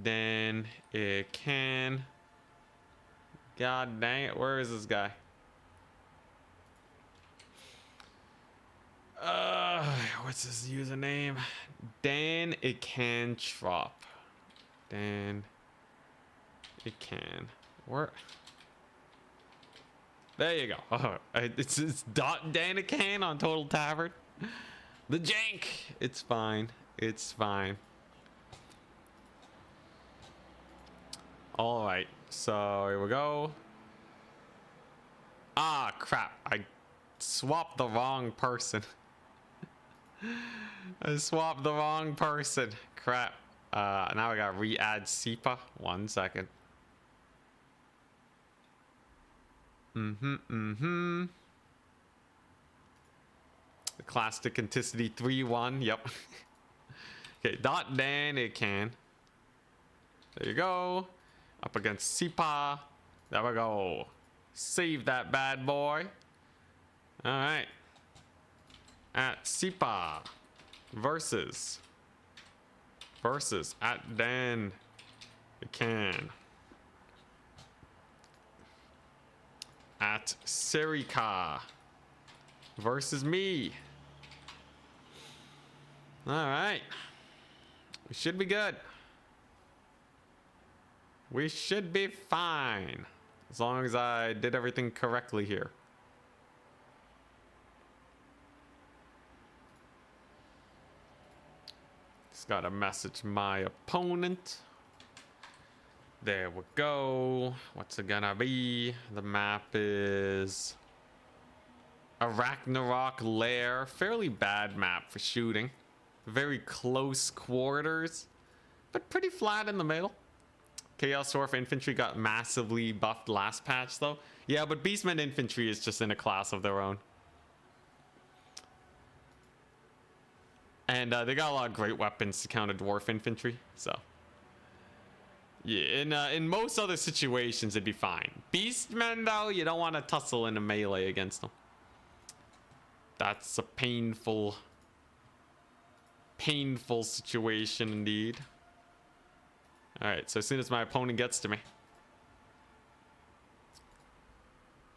Then it can. God dang it, where is this guy? What's his username? Dan it can trop. Dan it can. Where? There you go. Oh, it's Dan it can on Total Tavern. The jank. It's fine. It's fine. All right, so here we go. Ah, crap. I swapped the wrong person. I swapped the wrong person. Crap. Now I gotta re-add Sipa. 1 second. The classic Anticity 3-1. Yep. Okay, dot Dan it can. There you go. Up against Sipa. There we go. Save that bad boy. All right. At Sipa versus at Dan it can. At Serika versus me. All right. We should be good. We should be fine. As long as I did everything correctly here. Just gotta message my opponent. There we go. What's it gonna be? The map is Arachnarok Lair. Fairly bad map for shooting. Very close quarters, but pretty flat in the middle. Chaos Dwarf Infantry got massively buffed last patch though. Yeah, but Beastmen Infantry is just in a class of their own. And they got a lot of great weapons to counter Dwarf Infantry, so. Yeah, in most other situations it'd be fine. Beastmen though, you don't want to tussle in a melee against them. That's a painful situation indeed. Alright, so as soon as my opponent gets to me.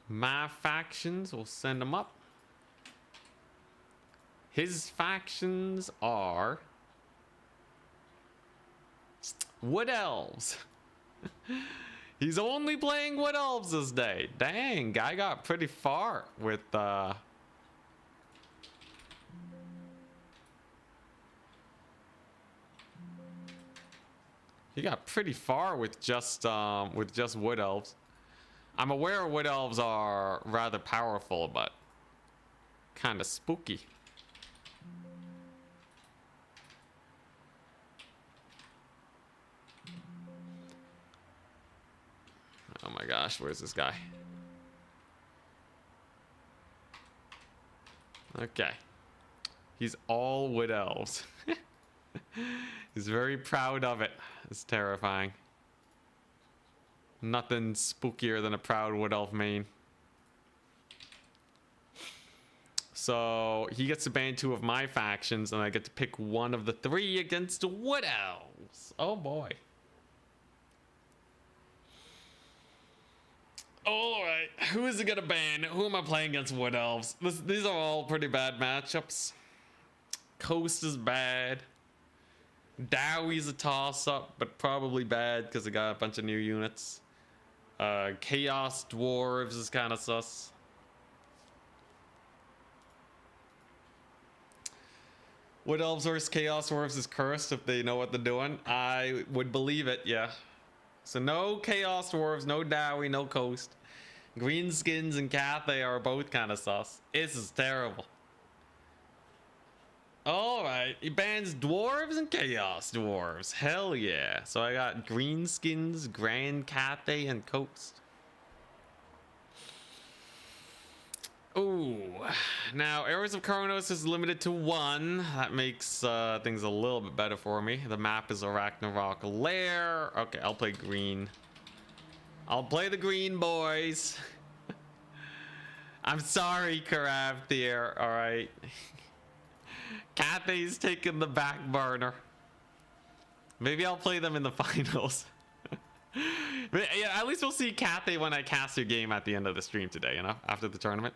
My factions will send them up. His factions are Wood Elves. He's only playing Wood Elves this day. Dang, guy got pretty far with he got pretty far with just Wood Elves. I'm aware Wood Elves are rather powerful, but kind of spooky. Oh my gosh, where's this guy? Okay. He's all Wood Elves. He's very proud of it. It's terrifying. Nothing spookier than a proud Wood Elf main. So he gets to ban 2 of my factions, and I get to pick one of the 3 against Wood Elves. Oh boy. All right, who is it gonna ban? Who am I playing against Wood Elves? These are all pretty bad matchups. Coast is bad. Dowie's a toss-up, but probably bad because it got a bunch of new units. Chaos Dwarves is kind of sus. Wood Elves versus Chaos Dwarves is cursed if they know what they're doing. I would believe it, yeah. So no Chaos Dwarves, no Dowie, no Coast. Greenskins and Cathay are both kind of sus. This is terrible. Alright, he bans Dwarves and Chaos Dwarves. Hell yeah. So I got Greenskins, Grand Cathay, and Coast. Ooh, now Arrows of Kronos is limited to 1. That makes things a little bit better for me. The map is Ragnarok Lair. Okay, I'll play green. I'll play the green, boys. I'm sorry, Karavthir. All right. Cathay's taking the back burner. Maybe I'll play them in the finals. But yeah, at least we'll see Cathay when I cast your game at the end of the stream today, you know, after the tournament.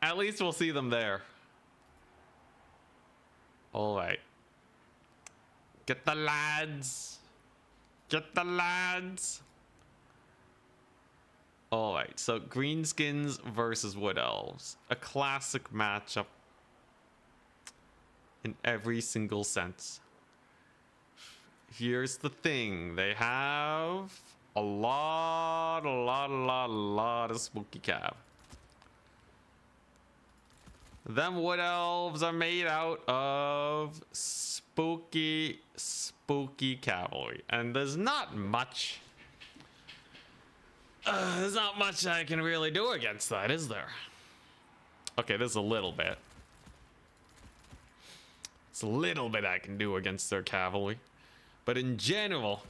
At least we'll see them there. All right. Get the lads. Get the lads. All right. So Greenskins versus Wood Elves. A classic matchup in every single sense. Here's the thing. They have a lot of spooky cav. Them Wood Elves are made out of spooky cavalry. And there's not much I can really do against that, is there? Okay, there's a little bit. It's a little bit I can do against their cavalry. But in general,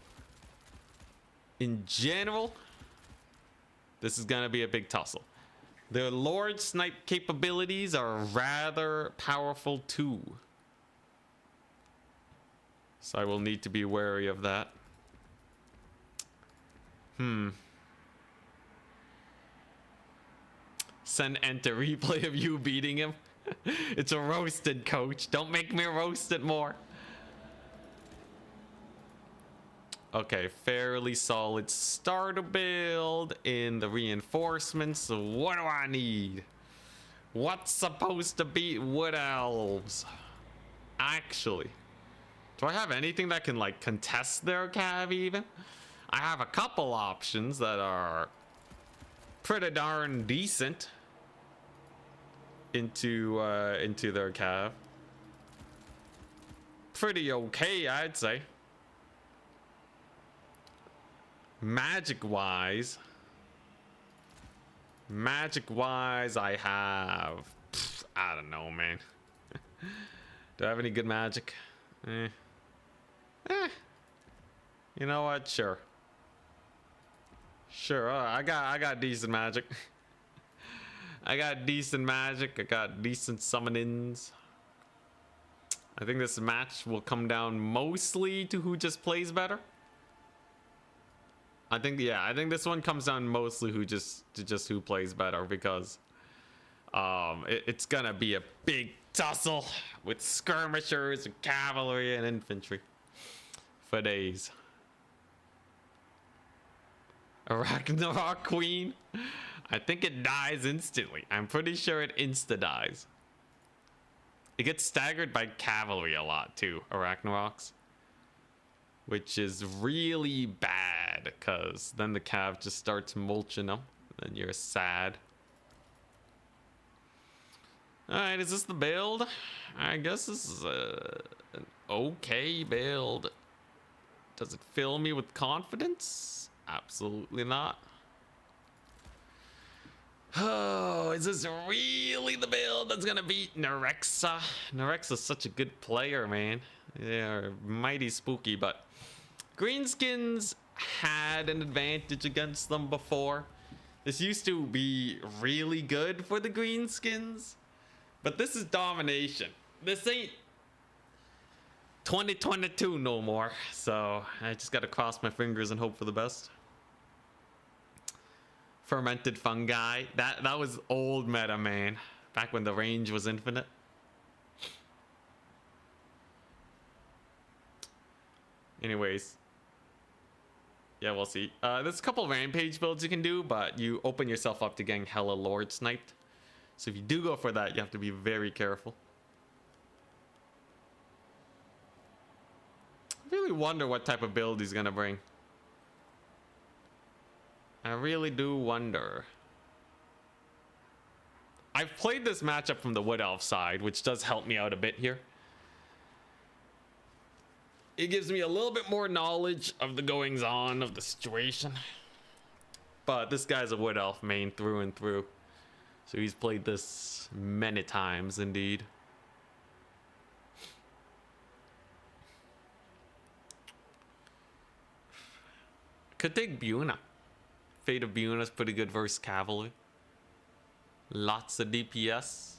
this is gonna be a big tussle. Their Lord Snipe capabilities are rather powerful too. So I will need to be wary of that. Send enter replay of you beating him. It's a roasted, coach. Don't make me roast it more. Okay, fairly solid starter build in the reinforcements. So what do I need? What's supposed to beat Wood Elves? Actually, do I have anything that can like contest their cav even? I have a couple options that are pretty darn decent into their cav. Pretty okay, I'd say. Magic wise, I have, I don't know, man. Do I have any good magic? You know what? Sure. I got decent magic. I got decent magic. I got decent summonings. I think this match will come down mostly to who just plays better. I think this one comes down mostly to who plays better, because it's gonna be a big tussle with skirmishers, cavalry, and infantry for days. A Ragnarok Queen, I think it dies instantly. I'm pretty sure it insta dies. It gets staggered by cavalry a lot too, Arachnaroks, which is really bad, because then the cav just starts mulching them, and you're sad. All right, is this the build? I guess this is an okay build. Does it fill me with confidence? Absolutely not. Oh, is this really the build that's gonna beat Norsca? Norsca's such a good player, man. They're mighty spooky, but Greenskins had an advantage against them before. This used to be really good for the Greenskins, but this is domination. This ain't 2022 no more, so I just gotta cross my fingers and hope for the best. Fermented fungi, that was old meta, man, back when the range was infinite. Anyways, yeah, we'll see. There's a couple of rampage builds you can do, but you open yourself up to getting hella Lord sniped. So if you do go for that, you have to be very careful. I really wonder what type of build he's gonna bring. I really do wonder. I've played this matchup from the Wood Elf side, which does help me out a bit here. It gives me a little bit more knowledge of the goings on of the situation. But this guy's a Wood Elf main through and through. So he's played this many times indeed. Could take Buna. Fate of Buna's pretty good versus cavalry. Lots of DPS.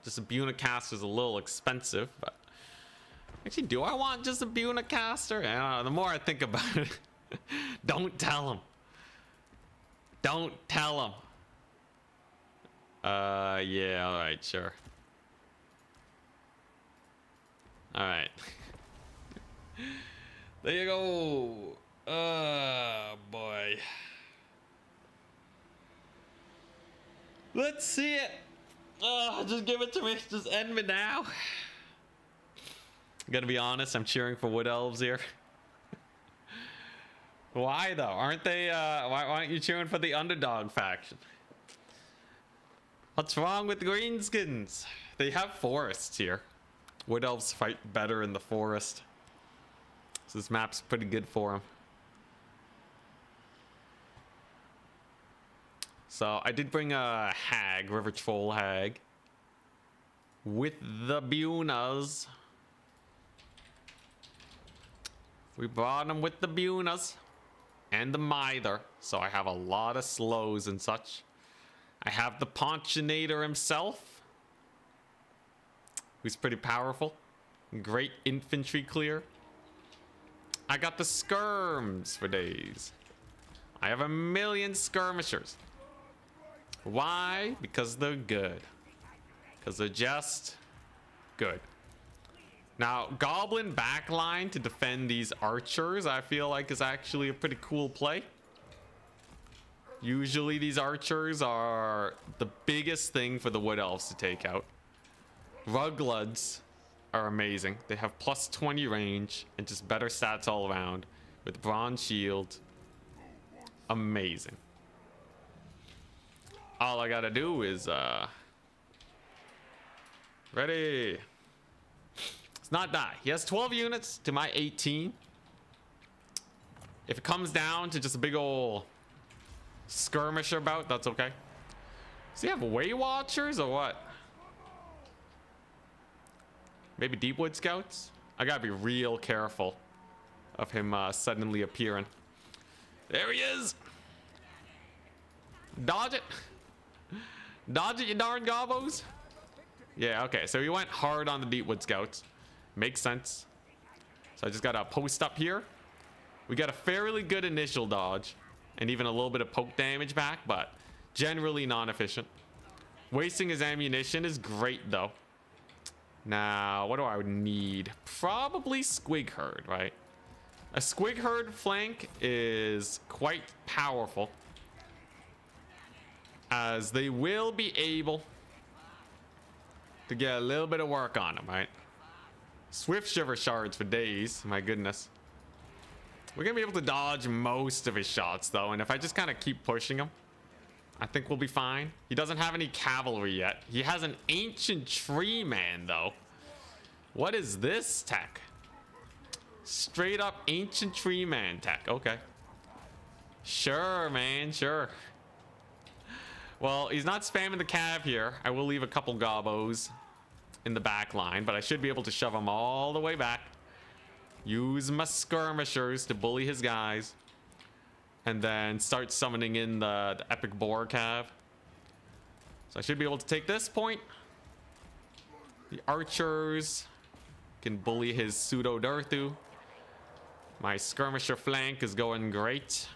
Just a Buna caster is a little expensive, but actually, do I want just a Buna caster? I don't know, the more I think about it, don't tell him. Don't tell him. Yeah, all right, sure. All right. There you go. Boy. Let's see it. Just give it to me. Just end me now. Gotta be honest, I'm cheering for Wood Elves here. Why though? Aren't they? Why aren't you cheering for the underdog faction? What's wrong with the Greenskins? They have forests here. Wood Elves fight better in the forest. So this map's pretty good for them. So I did bring a hag, River Troll hag, with the Bunas. We brought them with the Bunas and the Mither, so I have a lot of slows and such. I have the Ponchinator himself, who's pretty powerful. Great infantry clear. I got the skirms for days. I have 1,000,000 skirmishers. Why? Because they're good. Because they're just good. Now, Goblin backline to defend these archers, I feel like is actually a pretty cool play. Usually these archers are the biggest thing for the Wood Elves to take out. Rugloods are amazing. They have plus 20 range and just better stats all around with bronze shield. Amazing. All I gotta do is ready. It's not die. He has 12 units to my 18. If it comes down to just a big old skirmisher bout, that's okay. Does he have Way Watchers or what? Maybe Deepwood Scouts? I gotta be real careful of him suddenly appearing. There he is. Dodge it. Dodge it, you darn gobos. Yeah, okay. So he went hard on the Deepwood Scouts. Makes sense. So I just gotta post up here. We got a fairly good initial dodge and even a little bit of poke damage back, but generally non-efficient. Wasting his ammunition is great though. Now, what do I need? Probably Squig Herd, right? A Squig Herd flank is quite powerful, as they will be able to get a little bit of work on them, right? Swift Shiver shards for days, my goodness. We're gonna be able to dodge most of his shots though, and if I just kind of keep pushing him, I think we'll be fine. He doesn't have any cavalry yet. He has an ancient tree man though. What is this tech? Straight up ancient tree man tech. Okay. Sure, man, sure. Well, he's not spamming the cav here. I will leave a couple gobos in the back line, but I should be able to shove him all the way back. Use my skirmishers to bully his guys. And then start summoning in the epic boar cav. So I should be able to take this point. The archers can bully his pseudo Durthu. My skirmisher flank is going great.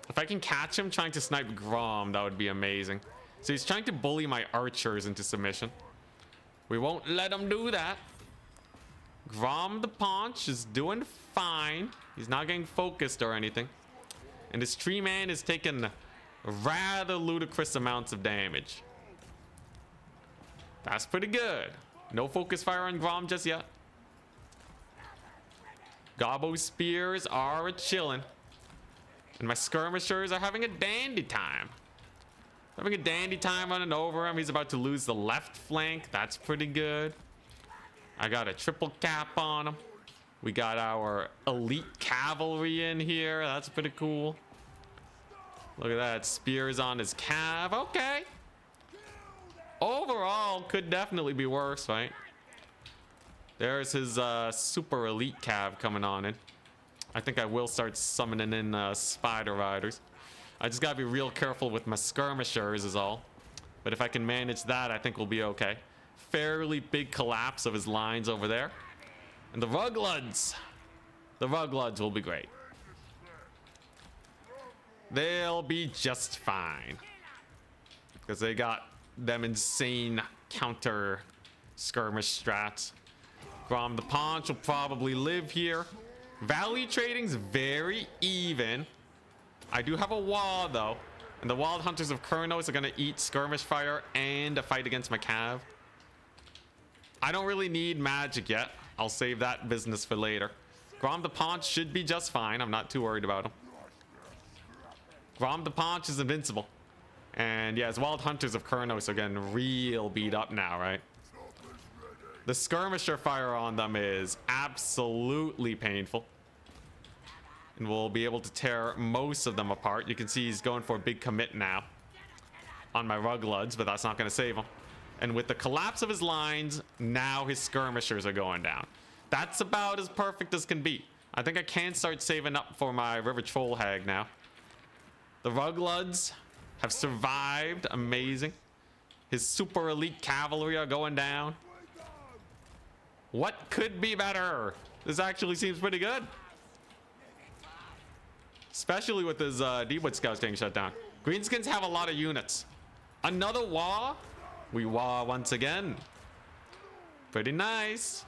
If I can catch him trying to snipe Grom, that would be amazing. So he's trying to bully my archers into submission. We won't let him do that. Grom the Paunch is doing fine. He's not getting focused or anything. And his tree man is taking rather ludicrous amounts of damage. That's pretty good. No focus fire on Grom just yet. Gobbo spears are chilling. And my skirmishers are having a dandy time. Having a dandy time running over him. He's about to lose the left flank. That's pretty good. I got a triple cap on him. We got our elite cavalry in here. That's pretty cool. Look at that. Spears on his cav. Okay. Overall, could definitely be worse, right? There's his super elite cav coming on in. I think I will start summoning in spider riders. I just gotta be real careful with my skirmishers is all. But if I can manage that, I think we'll be okay. Fairly big collapse of his lines over there. And the Rugloods. The Rugloods will be great. They'll be just fine. Because they got them insane counter skirmish strats. Grom the Paunch will probably live here. Value trading's very even. I do have a wall though. And the Wild Hunters of Kurnos are gonna eat skirmish fire and a fight against my cav. I don't really need magic yet. I'll save that business for later. Grom the Paunch should be just fine. I'm not too worried about him. Grom the Paunch is invincible. And yeah, his Wild Hunters of Kurnos are getting real beat up now, right? The skirmisher fire on them is absolutely painful. And we'll be able to tear most of them apart. You can see he's going for a big commit now on my Rugloods, but that's not going to save him. And with the collapse of his lines, now his skirmishers are going down. That's about as perfect as can be. I think I can start saving up for my River Troll Hag now. The Rugloods have survived. Amazing. His super elite cavalry are going down. What could be better? This actually seems pretty good. Especially with his Deepwood Scouts getting shut down. Greenskins have a lot of units. Another Wah. We Wah once again. Pretty nice.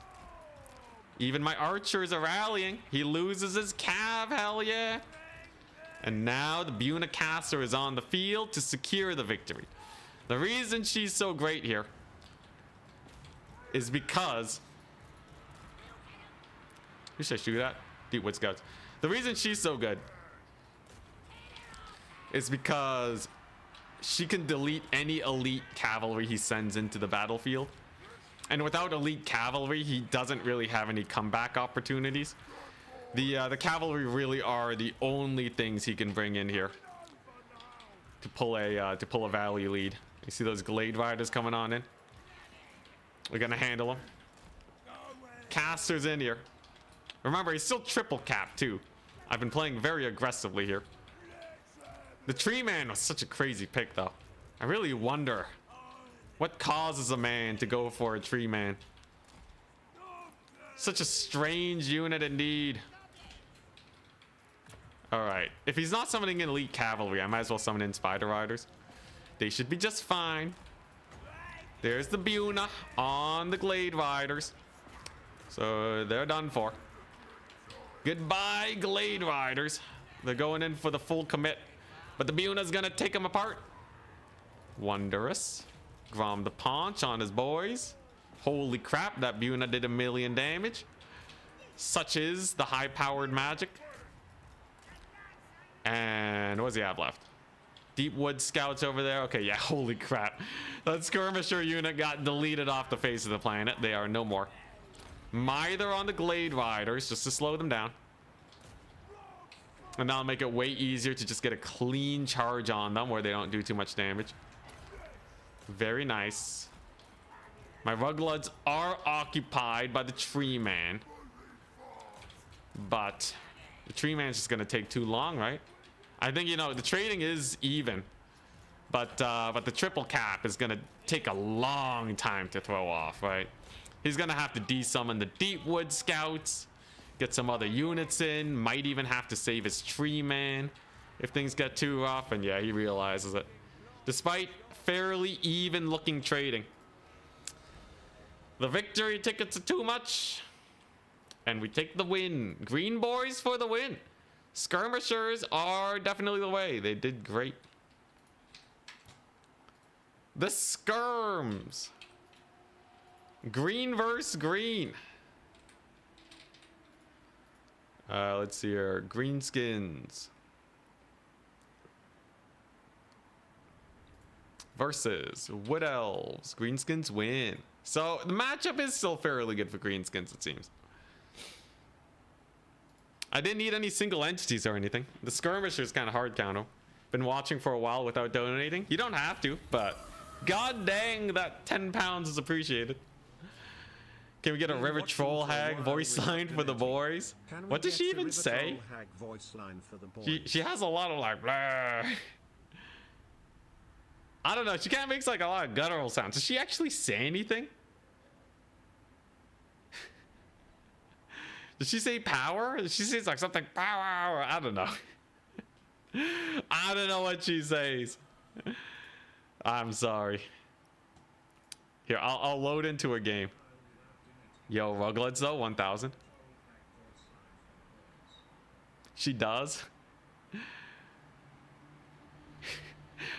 Even my archers are rallying. He loses his cav, hell yeah. And now the Buna Caster is on the field to secure the victory. The reason she's so great here is because... Who should I shoot at? Deepwood Scouts. The reason she's so good is because she can delete any elite cavalry he sends into the battlefield. And without elite cavalry, he doesn't really have any comeback opportunities. The cavalry really are the only things he can bring in here to pull a value lead. You see those Glade Riders coming on in? We're gonna handle them. Caster's in here. Remember, he's still triple capped too. I've been playing very aggressively here. The Tree Man was such a crazy pick though. I really wonder what causes a man to go for a Tree Man. Such a strange unit indeed. Alright, if he's not summoning in elite cavalry, I might as well summon in spider riders. They should be just fine. There's the Buna on the Glade Riders. So they're done for. Goodbye, Glade Riders. They're going in for the full commit. But the Buna's gonna take them apart. Wondrous. Grom the Paunch on his boys. Holy crap, that Buna did 1,000,000 damage. Such is the high-powered magic. And what does he have left? Deepwood Scouts over there. Okay, yeah, holy crap. That skirmisher unit got deleted off the face of the planet. They are no more. Mither on the Glade Riders, just to slow them down. And that'll make it way easier to just get a clean charge on them where they don't do too much damage. Very nice. My Rugloods are occupied by the Tree Man. But the Tree Man's just gonna take too long, right? I think, you know, the trading is even. But the triple cap is gonna take a long time to throw off, right? He's gonna have to desummon the Deepwood Scouts, get some other units in, might even have to save his Tree Man if things get too rough, and yeah, he realizes it. Despite fairly even looking trading. The victory tickets are too much, and we take the win. Green boys for the win. Skirmishers are definitely the way. They did great. The skirms. Green versus green. Let's see here. Greenskins versus Wood Elves. Greenskins win. So the matchup is still fairly good for Greenskins, it seems. I didn't need any single entities or anything. The skirmisher is kind of hard counter. Been watching for a while without donating. You don't have to, but god dang, that 10 pounds is appreciated. Can we get a River Troll Hag voice line for the boys? What does she even say? She has a lot of like blah. I don't know. She kind of makes like a lot of guttural sounds. Does she actually say anything? Does she say power? Does she say like something power? I don't know. I don't know what she says. I'm sorry. Here, I'll load into a game. Yo, Ruglets though, 1,000. She does.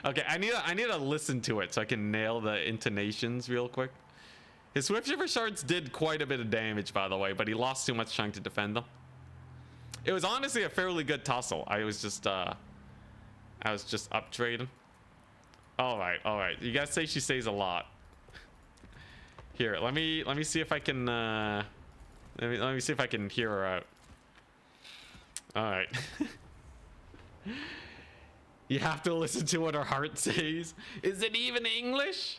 Okay, I need to listen to it so I can nail the intonations real quick. His Swift Shiver Shards did quite a bit of damage, by the way, but he lost too much trying to defend them. It was honestly a fairly good tussle. I was just up trading. All right. You guys say she says a lot. Here, let me see if I can let me see if I can hear her out. All right. You have to listen to what her heart says. Is it even English?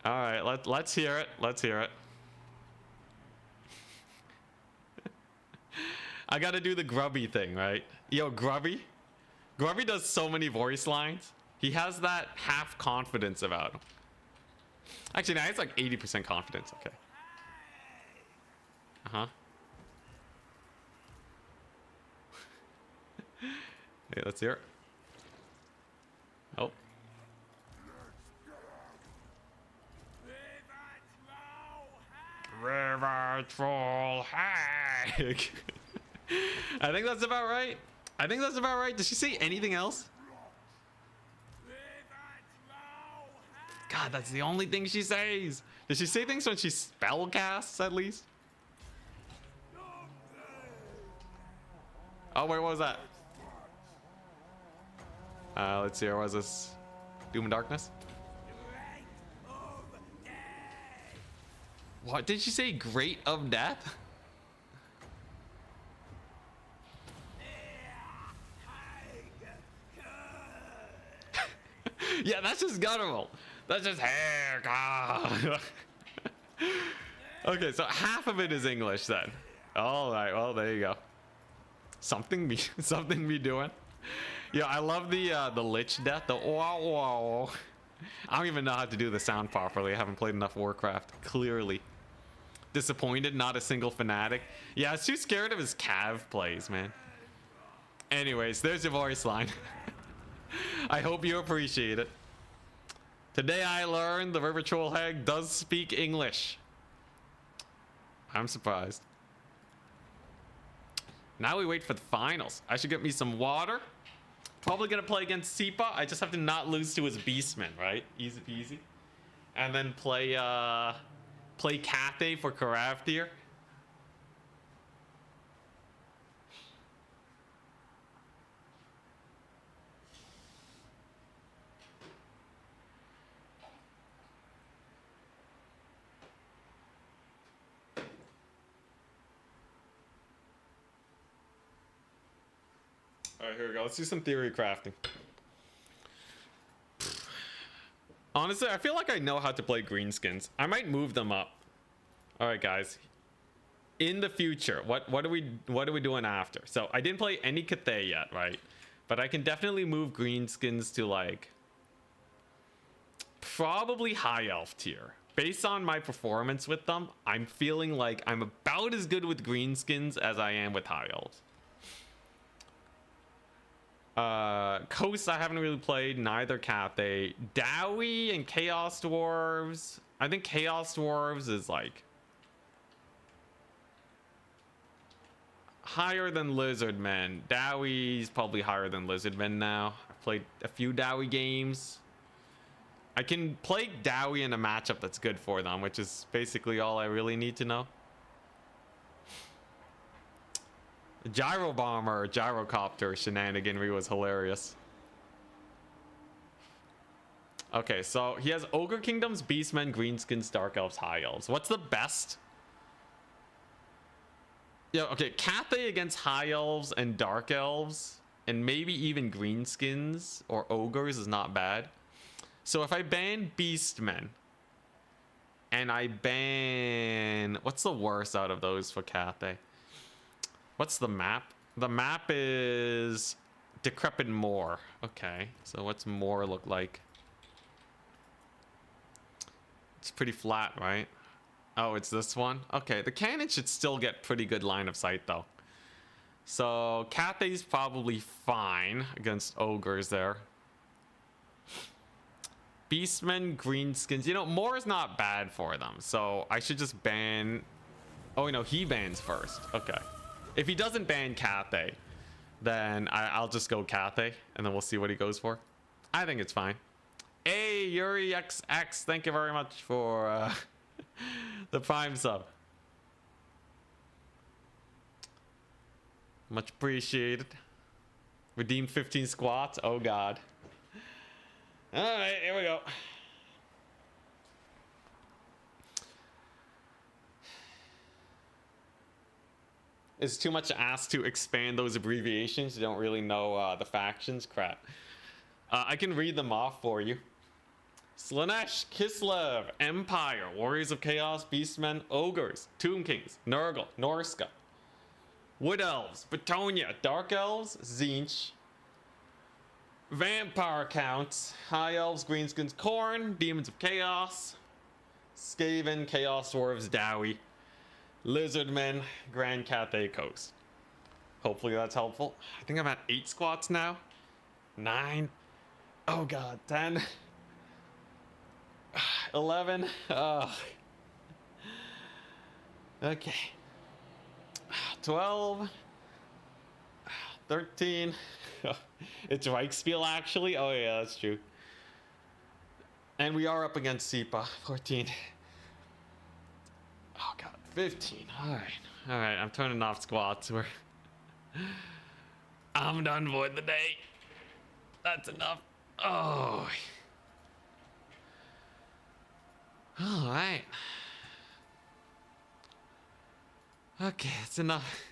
All right, let's hear it. Let's hear it. I got to do the Grubby thing, right? Yo, Grubby does so many voice lines. He has that half confidence about him. Actually, now it's like 80% confidence. Okay. Hey, let's hear it. Oh. River Troll Hag. I think that's about right. Does she say anything else? God, that's the only thing she says. Does she say things when she spell casts at least? Oh wait, what was that? Let's see. What was this? Doom and Darkness. What did she say? Great of Death? Yeah, that's just guttural. That's just hair. God. Okay, so half of it is English then. All right. Well, there you go. Something me doing. Yeah, I love the Lich death. The wow wow. I don't even know how to do the sound properly. I haven't played enough Warcraft. Clearly. Disappointed, not a single fanatic. Yeah, I was too scared of his Cav plays, man. Anyways, there's your voice line. I hope you appreciate it. Today I learned the River Troll Hag does speak English. I'm surprised. Now we wait for the finals. I should get me some water. Probably gonna play against Sipa. I just have to not lose to his Beastmen, right? Easy peasy. And then play Cathay for Karavtir. All right, here we go. Let's do some theory crafting. Honestly, I feel like I know how to play Greenskins. I might move them up. All right, guys. In the future, what are we doing after? So I didn't play any Cathay yet, right? But I can definitely move Greenskins to like probably high elf tier. Based on my performance with them, I'm feeling like I'm about as good with Greenskins as I am with high elves. Coast I haven't really played, neither Cathay. Dowie and Chaos Dwarves. I think Chaos Dwarves is like higher than Lizardmen. Dowie's probably higher than Lizardmen now. I've played a few Dowie games. I can play Dowie in a matchup that's good for them, which is basically all I really need to know. Gyro Bomber, Gyrocopter shenaniganry was hilarious. Okay, so he has Ogre Kingdoms, Beastmen, Greenskins, Dark Elves, High Elves. What's the best? Yeah, okay, Cathay against High Elves and Dark Elves, and maybe even Greenskins or Ogres is not bad. So if I ban Beastmen, and I ban... What's the worst out of those for Cathay? What's the map? The map is Decrepit Moor. Okay, so what's Moor look like? It's pretty flat, right? Oh, it's this one? Okay, the cannon should still get pretty good line of sight, though. So, Cathay's probably fine against Ogres there. Beastmen, Greenskins. You know, Moor is not bad for them, so I should just ban... Oh, no, he bans first. Okay. If he doesn't ban Cathay, then I'll just go Cathay, and then we'll see what he goes for. I think it's fine. Hey, Yuri XX, thank you very much for the Prime sub. Much appreciated. Redeemed 15 squats. Oh, God. All right, here we go. It's too much to ask to expand those abbreviations. You don't really know the factions. Crap. I can read them off for you. Slanesh, Kislev, Empire, Warriors of Chaos, Beastmen, Ogres, Tomb Kings, Nurgle, Norsca, Wood Elves, Bretonia, Dark Elves, Tzeentch, Vampire Counts, High Elves, Greenskins, Khorne, Demons of Chaos, Skaven, Chaos Dwarves, Dowie, Lizardmen, Grand Cathay Coast. Hopefully that's helpful. I think I'm at 8 squats now. 9. Oh God, 10. 11. Okay. 12. 13. It's Reichspiel actually. Oh yeah, that's true. And we are up against SIPA. 14. Oh God. 15. All right. I'm turning off squats. I'm done for the day. That's enough. Oh. All right. Okay, it's enough.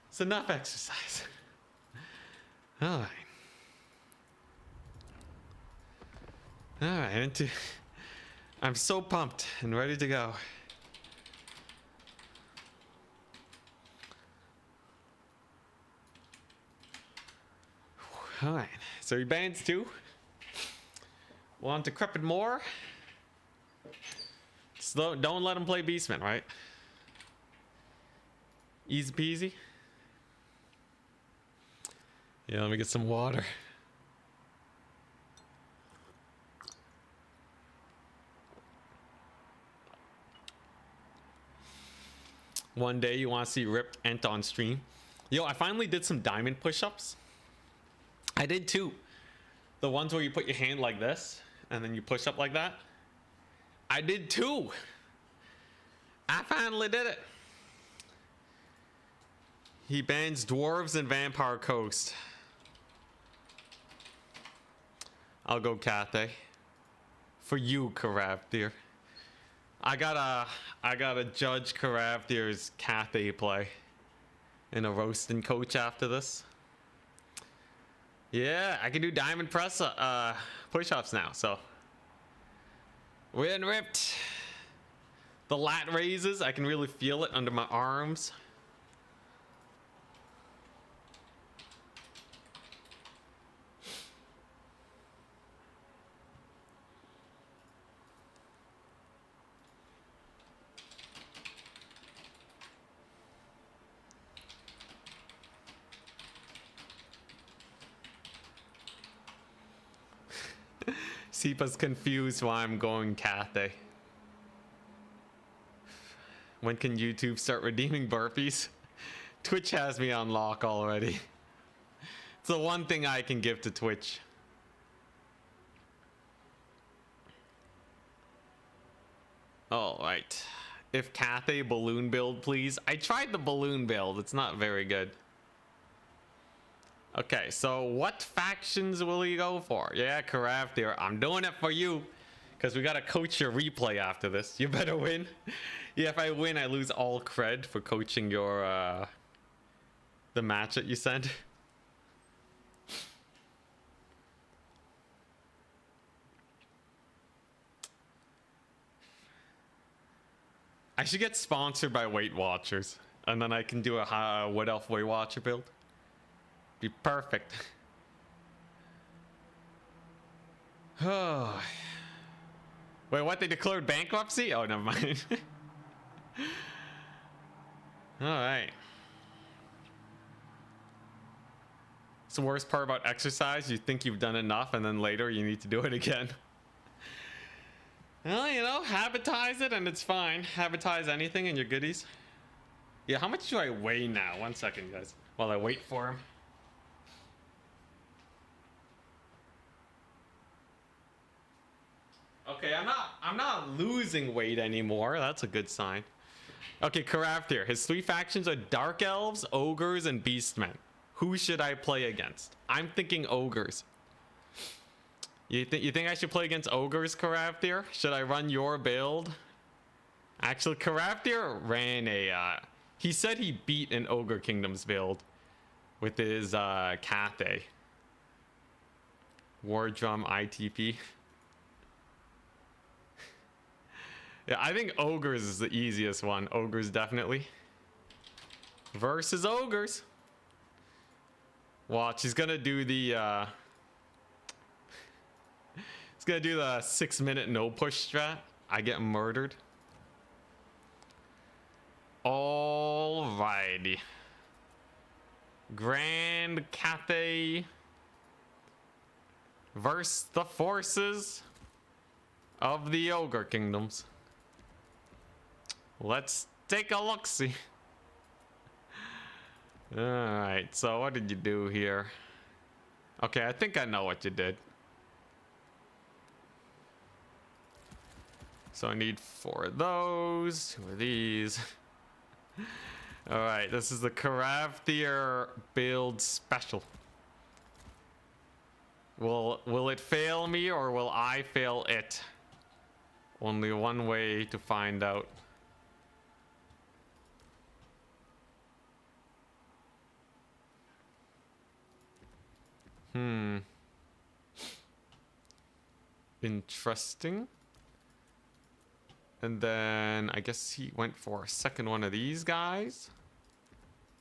It's enough exercise. All right. All right. I'm so pumped and ready to go. All right. So he bans 2. We'll on Decrepit Moor. Slow. Don't let him play Beastmen, right? Easy peasy. Yeah, let me get some water. One day you want to see Ripped Ent on stream. Yo, I finally did some diamond push-ups. I did 2. The ones where you put your hand like this and then you push up like that. I did 2. I finally did it. He bans Dwarves and Vampire Coast. I'll go Cathay. For you, Karavdir. I gotta judge Karavdir's Cathay play in a roasting coach after this. Yeah, I can do diamond press push-ups now, so. We're getting ripped. The lat raises, I can really feel it under my arms. Sipa's confused why I'm going Cathay. When can YouTube start redeeming burpees? Twitch has me on lock already. It's the one thing I can give to Twitch. All right. If Cathay balloon build, please. I tried the balloon build. It's not very good. Okay, so what factions will you go for? Yeah, Carav there. I'm doing it for you. Because we got to coach your replay after this. You better win. Yeah, if I win, I lose all cred for coaching your, the match that you sent. I should get sponsored by Weight Watchers. And then I can do a Wood Elf Weight Watcher build. Be perfect. Oh. Wait, what? They declared bankruptcy? Oh, never mind. Alright. It's the worst part about exercise. You think you've done enough, and then later you need to do it again. Well, you know, habitize it and it's fine. Habitize anything in your goodies. Yeah, how much do I weigh now? 1 second, guys. While I wait for him. Okay, I'm not losing weight anymore. That's a good sign. Okay, Carav here. His 3 factions are Dark Elves, Ogres, and Beastmen. Who should I play against? I'm thinking Ogres. You think I should play against Ogres, Carav? Should I run your build? Actually, Carav ran a he said he beat an Ogre Kingdoms build with his Cathay. War Drum ITP. Yeah, I think Ogres is the easiest one. Ogres definitely. Versus Ogres. Watch, he's gonna do the he's gonna do the 6-minute no push strat. I get murdered. Alrighty. Grand Cathay versus the forces of the Ogre Kingdoms. Let's take a look-see. Alright, so what did you do here? Okay, I think I know what you did. So I need 4 of those, 2 of these. Alright, this is the Carav build special. Will it fail me or will I fail it? Only one way to find out. Interesting. And then I guess he went for a second one of these guys.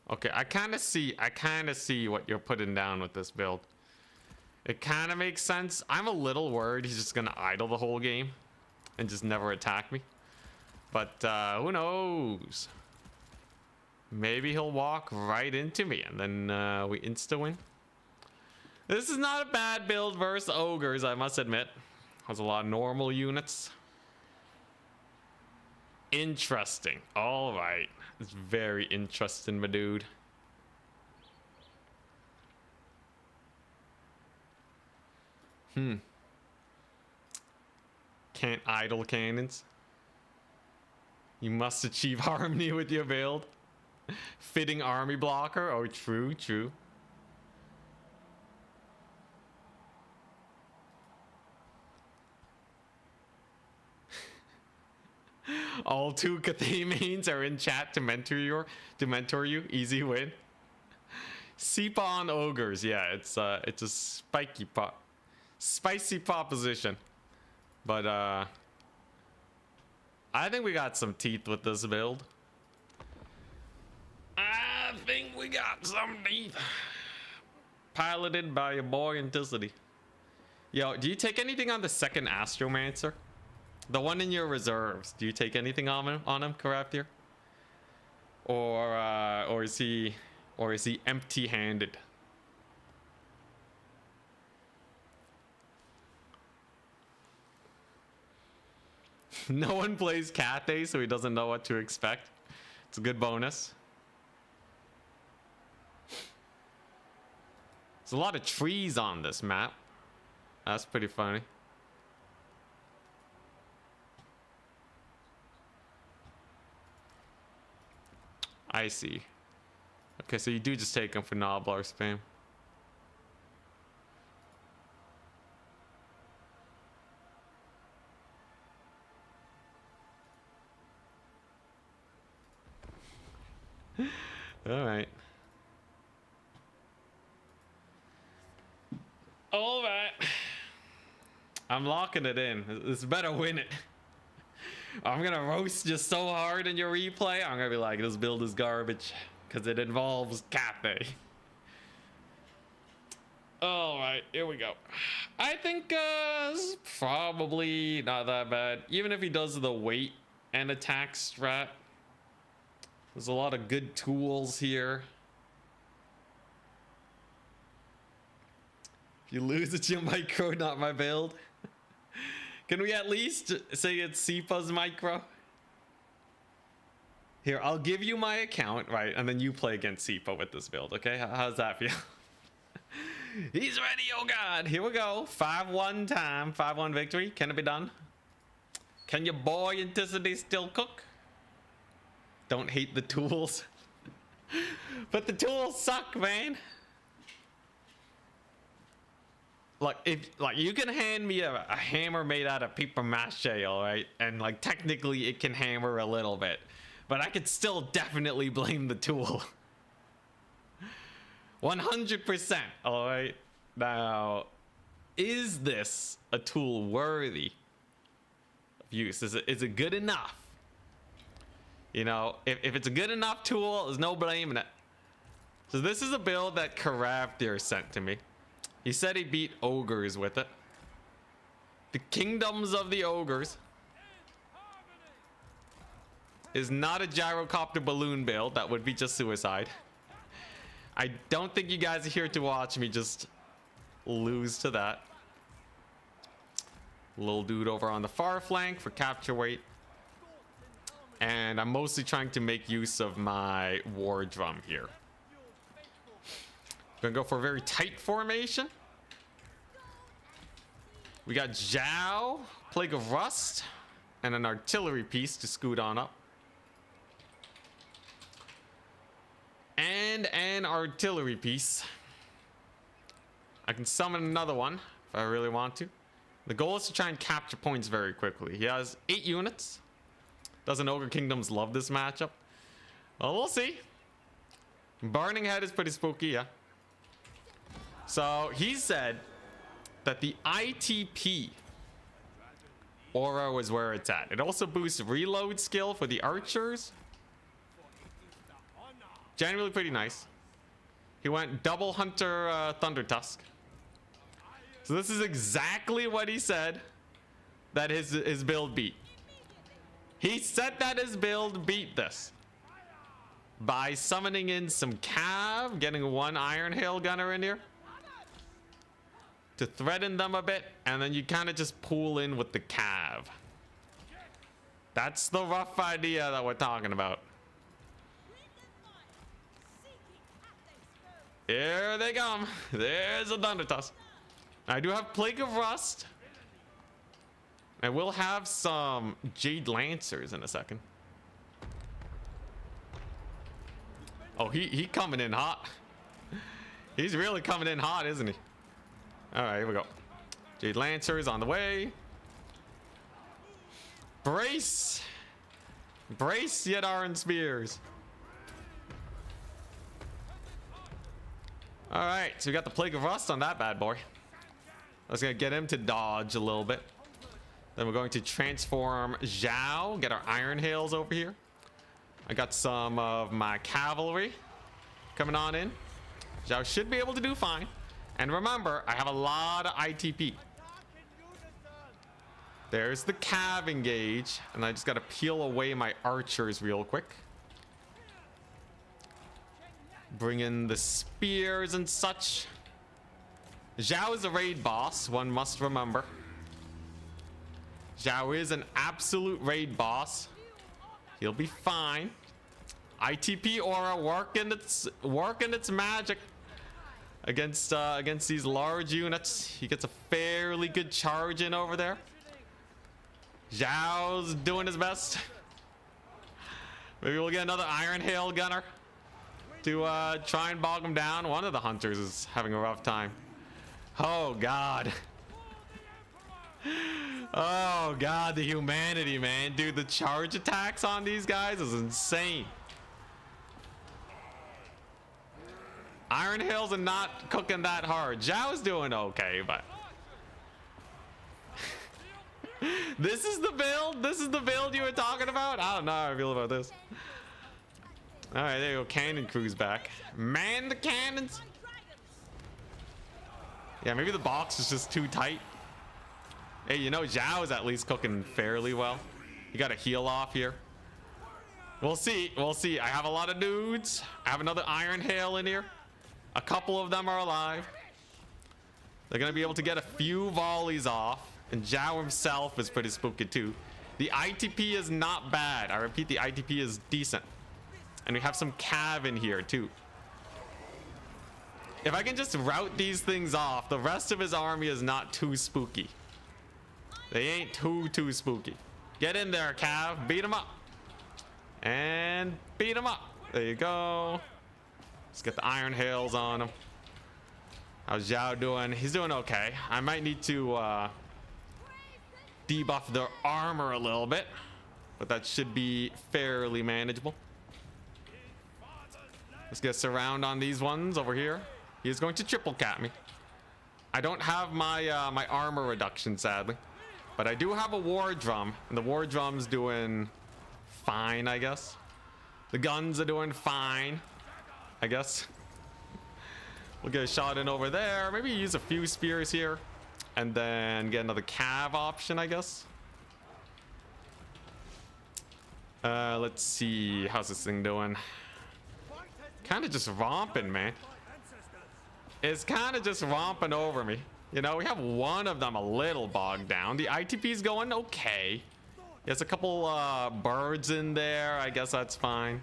Okay, I kind of see what you're putting down with this build. It kind of makes sense. I'm a little worried he's just gonna idle the whole game and just never attack me. But who knows? Maybe he'll walk right into me and then we insta win. This is not a bad build versus Ogres, I must admit. Has a lot of normal units. Interesting. All right. It's very interesting, my dude. Can't idle cannons. You must achieve harmony with your build. Fitting army blocker. Oh, true, true. All 2 Cathay mains are in chat to mentor you. Easy win. Seep on Ogres. Yeah, it's a spicy proposition. But I think we got some teeth with this build. I think we got some teeth. Piloted by your boy Anticity. Yo, do you take anything on the second Astromancer? The one in your reserves. Do you take anything on him, Carav? Or is he empty-handed? No one plays Cathay, so he doesn't know what to expect. It's a good bonus. There's a lot of trees on this map. That's pretty funny. I see. Okay, so you do just take him for Noblar spam. All right. All right. I'm locking it in. This better win it. I'm gonna roast you so hard in your replay. I'm gonna be like, this build is garbage because it involves Cathay. All right, here we go. I think it's probably not that bad. Even if he does the weight and attack strat, there's a lot of good tools here. If you lose, it's your micro, not my build. Can we at least say it's Sipa's micro? Here, I'll give you my account, right? And then you play against Sipa with this build, okay? How's that feel? He's ready, oh god. Here we go. 5-1 time. 5-1 victory. Can it be done? Can your boy Anticity still cook? Don't hate the tools. But the tools suck, man. Like, you can hand me a hammer made out of paper mache, all right? And like technically it can hammer a little bit, but I could still definitely blame the tool. 100%, all right? Now, is this a tool worthy of use? Is it good enough? You know, if it's a good enough tool, there's no blaming it. So this is a build that Karabdir sent to me. He said he beat ogres with it. The Kingdoms of the Ogres is not a gyrocopter balloon build. That would be just suicide. I don't think you guys are here to watch me just lose to that. Little dude over on the far flank for capture weight. And I'm mostly trying to make use of my war drum here. Gonna go for a very tight formation. We got Zhao, Plague of Rust, and an artillery piece to scoot on up. And an artillery piece. I can summon another one if I really want to. The goal is to try and capture points very quickly. He has 8 units. Doesn't Ogre Kingdoms love this matchup? Well, we'll see. Burning Head is pretty spooky, yeah. So he said that the ITP aura was where it's at. It also boosts reload skill for the archers. Generally pretty nice. He went double hunter thunder tusk. So this is exactly what he said that his build beat. He said that his build beat this by summoning in some cav, getting 1 iron hail gunner in here to threaten them a bit, and then you kind of just pull in with the cav. That's the rough idea that we're talking about. Here they come. There's a thunder tusk. I do have Plague of Rust. I will have some Jade Lancers in a second. Oh, he coming in hot. He's really coming in hot, isn't he? All right, here we go. Jade Lancers on the way. Brace. Brace Yadarin Spears. All right, so we got the Plague of Rust on that bad boy. Let's get him to dodge a little bit. Then we're going to transform Zhao, get our Iron Hails over here. I got some of my cavalry coming on in. Zhao should be able to do fine. And remember, I have a lot of ITP. There's the cav engage, and I just got to peel away my archers real quick. Bring in the spears and such. Zhao is a raid boss, one must remember. Zhao is an absolute raid boss. He'll be fine. ITP aura working its magic against these large units. He gets a fairly good charge in over there. Zhao's doing his best. Maybe we'll get another Iron Hail gunner to try and bog him down. One of the hunters is having a rough time. Oh god. Oh god, the humanity, man. Dude, the charge attacks on these guys is insane. Iron Hails are not cooking that hard. Zhao's doing okay, but this is the build? This is the build you were talking about? I don't know how I feel about this. Alright, there you go. Cannon crew's back. Man the cannons! Yeah, maybe the box is just too tight. Hey, you know, Zhao is at least cooking fairly well. You gotta heal off here. We'll see. We'll see. I have a lot of dudes. I have another Iron Hail in here. A couple of them are alive. They're gonna be able to get a few volleys off. And Zhao himself is pretty spooky too. The ITP is not bad. I repeat, the ITP is decent. And we have some cav in here too. If I can just route these things off, the rest of his army is not too spooky. They ain't too spooky. Get in there, cav. Beat him up. And beat him up. There you go. Let's get the Iron Hails on him. How's Zhao doing? He's doing okay. I might need to debuff their armor a little bit, but that should be fairly manageable. Let's get surround on these ones over here. He is going to triple cap me. I don't have my my armor reduction, sadly, but I do have a war drum, and the war drum's doing fine, I guess. The guns are doing fine, I guess. We'll get a shot in over there. Maybe use a few spears here, and then get another cav option, I guess. Let's see. How's this thing doing? Kind of just romping, man. It's kind of just romping over me. You know, we have one of them a little bogged down. The ITP's going okay. There's a couple birds in there. I guess that's fine.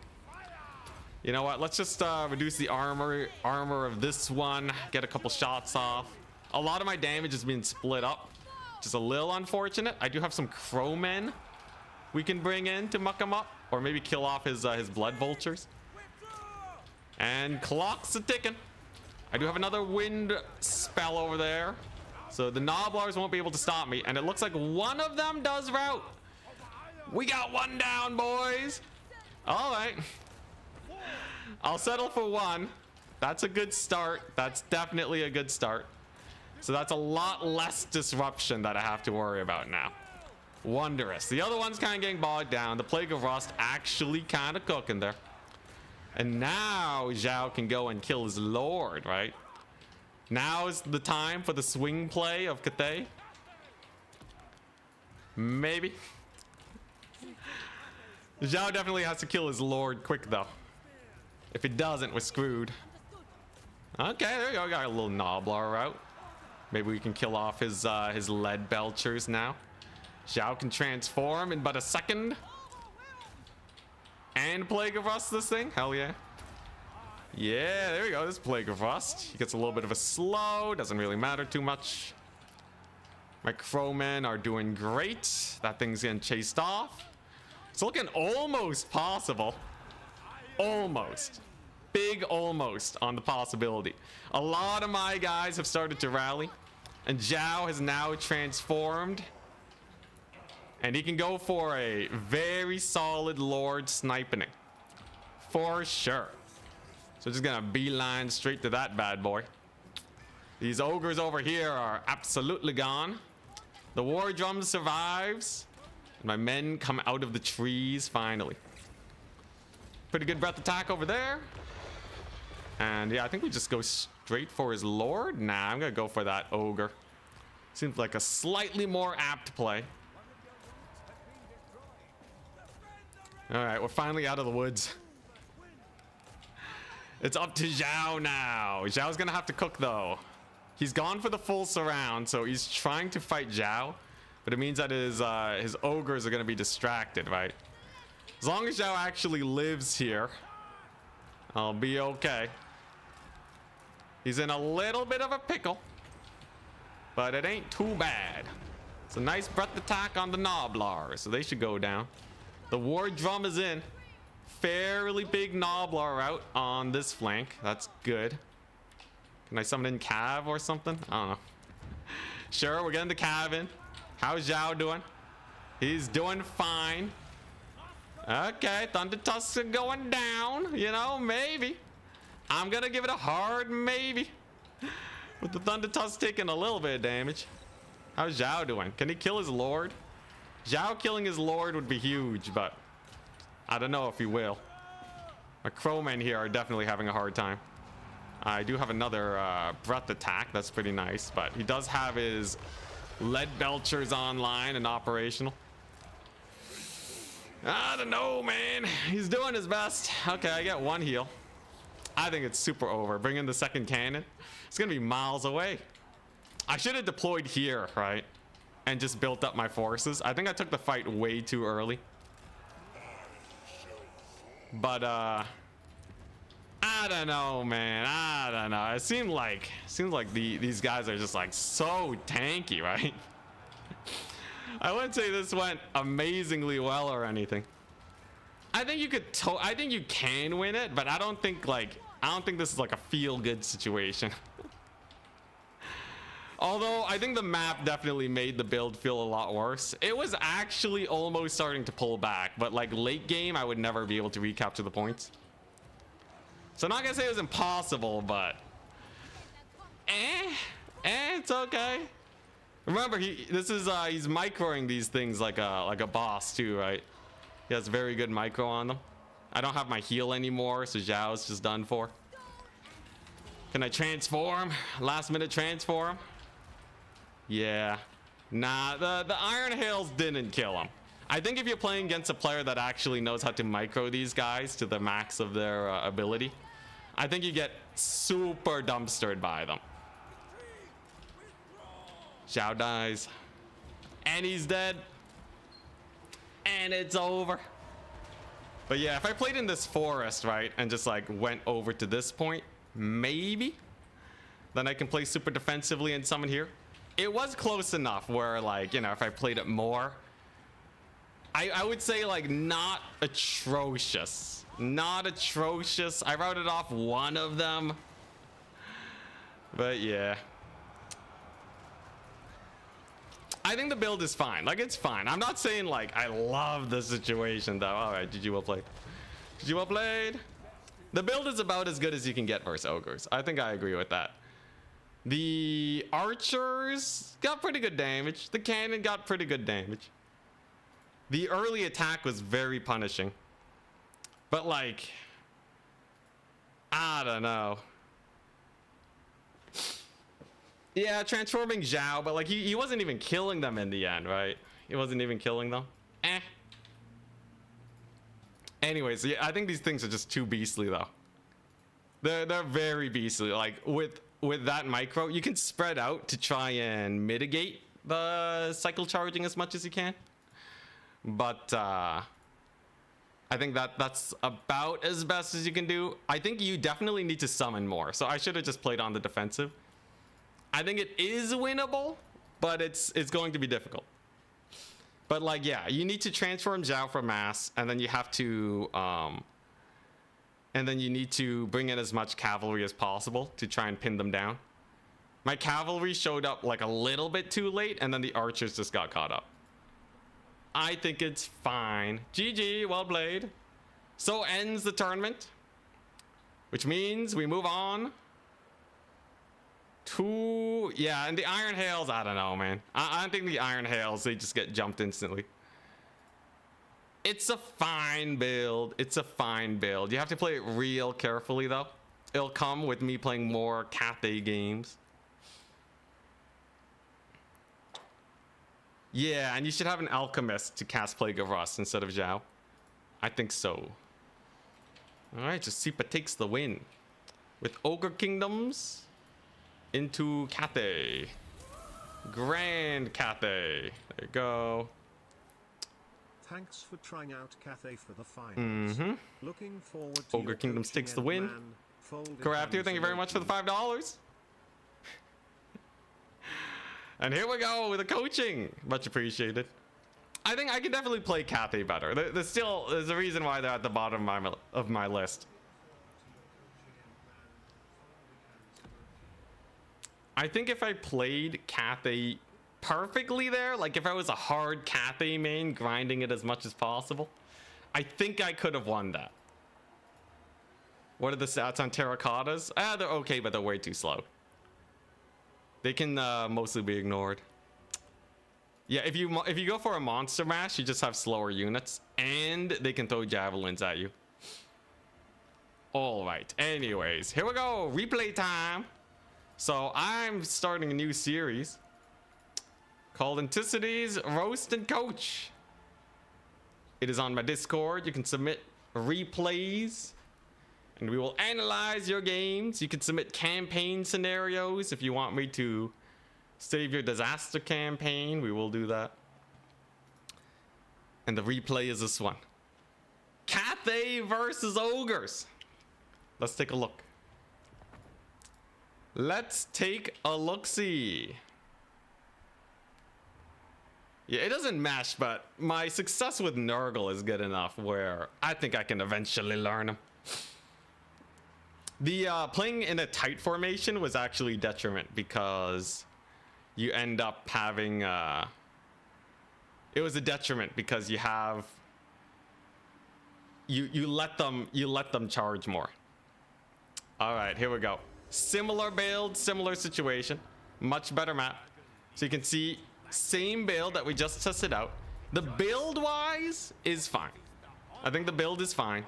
You know what? Let's just reduce the armor of this one. Get a couple shots off. A lot of my damage is being split up, which is a little unfortunate. I do have some crowmen we can bring in to muck him up, or maybe kill off his blood vultures. And clock's a ticking. I do have another wind spell over there, so the Nobblars won't be able to stop me. And it looks like one of them does route. We got one down, boys. All right. I'll settle for one. That's a good start. That's definitely a good start. So that's a lot less disruption that I have to worry about now. Wondrous. The other one's kind of getting bogged down. The Plague of Rust actually kind of cooking there. And now Zhao can go and kill his lord, right? Now is the time for the swing play of Cathay. Maybe. Zhao definitely has to kill his lord quick, though. If it doesn't, we're screwed. Okay, there you go. Got a little Nobblar route. Maybe we can kill off his lead belchers now. Zhao can transform in but a second. And Plague of Rust this thing? Hell yeah. Yeah, there we go. This Plague of Rust. He gets a little bit of a slow. Doesn't really matter too much. My crowmen are doing great. That thing's getting chased off. It's looking almost possible. Almost. Big almost on the possibility. A lot of my guys have started to rally. And Zhao has now transformed. And he can go for a very solid Lord sniping. For sure. So just gonna beeline straight to that bad boy. These ogres over here are absolutely gone. The war drum survives. My men come out of the trees finally. Pretty good breath attack over there. And yeah, I think we just go straight for his lord. Nah, I'm gonna go for that ogre. Seems like a slightly more apt play. All right, we're finally out of the woods. It's up to Zhao now. Zhao's gonna have to cook though. He's gone for the full surround, so he's trying to fight Zhao, but it means that his ogres are gonna be distracted, right? As long as Zhao actually lives here, I'll be okay. He's in a little bit of a pickle, but it ain't too bad. It's a nice breath attack on the Nobblar, so they should go down. The war drum is in. fairly big Noblar out on this flank. That's good. Can I summon in Cav or something? I don't know. Sure, we're getting the Cav in. How's Zhao doing? He's doing fine. Okay, Thunder Tusks are going down. You know, maybe. I'm gonna give it a hard maybe. With the Thunder Tusk taking a little bit of damage. How's Zhao doing? Can he kill his lord? Zhao killing his lord would be huge, but I don't know if he will. My crowmen here are definitely having a hard time. I do have another breath attack. That's pretty nice, but he does have his lead belchers online and operational. I don't know, man. He's doing his best. Okay, I get one heal. I think it's super over. Bring in the second cannon. It's gonna be miles away. I should have deployed here, right? And just built up my forces. I think I took the fight way too early. But I don't know, man. I don't know. It seems like these guys are just like so tanky, right? I wouldn't say this went amazingly well or anything. I think you could I think you can win it, but I don't think this is like a feel-good situation. Although I think the map definitely made the build feel a lot worse. It was actually almost starting to pull back, but like late game I would never be able to recapture the points. So I'm not gonna say it was impossible, but it's okay. Remember, he's microing these things like a boss too, right? He has very good micro on them. I don't have my heal anymore, so Zhao's just done for. Can I transform? Last minute transform? Yeah. Nah, the Iron Hails didn't kill him. I think if you're playing against a player that actually knows how to micro these guys to the max of their ability, I think you get super dumpstered by them. Zhao dies. And he's dead. And it's over. But yeah, if I played in this forest, right, and just like went over to this point, maybe, then I can play super defensively and summon here. It was close enough where, like, you know, if I played it more, I would say like not atrocious. Not atrocious. I routed off one of them. But yeah. I think the build is fine. Like, it's fine. I'm not saying like I love the situation though. All right, GG well played. GG well played. The build is about as good as you can get versus ogres. I think I agree with that. The archers got pretty good damage. The cannon got pretty good damage. The early attack was very punishing. But like, I don't know. Yeah, transforming Zhao, but like he wasn't even killing them in the end, right? He wasn't even killing them. Anyways, yeah, I think these things are just too beastly though. They're very beastly. Like with that micro, you can spread out to try and mitigate the cycle charging as much as you can. But I think that's about as best as you can do. I think you definitely need to summon more. So I should have just played on the defensive. I think it is winnable, but it's going to be difficult. But like, yeah, you need to transform Zhao for mass, and then you have to need to bring in as much cavalry as possible to try and pin them down. My cavalry showed up like a little bit too late, and then the archers just got caught up. I think it's fine. GG, well played. So ends the tournament, which means we move on to, yeah, and the Iron Hails, I don't know, man. I don't think the Iron Hails, they just get jumped instantly. It's a fine build. It's a fine build. You have to play it real carefully, though. It'll come with me playing more Cathay games. Yeah, and you should have an alchemist to cast Plague of Rust instead of Zhao. I think so. Alright, Josipa takes the win. With Ogre Kingdoms into Cathay. Grand Cathay. There you go. Thanks for trying out Cathay for the finals. Looking forward to Ogre Kingdoms takes the win. Correct here, thank you very much for the $5. And here we go with the coaching. Much appreciated. I think I can definitely play Cathay better. There's a reason why they're at the bottom of my list. I think if I played Cathay perfectly there, like if I was a hard Cathay main, grinding it as much as possible, I think I could have won that. What are the stats on terracottas? They're okay, but they're way too slow. They can mostly be ignored. Yeah, if you go for a monster mash, you just have slower units, and they can throw javelins at you. All right. Anyways, here we go. Replay time. So I'm starting a new series called Anticities Roast and Coach. It is on my Discord. You can submit replays, and we will analyze your games. You can submit campaign scenarios if you want me to save your disaster campaign. We will do that. And the replay is this one. Cathay versus Ogres. Let's take a look. Let's take a look-see. Yeah, it doesn't mash, but my success with Nurgle is good enough where I think I can eventually learn him. The playing in a tight formation was actually detriment because you end up having it was a detriment because you have you let them charge more. All right, here we go. Similar build, similar situation, much better map. So you can see same build that we just tested out. The build wise is fine. I think the build is fine.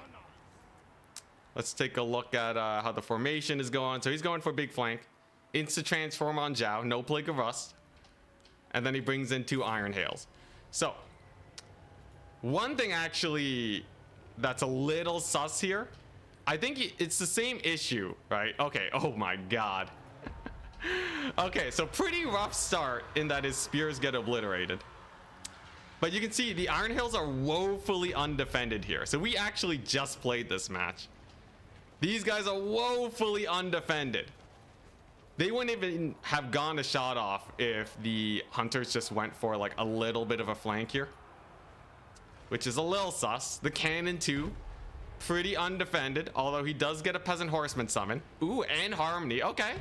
Let's take a look at how the formation is going. So he's going for big flank, insta transform on Zhao, no Plague of Rust, and then he brings in 2 Iron Hails. So one thing actually that's a little sus here, I think it's the same issue, right? Okay, oh my god. Okay, so pretty rough start in that his spears get obliterated. But you can see the Iron Hills are woefully undefended here. So we actually just played this match. These guys are woefully undefended. They wouldn't even have gone a shot off if the hunters just went for like a little bit of a flank here, which is a little sus. The cannon too, pretty undefended, although he does get a peasant horseman summon. Ooh, and harmony. Okay,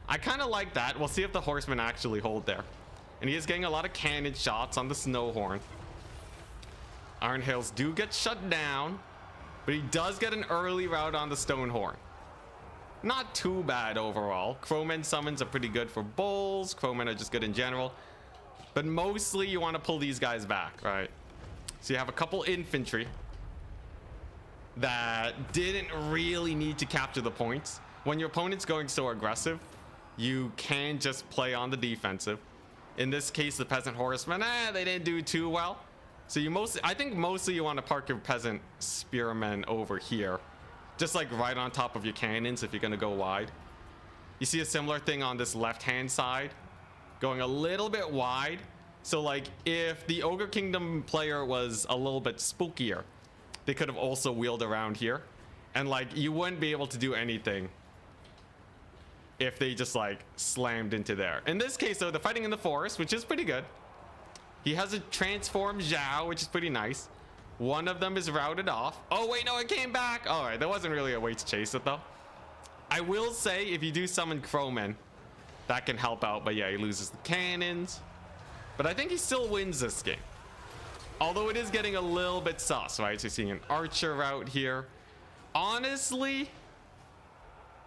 I kind of like that. We'll see if the horsemen actually hold there. And he is getting a lot of cannon shots on the Snowhorn. Iron Hills do get shut down, but he does get an early route on the Stonehorn. Not too bad overall. Crowmen summons are pretty good for bulls. Crowmen are just good in general, but mostly you want to pull these guys back, right? So you have a couple infantry that didn't really need to capture the points. When your opponent's going so aggressive, you can just play on the defensive. In this case, the peasant horsemen, they didn't do too well. So I think mostly you want to park your peasant spearmen over here, just like right on top of your cannons if you're going to go wide. You see a similar thing on this left-hand side, going a little bit wide. So like if the Ogre Kingdom player was a little bit spookier, they could have also wheeled around here, and like you wouldn't be able to do anything if they just like slammed into there. In this case though, they're fighting in the forest, which is pretty good. He has a transformed Zhao, which is pretty nice. One of them is routed off. Oh wait, no, it came back. All right, there wasn't really a way to chase it though. I will say if you do summon Crowmen, that can help out, but yeah, he loses the cannons. But I think he still wins this game, although it is getting a little bit sus, right? So you're seeing an archer route here. Honestly,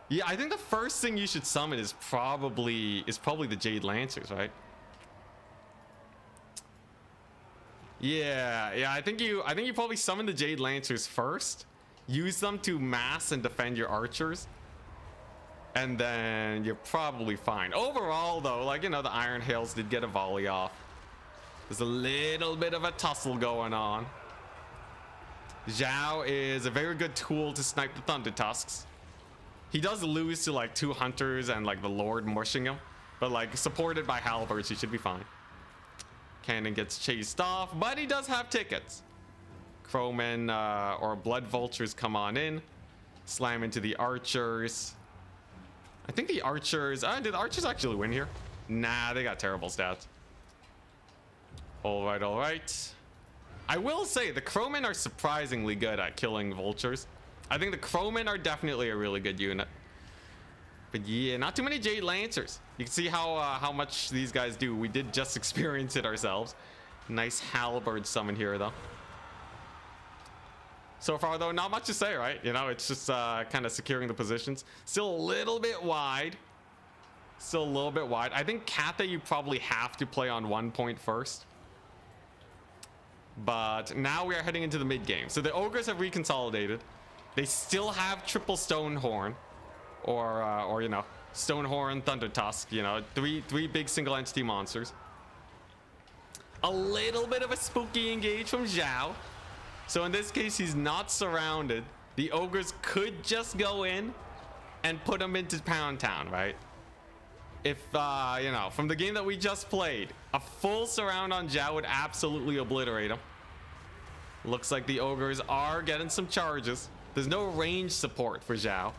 yeah, I think the first thing you should summon is probably the Jade Lancers, right? Yeah, I think you probably summon the Jade Lancers first, use them to mass and defend your archers, and then you're probably fine. Overall though, like, you know, the Iron Hails did get a volley off. There's a little bit of a tussle going on. Zhao is a very good tool to snipe the Thunder Tusks. He does lose to like 2 hunters and like the Lord mushing him, but like supported by halberds, he should be fine. Cannon gets chased off, but he does have tickets. Crowmen or Blood Vultures come on in, slam into the archers. I think the archers, did the archers actually win here? Nah, they got terrible stats. All right. I will say the crowmen are surprisingly good at killing vultures. I think the crowmen are definitely a really good unit. But yeah, not too many Jade Lancers. You can see how much these guys do. We did just experience it ourselves. Nice halberd summon here, though. So far, though, not much to say, right? You know, it's just kind of securing the positions. Still a little bit wide. Still a little bit wide. I think Cathay, you probably have to play on 1 point first. But now we are heading into the mid game. So the ogres have reconsolidated. They still have triple Stonehorn, or you know, Stonehorn, Thunder Tusk. You know, three big single entity monsters. A little bit of a spooky engage from Zhao. So in this case, he's not surrounded. The ogres could just go in and put him into Pound Town, right? If you know, from the game that we just played, a full surround on Zhao would absolutely obliterate him. Looks like the ogres are getting some charges. There's no range support for Zhao,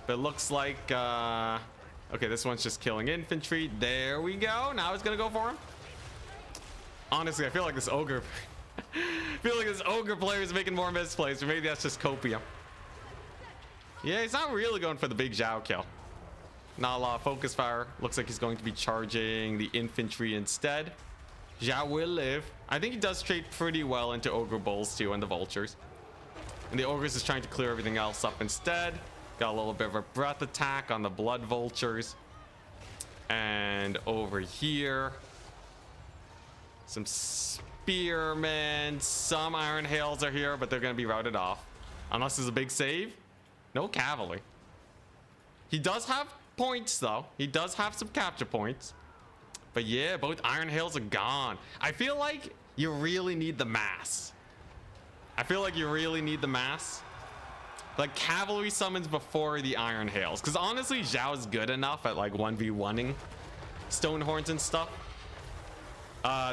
but it looks like okay, this one's just killing infantry. There we go. Now it's gonna go for him. Honestly, I feel like this ogre player is making more misplays, or maybe that's just copium. Yeah, he's not really going for the big Zhao kill. Not a lot of focus fire. Looks like he's going to be charging the infantry instead. Zhao will live. I think he does trade pretty well into ogre bulls too, and the vultures. And the ogres is trying to clear everything else up instead. Got a little bit of a breath attack on the blood vultures. And over here, some spearmen, some iron hails are here, but they're going to be routed off. Unless there's a big save. No cavalry. He does have points though. He does have some capture points. But yeah, both iron hails are gone. I feel like you really need the mass. Like cavalry summons before the iron hails. Because honestly, Zhao's good enough at like 1v1ing Stonehorns and stuff.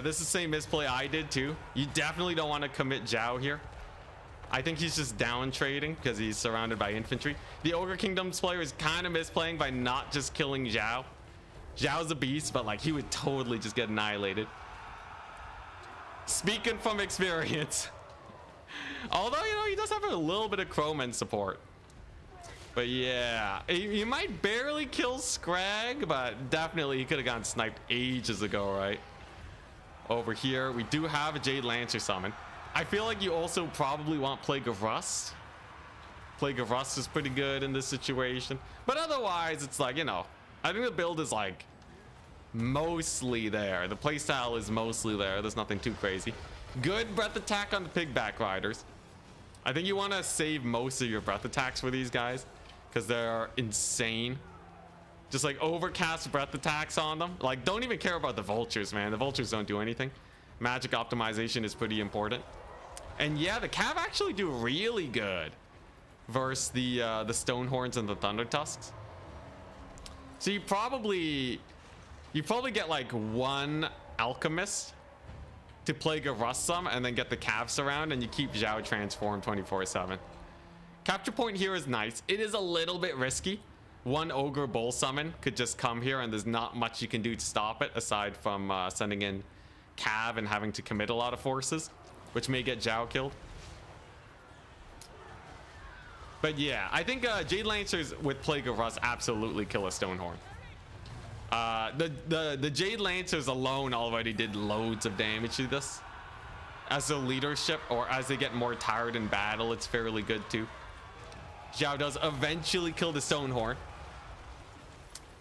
This is the same misplay I did too. You definitely don't want to commit Zhao here. I think he's just down trading because he's surrounded by infantry. The Ogre Kingdom's player is kind of misplaying by not just killing Zhao. Zhao's a beast, but like he would totally just get annihilated. Speaking from experience. Although, you know, he does have a little bit of crowman support. But yeah, he might barely kill Scrag, but definitely he could have gotten sniped ages ago, right? Over here, we do have a Jade Lancer summon. I feel like you also probably want Plague of Rust. Plague of Rust is pretty good in this situation. But otherwise, it's like, you know, I think the build is like mostly there. The playstyle is mostly there. There's nothing too crazy. Good breath attack on the pigback riders. I think you want to save most of your breath attacks for these guys because they're insane. Just like overcast breath attacks on them. Like, don't even care about the vultures, man. The vultures don't do anything. Magic optimization is pretty important. And yeah, the Cav actually do really good versus the Stonehorns and the Thunder Tusks. So you probably get like one Alchemist to Plague of Rust some and then get the Cavs around, and you keep Zhao transformed 24/7. Capture point here is nice. It is a little bit risky. One Ogre Bull summon could just come here and there's not much you can do to stop it aside from sending in Cav and having to commit a lot of forces, which may get Zhao killed. But yeah, I think Jade Lancers with Plague of Rust absolutely kill a Stonehorn. The Jade Lancers alone already did loads of damage to this. As a leadership, or as they get more tired in battle, it's fairly good too. Zhao does eventually kill the Stonehorn.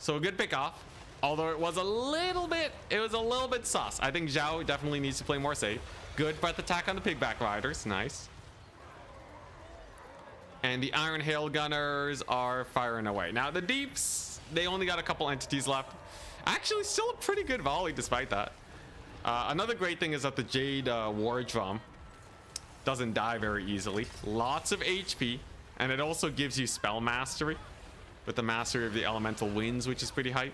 So a good pick off. Although it was a little bit sus. I think Zhao definitely needs to play more safe. Good breath attack on the pigback riders. Nice. And the Iron Hail Gunners are firing away. Now the Deeps, they only got a couple entities left. Actually, still a pretty good volley despite that. Another great thing is that the Jade War Drum doesn't die very easily. Lots of HP. And it also gives you spell mastery with the mastery of the elemental winds, which is pretty hype.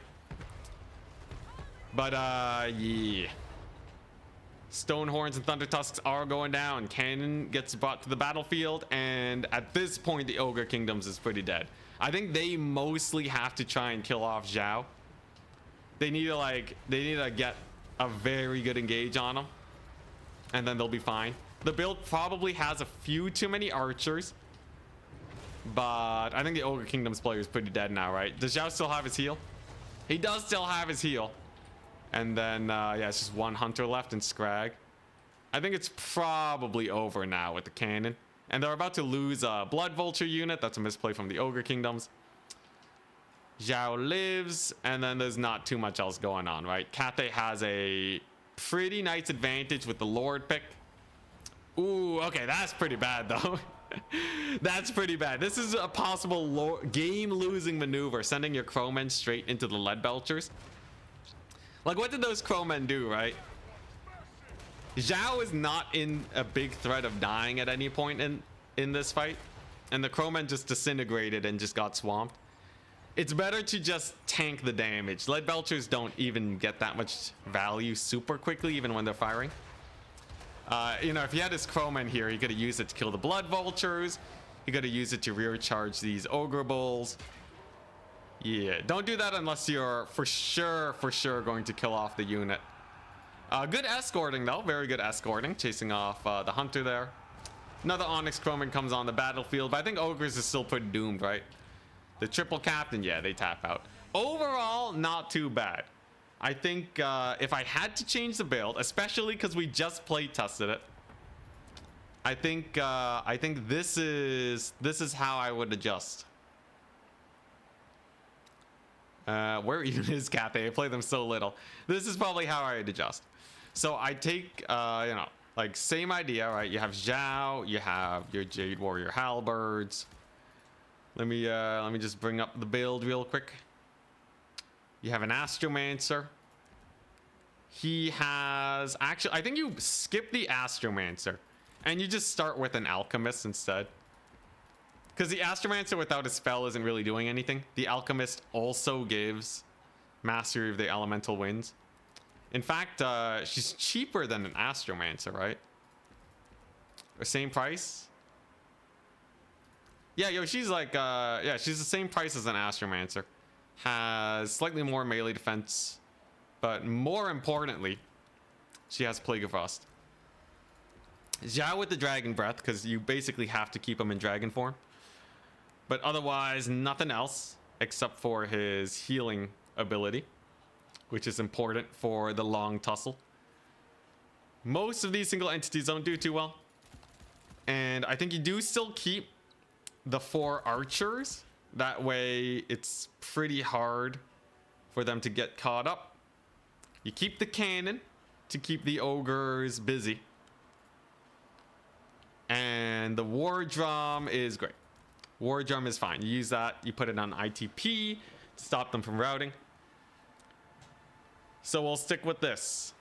But yeah, Stonehorns and Thunder Tusks are going down. Cannon gets brought to the battlefield, and at this point the Ogre Kingdoms is pretty dead. I think they mostly have to try and kill off Zhao. They need to get a very good engage on him, and then they'll be fine. The build probably has a few too many archers, but I think the Ogre Kingdom's player is pretty dead now, right? Does Zhao still have his heal? He does still have his heal. And then, yeah, it's just one hunter left in Scrag. I think it's probably over now with the cannon. And they're about to lose a Blood Vulture unit. That's a misplay from the Ogre Kingdoms. Zhao lives, and then there's not too much else going on, right? Cathay has a pretty nice advantage with the Lord pick. Ooh, okay, that's pretty bad, though. That's pretty bad. This is a possible game-losing maneuver, sending your Crowmen straight into the Lead Belchers. Like, what did those Crowmen do, right? Zhao is not in a big threat of dying at any point in this fight, and the Crowmen just disintegrated and just got swamped. It's better to just tank the damage. Lead Belchers don't even get that much value super quickly, even when they're firing. You know, if he had his Crowmen here, he could have used it to kill the Blood Vultures. He could have used it to rear charge these Ogre Bulls. Yeah, don't do that unless you're for sure going to kill off the unit. Good escorting, though. Very good escorting. Chasing off the Hunter there. Another Onyx Crowman comes on the battlefield, but I think Ogres is still pretty doomed, right? The triple captain, yeah, they tap out. Overall, not too bad. I think if I had to change the build, especially because we just play tested it, I think this is how I would adjust. Where even is Cathay? I play them so little. This is probably how I'd adjust. So I take, you know, like same idea, right? You have Zhao, you have your Jade Warrior Halberds. Let me just bring up the build real quick. You have an Astromancer. He has actually, I think you skip the Astromancer and you just start with an Alchemist instead. Because the Astromancer without a spell isn't really doing anything. The Alchemist also gives Mastery of the Elemental Winds. In fact, she's cheaper than an Astromancer, right? Or same price? Yeah, yo, she's like, yeah, she's the same price as an Astromancer. Has slightly more melee defense, but more importantly, she has Plague of Frost. Zhao with the Dragon Breath, because you basically have to keep him in dragon form. But otherwise, nothing else except for his healing ability, which is important for the long tussle. Most of these single entities don't do too well. And I think you do still keep the 4 archers. That way, it's pretty hard for them to get caught up. You keep the cannon to keep the ogres busy. And the war drum is great. War drum is fine. You use that, you put it on ITP to stop them from routing. So we'll stick with this.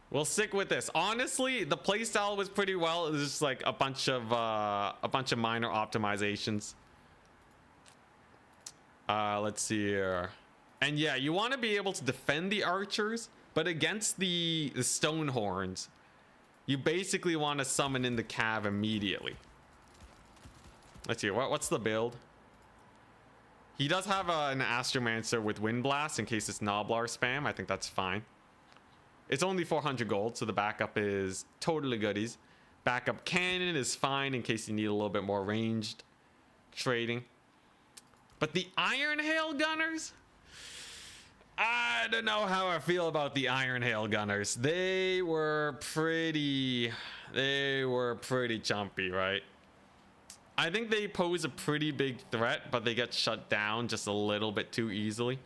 We'll stick with this. Honestly, the playstyle was pretty well. It was just like a bunch of minor optimizations. Let's see here. And yeah, you want to be able to defend the archers, but against the stone horns, you basically want to summon in the cav immediately. Let's see, what's the build? He does have an Astromancer with Wind Blast in case it's Noblar spam. I think that's fine. It's only 400 gold, so the backup is totally goodies. Backup cannon is fine in case you need a little bit more ranged trading. But the Iron Hail Gunners? I don't know how I feel about the Iron Hail Gunners. They were pretty chumpy, right? I think they pose a pretty big threat, but they get shut down just a little bit too easily.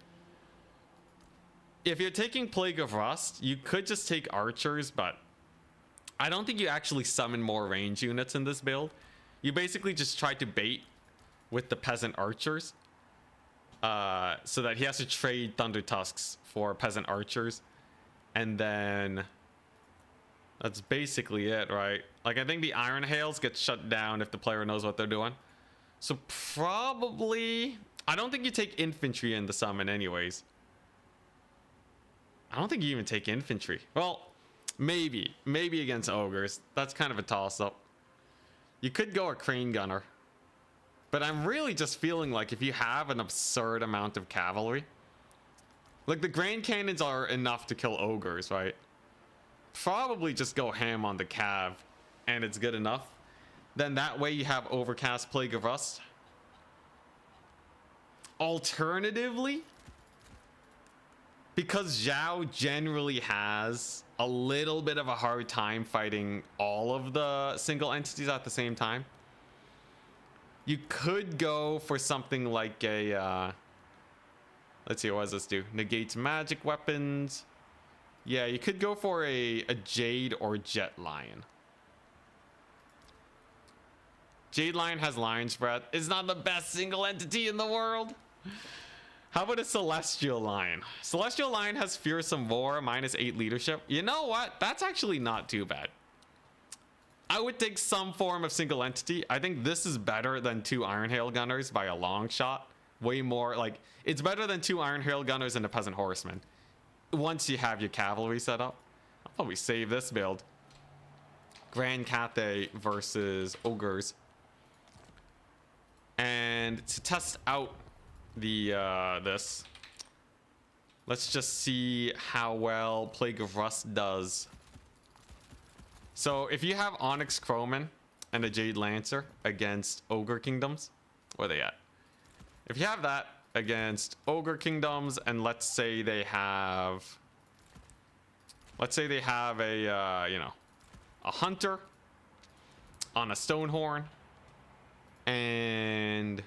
If you're taking Plague of Rust, you could just take archers, but I don't think you actually summon more range units in this build. You basically just try to bait with the peasant archers, so that he has to trade Thunder Tusks for peasant archers, and then that's basically it, right? Like, I think the Iron Hails get shut down if the player knows what they're doing. So probably, I don't think you take infantry in the summon anyways. I don't think you even take infantry. Well, maybe against ogres. That's kind of a toss-up. You could go a crane gunner, but I'm really just feeling like if you have an absurd amount of cavalry, like the Grand Cannons are enough to kill ogres, right? probably just go ham on the cav and it's good enough. Then that way you have Overcast, Plague of Rust. Alternatively, because Zhao generally has a little bit of a hard time fighting all of the single entities at the same time, you could go for something like a let's see, what does this do? Negates magic weapons. Yeah, you could go for a Jade or Jet Lion. Jade Lion has Lion's Breath. It's not the best single entity in the world. How about a Celestial Lion? Celestial Lion has Fearsome Roar, -8 leadership. You know what? That's actually not too bad. I would take some form of single entity. I think this is better than 2 Iron Hail Gunners by a long shot. Way more, like, it's better than 2 Iron Hail Gunners and a Peasant Horseman. Once you have your cavalry set up. I'll probably save this build. Grand Cathay versus Ogres. And to test out the this, let's just see how well Plague of Rust does. So if you have Onyx Crowman and a Jade Lancer against Ogre Kingdoms, where are they at? If you have that against Ogre Kingdoms, and let's say they have a you know, a Hunter on a Stonehorn, and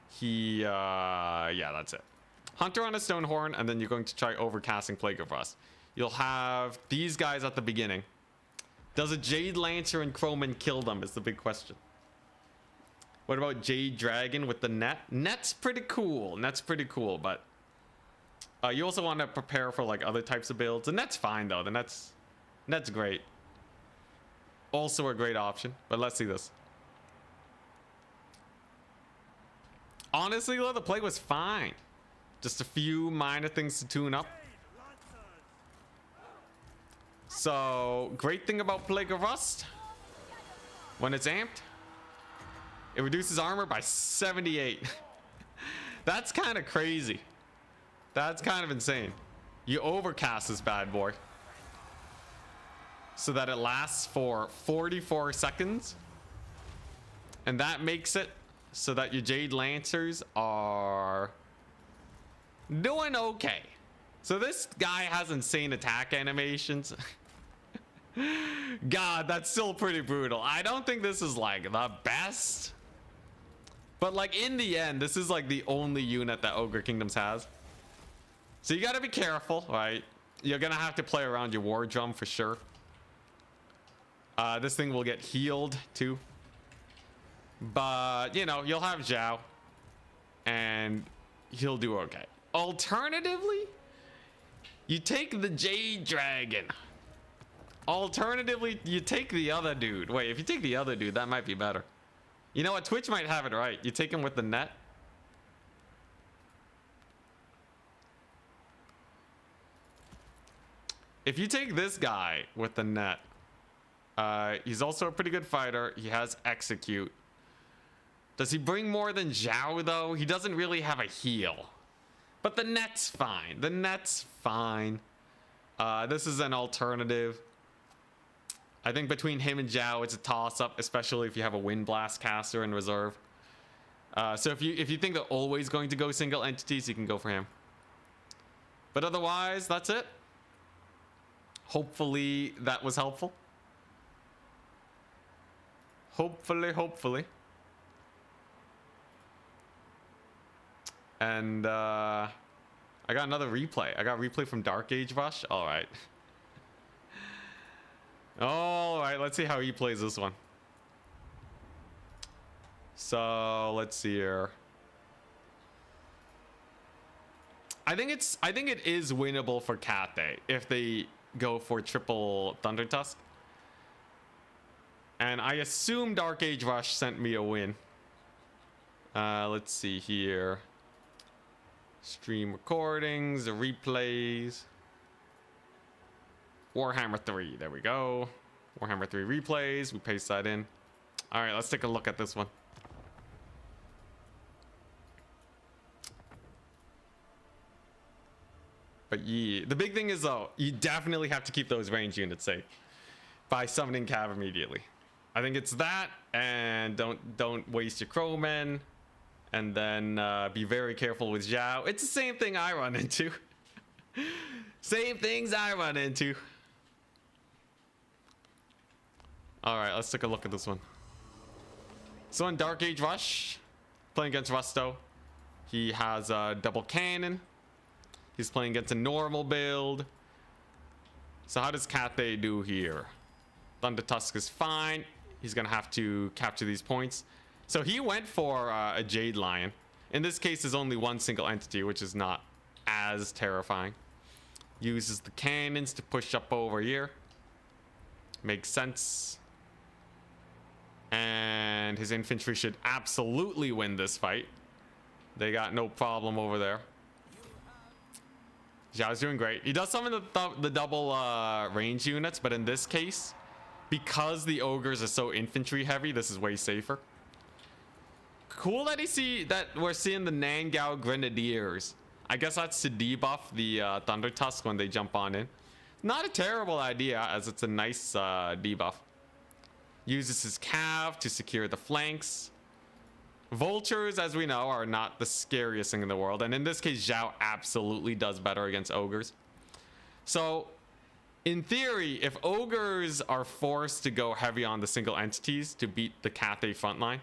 he yeah, that's it. Hunter on a Stonehorn, and then you're going to try overcasting Plague of Rust. You'll have these guys at the beginning. Does a Jade Lancer and Crowman kill them is the big question. What about Jade Dragon with the net? Net's pretty cool. Net's pretty cool, but you also want to prepare for like other types of builds. The net's fine though. The net's great. Also a great option, but let's see this. Honestly though, the play was fine. Just a few minor things to tune up. So, great thing about Plague of Rust, when it's amped, it reduces armor by 78. That's kind of crazy. That's kind of insane. You overcast this bad boy so that it lasts for 44 seconds. And that makes it so that your Jade Lancers are doing okay. So this guy has insane attack animations. God, that's still pretty brutal. I don't think this is like the best, but like in the end, this is like the only unit that Ogre Kingdoms has. So you gotta be careful, right? You're gonna have to play around your war drum for sure. This thing will get healed too. But, you know, you'll have Zhao and he'll do okay. Alternatively, you take the Jade Dragon. Alternatively, you take the other dude. Wait, if you take the other dude, that might be better. You know what? Twitch might have it right. You take him with the net. If you take this guy with the net, he's also a pretty good fighter. He has execute. Does he bring more than Zhao though? He doesn't really have a heal. But the net's fine. The net's fine. This is an alternative. I think between him and Zhao, it's a toss-up, especially if you have a Wind Blast caster in reserve. So if you think they're always going to go single entities, you can go for him. But otherwise, that's it. Hopefully that was helpful. Hopefully. And I got another replay. I got replay from Dark Age Rush. All right. All right, let's see how he plays this one. So let's see here. I think it is winnable for Cathay if they go for triple Thunder Tusk. And I assume Dark Age Rush sent me a win. Let's see here. Stream recordings, the replays. Warhammer 3, there we go. Warhammer 3 replays, we paste that in. All right, let's take a look at this one. But But yeah, the big thing is though, you definitely have to keep those range units safe by summoning Cav immediately. I think it's that, and don't waste your crowmen, and then be very careful with Zhao. It's the same thing I run into. Same things I run into. All right, let's take a look at this one. So in Dark Age Rush, playing against Rusto, he has a double cannon. He's playing against a normal build. So how does Cathay do here? Thunder Tusk is fine. He's gonna have to capture these points. So he went for a Jade Lion. In this case, there's only one single entity, which is not as terrifying. Uses the cannons to push up over here. Makes sense. And his infantry should absolutely win this fight. They got no problem over there. Zhao's doing great. He does summon the double range units, but in this case, because the ogres are so infantry heavy, this is way safer. Cool that we're seeing the Nangao Grenadiers. I guess that's to debuff the Thunder Tusk when they jump on in. Not a terrible idea, as it's a nice debuff. Uses his cav to secure the flanks. Vultures, as we know, are not the scariest thing in the world, and in this case, Zhao absolutely does better against ogres. So, in theory, if ogres are forced to go heavy on the single entities to beat the Cathay frontline,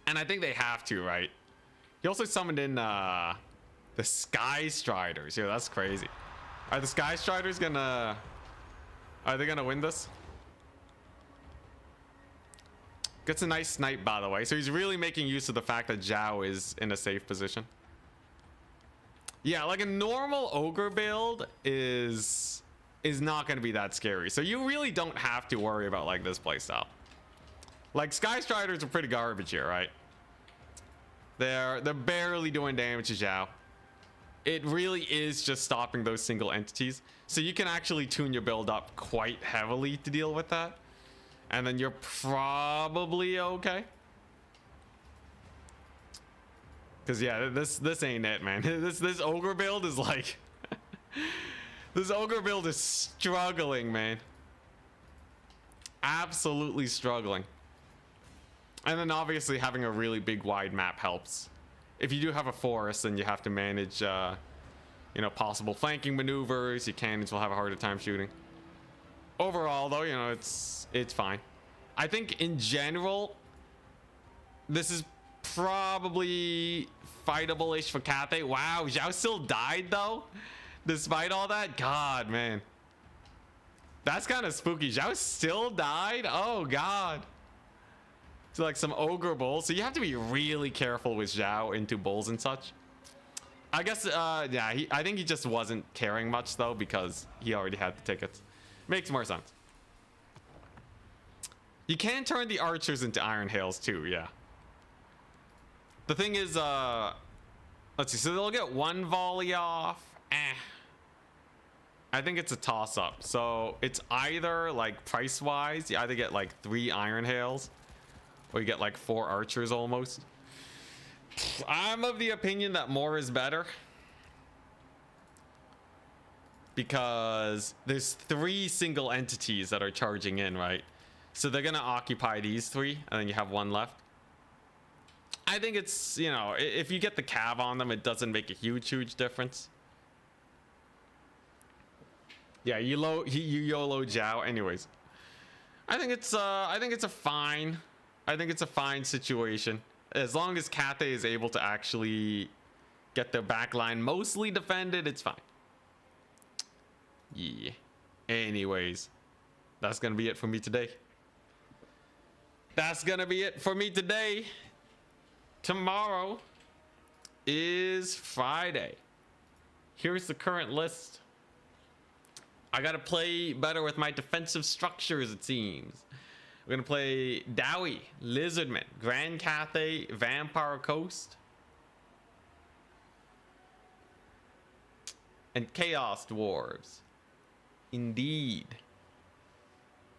and I think they have to, right? He also summoned in the Sky Striders. Yeah, that's crazy. Are the Sky Striders gonna... Are they gonna win this? Gets a nice snipe, by the way. So he's really making use of the fact that Zhao is in a safe position. Yeah, like a normal ogre build is not going to be that scary. So you really don't have to worry about like this playstyle. Like Sky Striders are pretty garbage here, right? They're barely doing damage to Zhao. It really is just stopping those single entities. So you can actually tune your build up quite heavily to deal with that. And then you're probably okay. Cause yeah, this ain't it, man. This ogre build is like this ogre build is struggling, man. Absolutely struggling. And then obviously having a really big wide map helps. If you do have a forest, then you have to manage you know, possible flanking maneuvers. Your cannons will have a harder time shooting. Overall though, you know, it's fine. I think in general, this is probably fightable-ish for Cathay. Wow, Zhao still died though, despite all that. God, man, that's kind of spooky. Zhao still died. Oh God. So like some ogre bulls. So you have to be really careful with Zhao into bulls and such. I guess yeah, I think he just wasn't caring much though, because he already had the tickets. Makes more sense. You can turn the archers into iron hails too, yeah. The thing is, let's see, so they'll get one volley off. I think it's a toss-up. So it's either like price-wise, you either get like 3 iron hails, or you get like 4 archers almost. I'm of the opinion that more is better, because there's 3 single entities that are charging in, right? So they're gonna occupy these 3, and then you have 1 left. I think it's, you know, if you get the cav on them, it doesn't make a huge difference. Yeah, you YOLO Zhao. Anyways, I think it's a fine situation, as long as Cathay is able to actually get their backline mostly defended. It's fine. Yeah. Anyways, that's gonna be it for me today. Tomorrow is Friday. Here's the current list. I gotta play better with my defensive structures, it seems. We're gonna play Dowie, Lizardmen, Grand Cathay, Vampire Coast, and Chaos Dwarves. Indeed.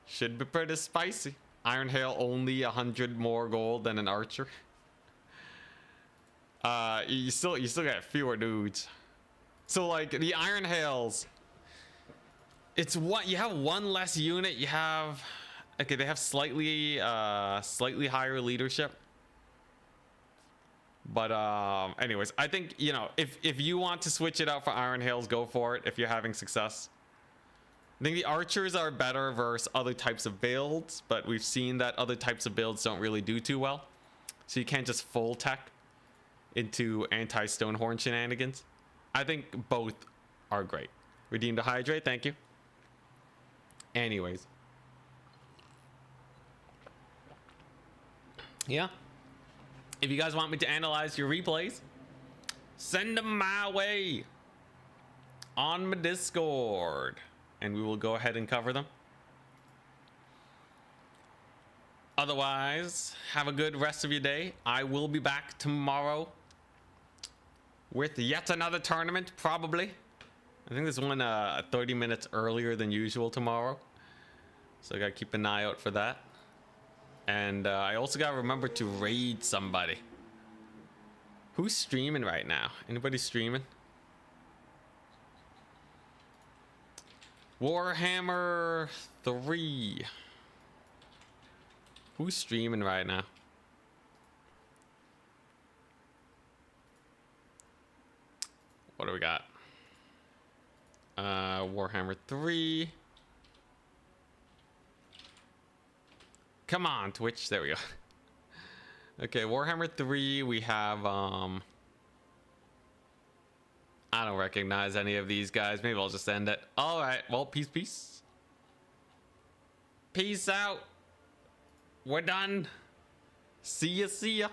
Should be pretty spicy. Iron Hail only 100 more gold than an archer. You still get fewer dudes. So like the Iron Hails, it's what you have one less unit. You have, okay, they have slightly higher leadership. But anyways, I think, you know, if you want to switch it out for Iron Hails, go for it if you're having success. I think the archers are better versus other types of builds, but we've seen that other types of builds don't really do too well. So you can't just full tech into anti-Stonehorn shenanigans. I think both are great. Redeem to hydrate, thank you. Anyways. Yeah. If you guys want me to analyze your replays, send them my way on my Discord, and we will go ahead and cover them. Otherwise, have a good rest of your day. I will be back tomorrow with yet another tournament, probably. I think there's one 30 minutes earlier than usual tomorrow, so I gotta keep an eye out for that. And I also gotta remember to raid somebody. Who's streaming right now? Anybody streaming? Warhammer 3. Who's streaming right now? What do we got? Warhammer 3. Come on, Twitch. There we go. Okay, Warhammer 3, we have, I don't recognize any of these guys. Maybe I'll just end it. All right, well, peace, peace. Peace out. We're done. See ya, see ya.